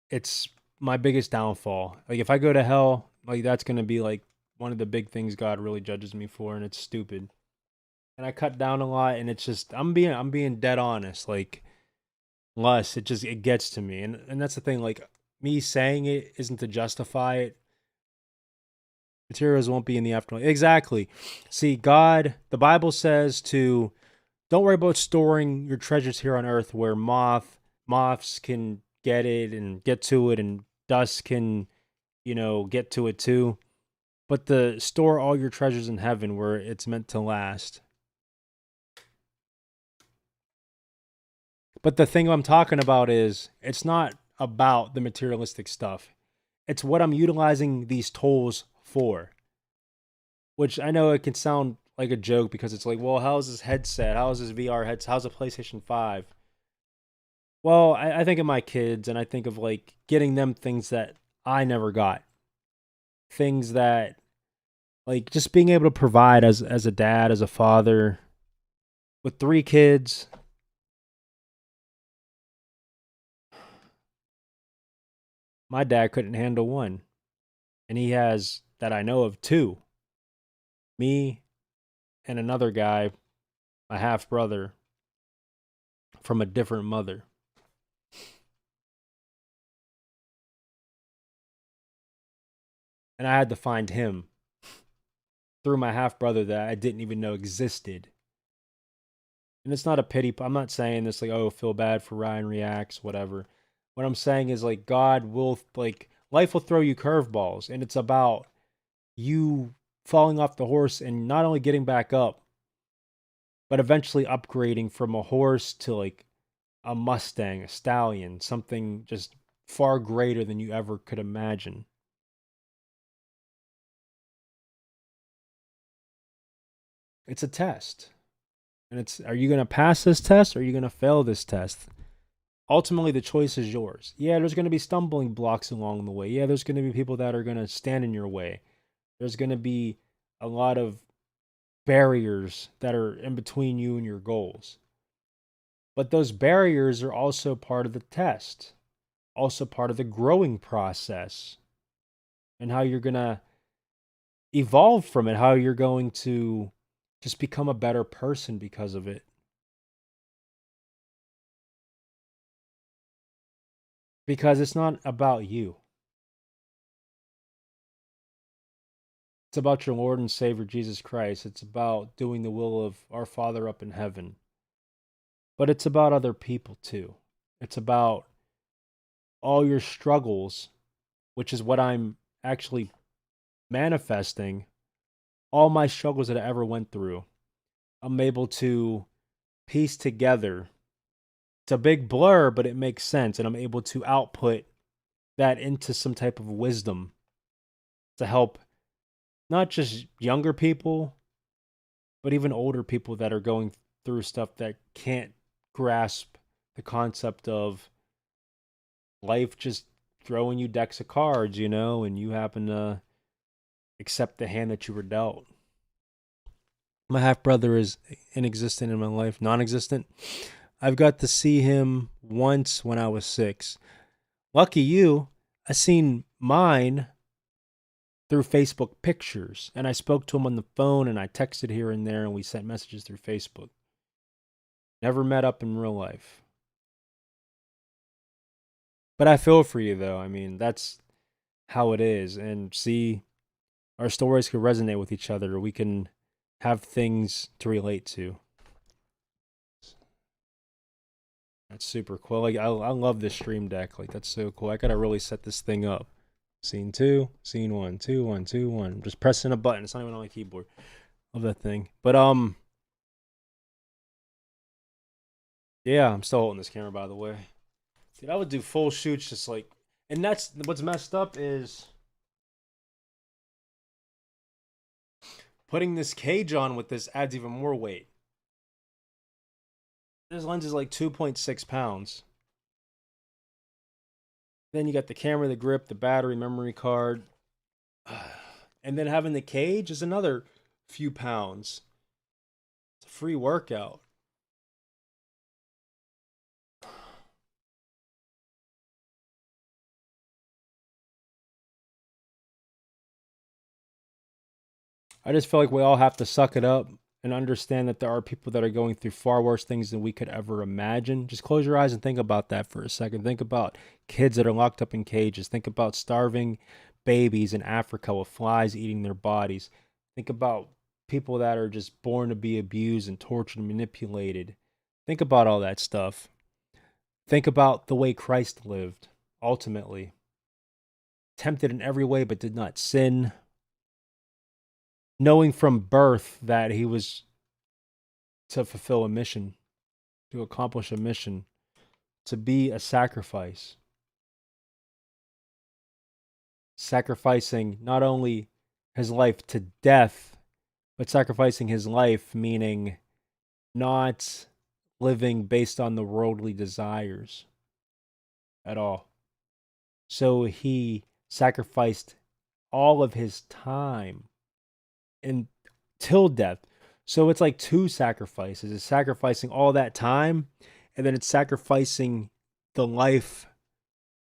It's my biggest downfall. Like, if I go to hell, like, that's going to be like one of the big things God really judges me for, and it's stupid. And I cut down a lot, and it's just I'm being dead honest. Like, lust, it gets to me, and that's the thing. Like, me saying it isn't to justify it. Materials won't be in the afterlife. Exactly. See, God, the Bible says to don't worry about storing your treasures here on earth where moths can get it and get to it, and dust can, get to it too. But to store all your treasures in heaven where it's meant to last. But the thing I'm talking about is it's not about the materialistic stuff. It's what I'm utilizing these tools for. Which I know it can sound like a joke because it's like, well, how's this headset? How's this VR headset? How's a PlayStation 5? Well, I think of my kids and I think of like getting them things that I never got. Things that like just being able to provide as a dad, as a father with 3 kids. My dad couldn't handle one. And he has, that I know of, 2. Me and another guy, my half brother, from a different mother. And I had to find him through my half brother that I didn't even know existed. And it's not a pity. I'm not saying this like, oh, feel bad for RyanREAX, whatever. What I'm saying is like God will, like, life will throw you curveballs, and it's about you falling off the horse and not only getting back up, but eventually upgrading from a horse to like a Mustang, a stallion, something just far greater than you ever could imagine. It's a test. And it's, are you going to pass this test or are you going to fail this test? Ultimately, the choice is yours. Yeah, there's going to be stumbling blocks along the way. Yeah, there's going to be people that are going to stand in your way. There's going to be a lot of barriers that are in between you and your goals. But those barriers are also part of the test, also part of the growing process, and how you're going to evolve from it, how you're going to just become a better person because of it. Because it's not about you. It's about your Lord and Savior Jesus Christ. It's about doing the will of our Father up in heaven. But it's about other people too. It's about all your struggles, which is what I'm actually manifesting. All my struggles that I ever went through, I'm able to piece together. It's a big blur, but it makes sense. And I'm able to output that into some type of wisdom to help not just younger people, but even older people that are going through stuff that can't grasp the concept of life just throwing you decks of cards, and you happen to accept the hand that you were dealt. My half brother is inexistent in my life, non existent. I've got to see him once when I was 6. Lucky you, I seen mine through Facebook pictures, and I spoke to him on the phone, and I texted here and there, and we sent messages through Facebook. Never met up in real life. But I feel for you, though. I mean, that's how it is. And see, our stories can resonate with each other. We can have things to relate to. That's super cool. Like I love this stream deck. Like that's so cool. I gotta really set this thing up. Scene 2, scene 1, 2, 1, 2, 1. I'm just pressing a button. It's not even on my keyboard. Love that thing. But yeah, I'm still holding this camera by the way. Dude, I would do full shoots just like, and that's what's messed up is putting this cage on with this adds even more weight. This lens is like 2.6 pounds. Then you got the camera, the grip, the battery, memory card. And then having the cage is another few pounds. It's a free workout. I just feel like we all have to suck it up and understand that there are people that are going through far worse things than we could ever imagine. Just close your eyes and think about that for a second. Think about kids that are locked up in cages. Think about starving babies in Africa with flies eating their bodies. Think about people that are just born to be abused and tortured and manipulated. Think about all that stuff. Think about the way Christ lived, ultimately. Tempted in every way but did not sin, knowing from birth that he was to fulfill a mission, to accomplish a mission, to be a sacrifice. Sacrificing not only his life to death, but sacrificing his life, meaning not living based on the worldly desires at all. So he sacrificed all of his time until death. So it's like 2 sacrifices. It's sacrificing all that time, and then it's sacrificing the life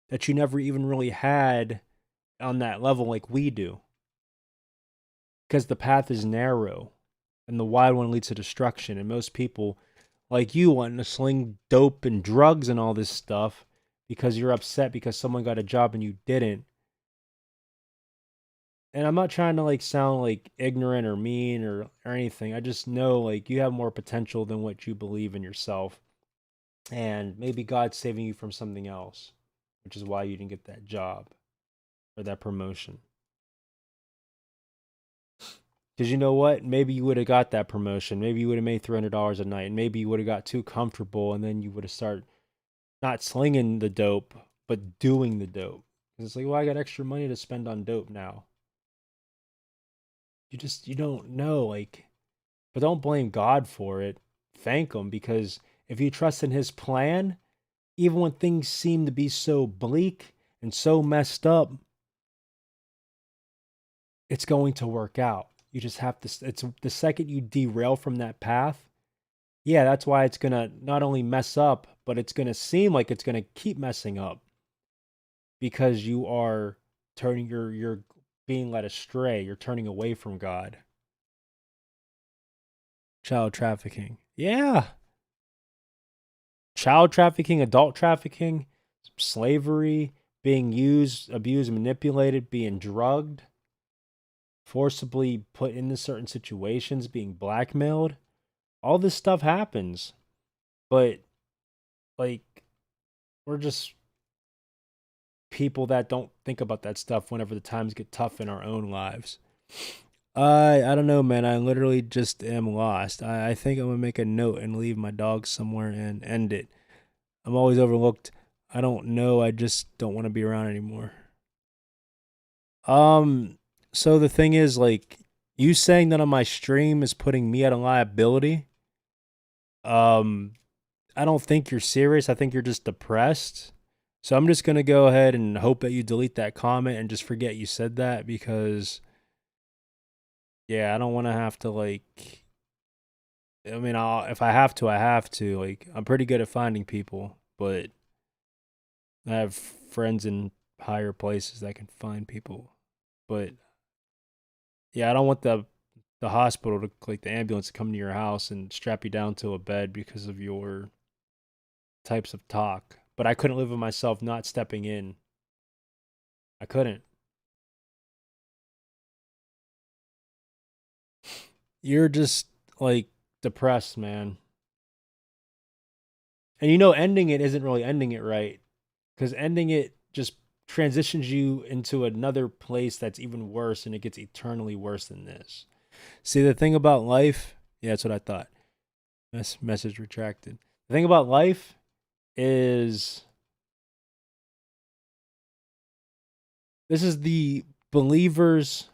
that you never even really had on that level like we do. Because the path is narrow and the wide one leads to destruction. And most people, like you, want to sling dope and drugs and all this stuff because you're upset because someone got a job and you didn't. And I'm not trying to like sound like ignorant or mean or anything. I just know like you have more potential than what you believe in yourself. And maybe God's saving you from something else, which is why you didn't get that job or that promotion. Because you know what? Maybe you would have got that promotion. Maybe you would have made $300 a night. And maybe you would have got too comfortable and then you would have started not slinging the dope, but doing the dope. Because it's like, well, I got extra money to spend on dope now. You don't know. Like, but don't blame God for it. Thank Him, because if you trust in His plan, even when things seem to be so bleak and so messed up, it's going to work out. You just have to, it's the second you derail from that path, yeah, that's why it's going to not only mess up, but it's going to seem like it's going to keep messing up because you are turning your being led astray. You're turning away from God. Child trafficking. Yeah. Child trafficking, adult trafficking, slavery, being used, abused, manipulated, being drugged, forcibly put into certain situations, being blackmailed. All this stuff happens. But, like, we're just people that don't think about that stuff whenever the times get tough in our own lives. I don't know, man. I literally just am lost. I think I'm gonna make a note and leave my dog somewhere and end it. I'm always overlooked. I don't know. I just don't want to be around anymore. Um. So the thing is, like, you saying that on my stream is putting me at a liability. Um. I don't think you're serious. I think you're just depressed. So I'm just gonna go ahead and hope that you delete that comment and just forget you said that because yeah, I don't want to have to like. I mean, if I have to, I have to. Like, I'm pretty good at finding people, but I have friends in higher places that can find people. But yeah, I don't want the hospital to like the ambulance to come to your house and strap you down to a bed because of your types of talk. But I couldn't live with myself not stepping in. I couldn't. You're just like depressed, man. And you know, ending it isn't really ending it right because ending it just transitions you into another place that's even worse and it gets eternally worse than this. See, the thing about life, yeah, that's what I thought. Message retracted. The thing about life is this is the believers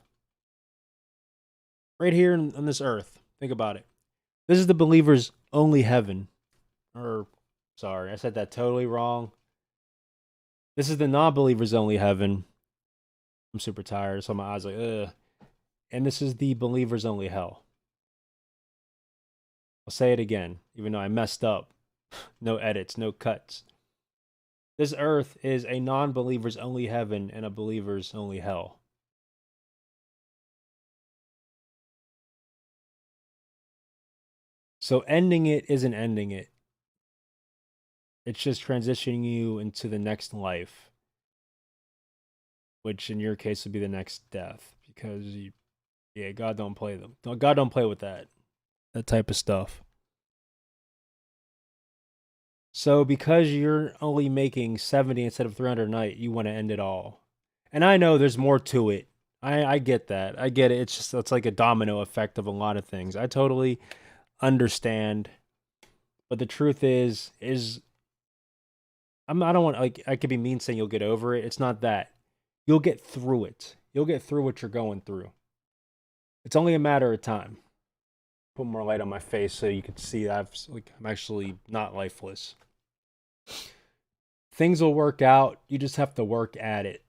right here on this earth. Think about it. This is the believers' only heaven. Or, sorry, I said that totally wrong. This is the non believers' only heaven. I'm super tired, so my eyes like, ugh. And this is the believers' only hell. I'll say it again, even though I messed up. No edits, no cuts. This earth is a non believer's only heaven and a believer's only hell. So ending it isn't ending it. It's just transitioning you into the next life, which in your case would be the next death. Because yeah, God don't play them. God don't play with that type of stuff. So because you're only making 70 instead of 300 a night, you want to end it all. And I know there's more to it. I get that. I get it. It's like a domino effect of a lot of things. I totally understand. But the truth is I don't want like I could be mean saying you'll get over it. It's not that. You'll get through it. You'll get through what you're going through. It's only a matter of time. Put more light on my face so you can see I'm actually not lifeless. Things will work out. You just have to work at it.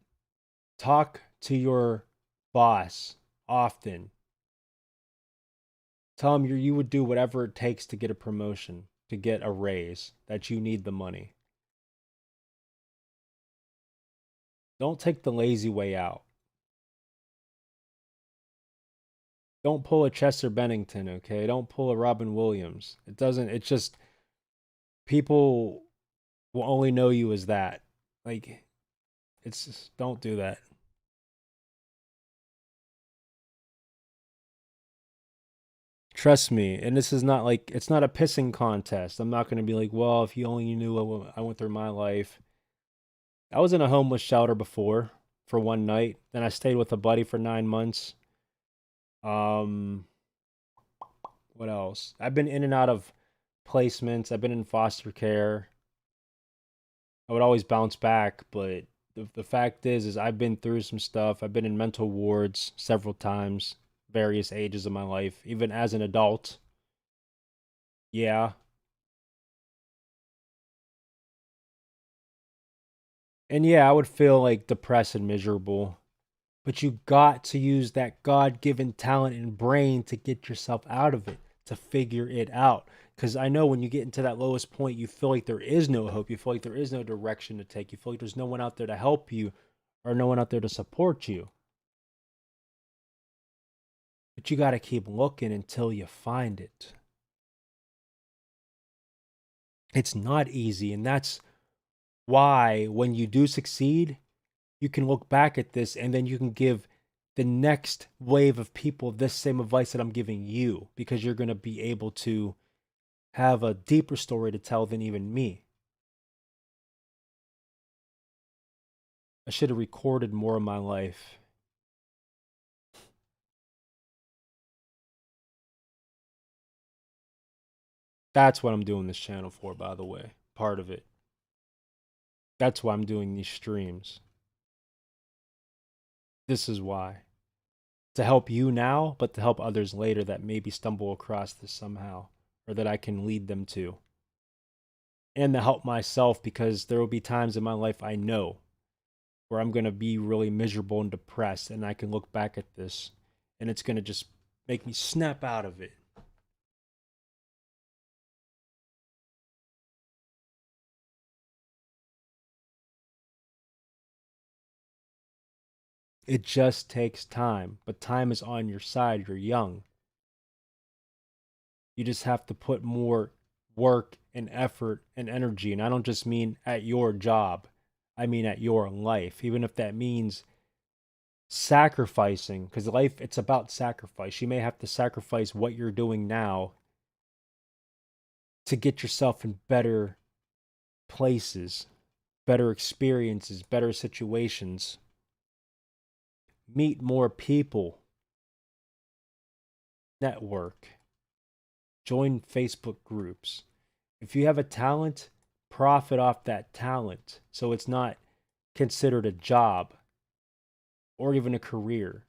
Talk to your boss often. Tell him you would do whatever it takes to get a promotion, to get a raise, that you need the money. Don't take the lazy way out. Don't pull a Chester Bennington, okay? Don't pull a Robin Williams. It's just people will only know you as that. Like, it's just, don't do that. Trust me. And this is not like, it's not a pissing contest. I'm not going to be like, well, if you only knew what I went through my life. I was in a homeless shelter before for one night. Then I stayed with a buddy for 9 months. Um, what else? I've been in and out of placements. I've been in foster care. I would always bounce back, but the fact is I've been through some stuff. I've been in mental wards several times, various ages of my life, even as an adult. Yeah. And yeah, I would feel like depressed and miserable. But you got to use that God given talent and brain to get yourself out of it, to figure it out. Because I know when you get into that lowest point, you feel like there is no hope. You feel like there is no direction to take. You feel like there's no one out there to help you or no one out there to support you. But you got to keep looking until you find it. It's not easy. And that's why when you do succeed, you can look back at this and then you can give the next wave of people this same advice that I'm giving you, because you're going to be able to have a deeper story to tell than even me. I should have recorded more of my life. That's what I'm doing this channel for, by the way. Part of it. That's why I'm doing these streams. This is why. To help you now, but to help others later that maybe stumble across this somehow, or that I can lead them to. And to help myself, because there will be times in my life I know where I'm going to be really miserable and depressed, and I can look back at this and it's going to just make me snap out of it. It just takes time, but time is on your side. You're young. You just have to put more work and effort and energy. And I don't just mean at your job, I mean at your life, even if that means sacrificing, because life, it's about sacrifice. You may have to sacrifice what you're doing now to get yourself in better places, better experiences, better situations. Meet more people, network, join Facebook groups. If you have a talent, profit off that talent so it's not considered a job or even a career,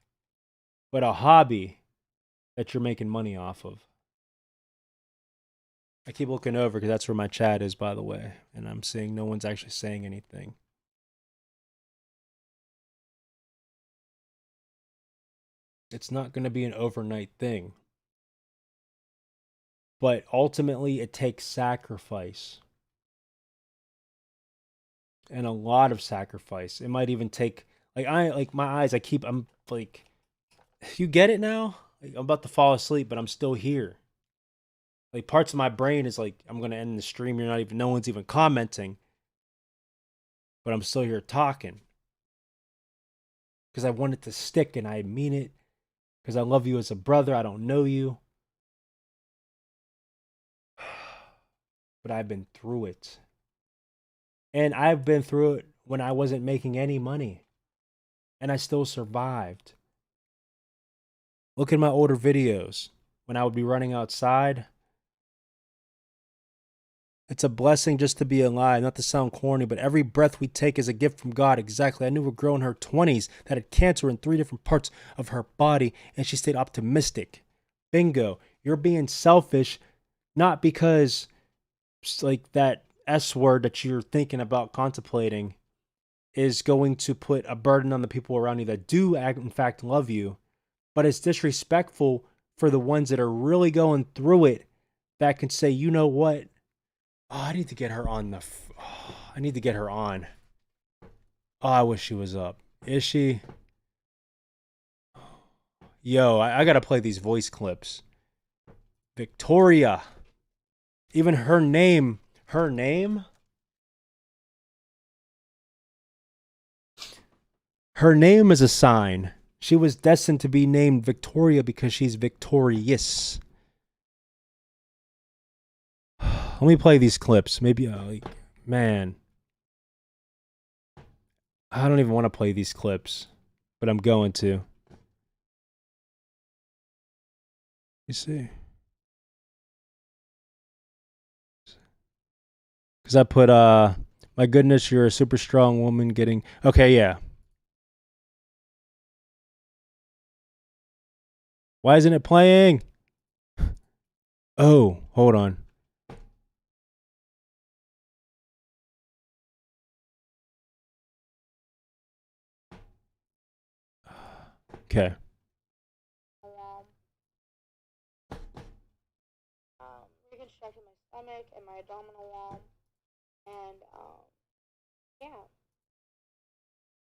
but a hobby that you're making money off of. I keep looking over because that's where my chat is, by the way, and I'm seeing no one's actually saying anything. It's not going to be an overnight thing. But ultimately, it takes sacrifice. And a lot of sacrifice. It might even take, like my eyes, I'm like, you get it now? Like, I'm about to fall asleep, but I'm still here. Like, parts of my brain is like, I'm going to end the stream. No one's even commenting. But I'm still here talking. Because I want it to stick and I mean it. Because I love you as a brother. I don't know you. But I've been through it. And I've been through it when I wasn't making any money. And I still survived. Look at my older videos. When I would be running outside. It's a blessing just to be alive, not to sound corny, but every breath we take is a gift from God. Exactly. I knew a girl in her 20s that had cancer in 3 different parts of her body, and she stayed optimistic. Bingo. You're being selfish, not because, like, that S word that you're thinking about contemplating is going to put a burden on the people around you that do, in fact, love you, but it's disrespectful for the ones that are really going through it that can say, you know what? Oh, I need to get her on I need to get her on. Oh, I wish she was up. Is she? Yo, I gotta play these voice clips. Victoria. Even her name. Her name? Her name is a sign. She was destined to be named Victoria because she's victorious. Let me play these clips. Maybe, man. I don't even want to play these clips, but I'm going to. You see? Because I put, my goodness, you're a super strong woman getting. Okay, yeah. Why isn't it playing? Oh, hold on. Okay. Reconstructed my stomach and my abdominal wall, and yeah,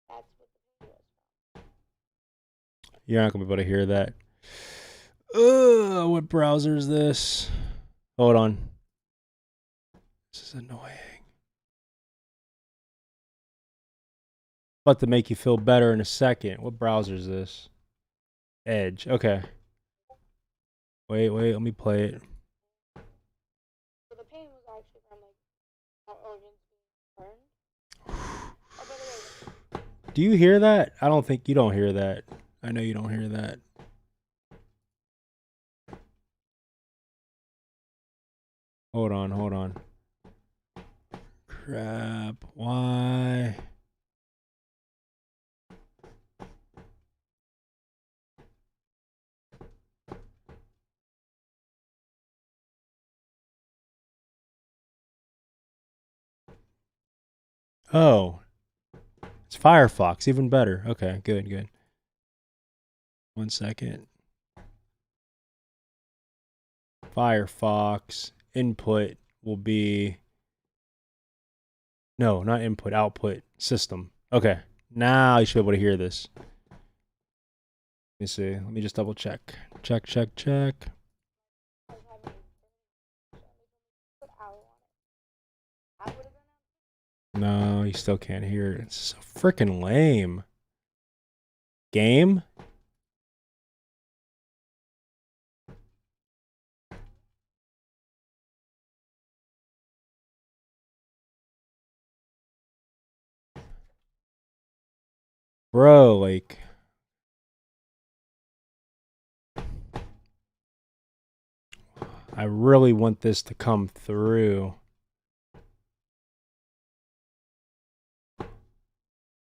that's what the pain was from. You're not going to be able to hear that. What browser is this? Hold on. This is annoying. About to make you feel better in a second. What browser is this? Edge. Okay. Wait, let me play it. So the pain was actually from like my organs being burned. Oh, by the way. Do you hear that? I don't think you don't hear that. I know you don't hear that. Hold on. Crap. Why? Oh. It's Firefox. Even better. Okay, good. 1 second. Firefox input will be... No, not input, output, system. Okay, now you should be able to hear this. Let me see. Let me just double check. Check. No, you still can't hear it. It's so freaking lame. Game? Bro, like... I really want this to come through.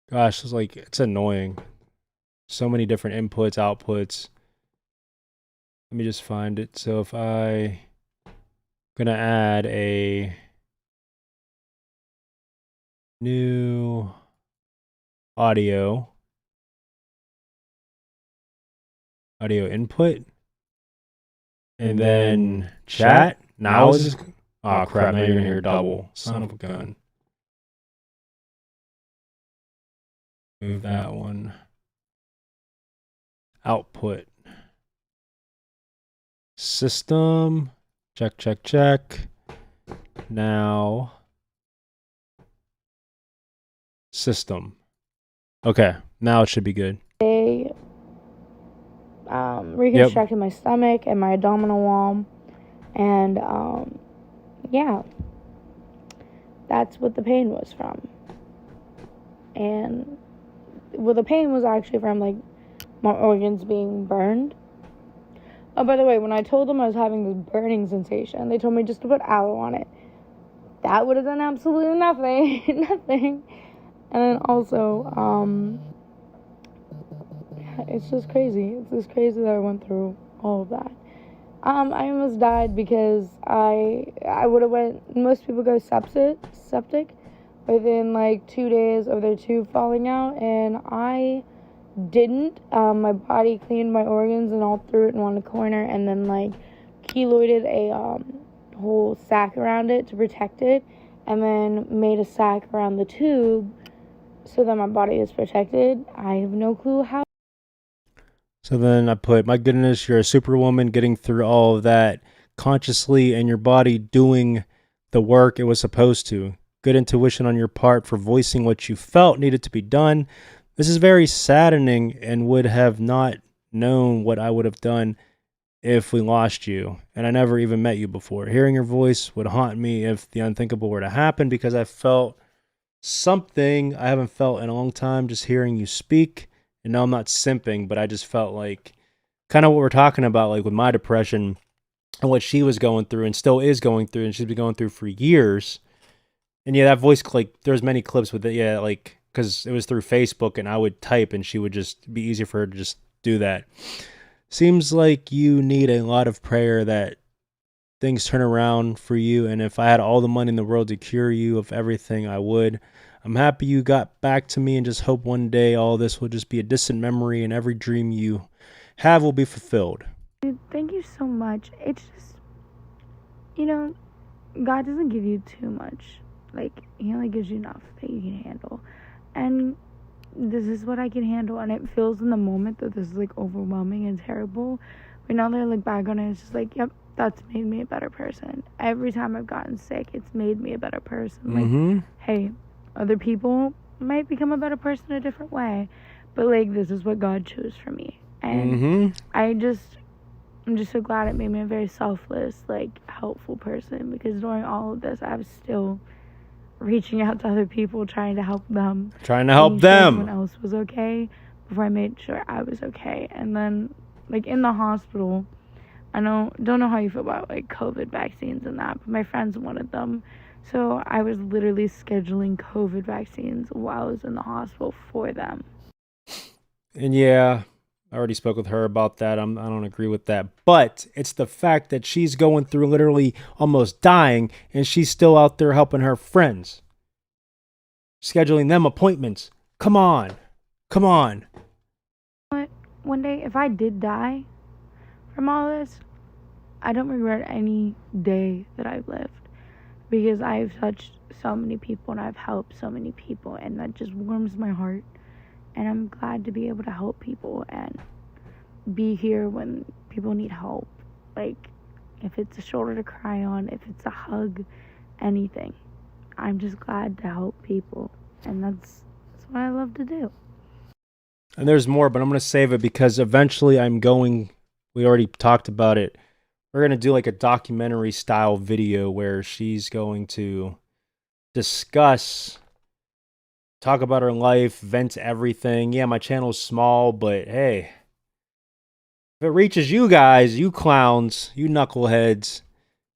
Gosh, it's annoying. So many different inputs, outputs. Let me just find it. So if I... gonna add a new audio input, and then chat. Now is this... Oh crap, now you're gonna hear double. Son of a gun. Move that one. Output. System. Check. Now. System. Okay, now it should be good. They reconstructed my stomach and my abdominal wall, and yeah, that's what the pain was from. And well, the pain was actually from like my organs being burned. Oh, by the way, when I told them I was having this burning sensation, they told me just to put aloe on it. That would have done absolutely nothing. And then also, it's just crazy. It's just crazy that I went through all of that. I almost died because I would have went. Most people go septic within like 2 days of their tube falling out, and I didn't. My body cleaned my organs and all threw it in one corner, and then like keloided a whole sack around it to protect it, and then made a sack around the tube so that my body is protected. I have no clue how. So then I put, my goodness, you're a superwoman getting through all of that consciously, and your body doing the work it was supposed to. Good intuition on your part for voicing what you felt needed to be done. This is very saddening, and would have not known what I would have done if we lost you, and I never even met you before. Hearing your voice would haunt me if the unthinkable were to happen, because I felt something I haven't felt in a long time just hearing you speak. And no, I'm not simping, but I just felt like kind of what we're talking about, like with my depression and what she was going through and still is going through, and she's been going through for years. And yeah, that voice, like, there's many clips with it. Yeah, like, because it was through Facebook, and I would type, and she would just be easier for her to just do that. Seems like you need a lot of prayer that things turn around for you. And if I had all the money in the world to cure you of everything, I would. I'm happy you got back to me, and just hope one day all this will just be a distant memory and every dream you have will be fulfilled. Thank you so much. It's just, God doesn't give you too much. Like, He only gives you enough that you can handle. And this is what I can handle. And it feels in the moment that this is like overwhelming and terrible. But now that I look back on it, it's just like, yep, that's made me a better person. Every time I've gotten sick, it's made me a better person. Like, hey, other people might become a better person a different way, but like, this is what God chose for me. And I'm just so glad it made me a very selfless, like, helpful person, because during all of this, I was still reaching out to other people, trying to help them. Trying to help them. Everyone else was okay before I made sure I was okay. And then, like, in the hospital, I don't know how you feel about, like, COVID vaccines and that, but my friends wanted them. So I was literally scheduling COVID vaccines while I was in the hospital for them. And yeah, I already spoke with her about that. I don't agree with that. But it's the fact that she's going through literally almost dying, and she's still out there helping her friends. Scheduling them appointments. Come on. Come on. But one day, if I did die from all this, I don't regret any day that I've lived, because I've touched so many people and I've helped so many people, and that just warms my heart. And I'm glad to be able to help people and be here when people need help. Like, if it's a shoulder to cry on, if it's a hug, anything. I'm just glad to help people. And that's what I love to do. And there's more, but I'm going to save it because eventually we already talked about it. We're going to do like a documentary style video where she's going to talk about her life, vent everything. Yeah, my channel's small, but hey, if it reaches you guys, you clowns, you knuckleheads,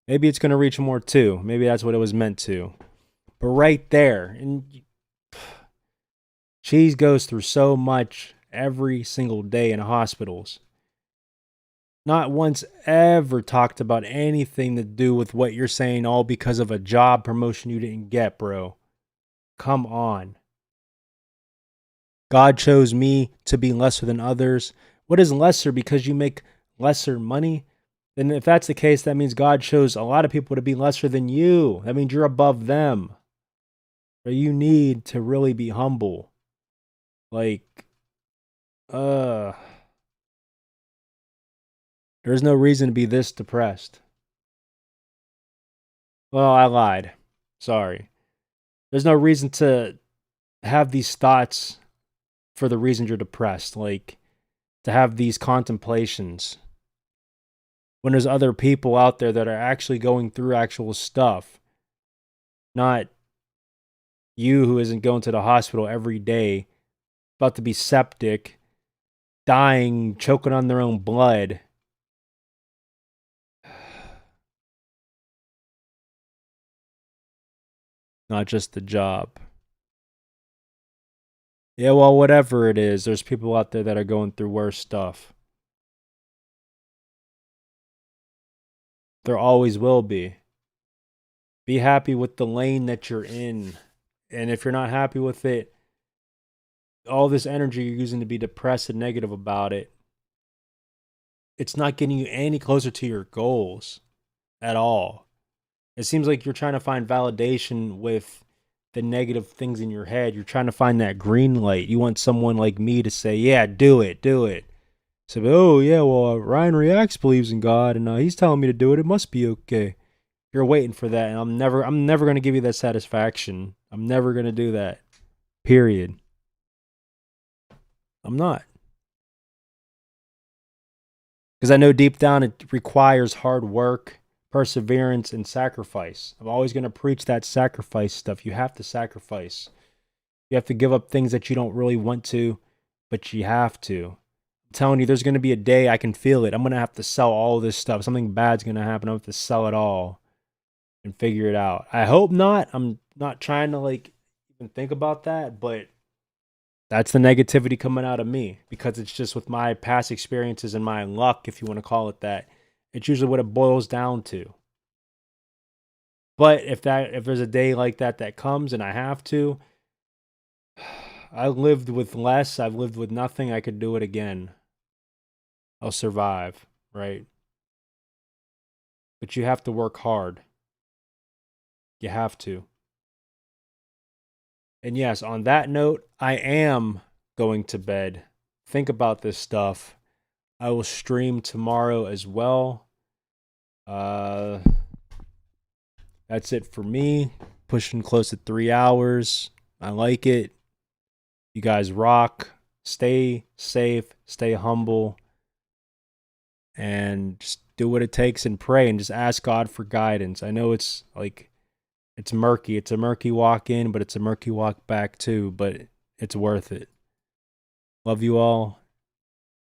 maybe it's going to reach more too. Maybe that's what it was meant to. But right there, and she goes through so much every single day in hospitals. Not once ever talked about anything to do with what you're saying, all because of a job promotion you didn't get, bro. Come on. God chose me to be lesser than others. What is lesser because you make lesser money? Then if that's the case, that means God chose a lot of people to be lesser than you. That means you're above them. But you need to really be humble. Like, there's no reason to be this depressed. Well, I lied. Sorry. There's no reason to have these thoughts for the reason you're depressed. Like, to have these contemplations when there's other people out there that are actually going through actual stuff. Not you who isn't going to the hospital every day, about to be septic, dying, choking on their own blood. Not just the job. Yeah, well, whatever it is, there's people out there that are going through worse stuff. There always will be. Be happy with the lane that you're in. And if you're not happy with it, all this energy you're using to be depressed and negative about it, it's not getting you any closer to your goals at all. It seems like you're trying to find validation with the negative things in your head. You're trying to find that green light. You want someone like me to say, yeah, do it. So, oh, yeah, well, RyanREAX believes in God, and he's telling me to do it. It must be okay. You're waiting for that, and I'm never going to give you that satisfaction. I'm never going to do that. Period. I'm not. Because I know deep down it requires hard work, perseverance, and sacrifice. I'm always going to preach that sacrifice stuff. You have to sacrifice. You have to give up things that you don't really want to, but you have to. I'm telling you, there's going to be a day I can feel it. I'm going to have to sell all this stuff. Something bad's going to happen. I'm going to have to sell it all and figure it out. I hope not. I'm not trying to even think about that, but that's the negativity coming out of me because it's just with my past experiences and my luck, if you want to call it that. It's usually what it boils down to. But if there's a day like that comes and I have to, I lived with less, I've lived with nothing, I could do it again. I'll survive, right? But you have to work hard. You have to. And yes, on that note, I am going to bed. Think about this stuff. I will stream tomorrow as well. That's it for me. Pushing close to 3 hours. I like it. You guys rock. Stay safe. Stay humble. And just do what it takes and pray and just ask God for guidance. I know it's like, it's murky. It's a murky walk in, but it's a murky walk back too. But it's worth it. Love you all.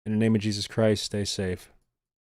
In the name of Jesus Christ, stay safe.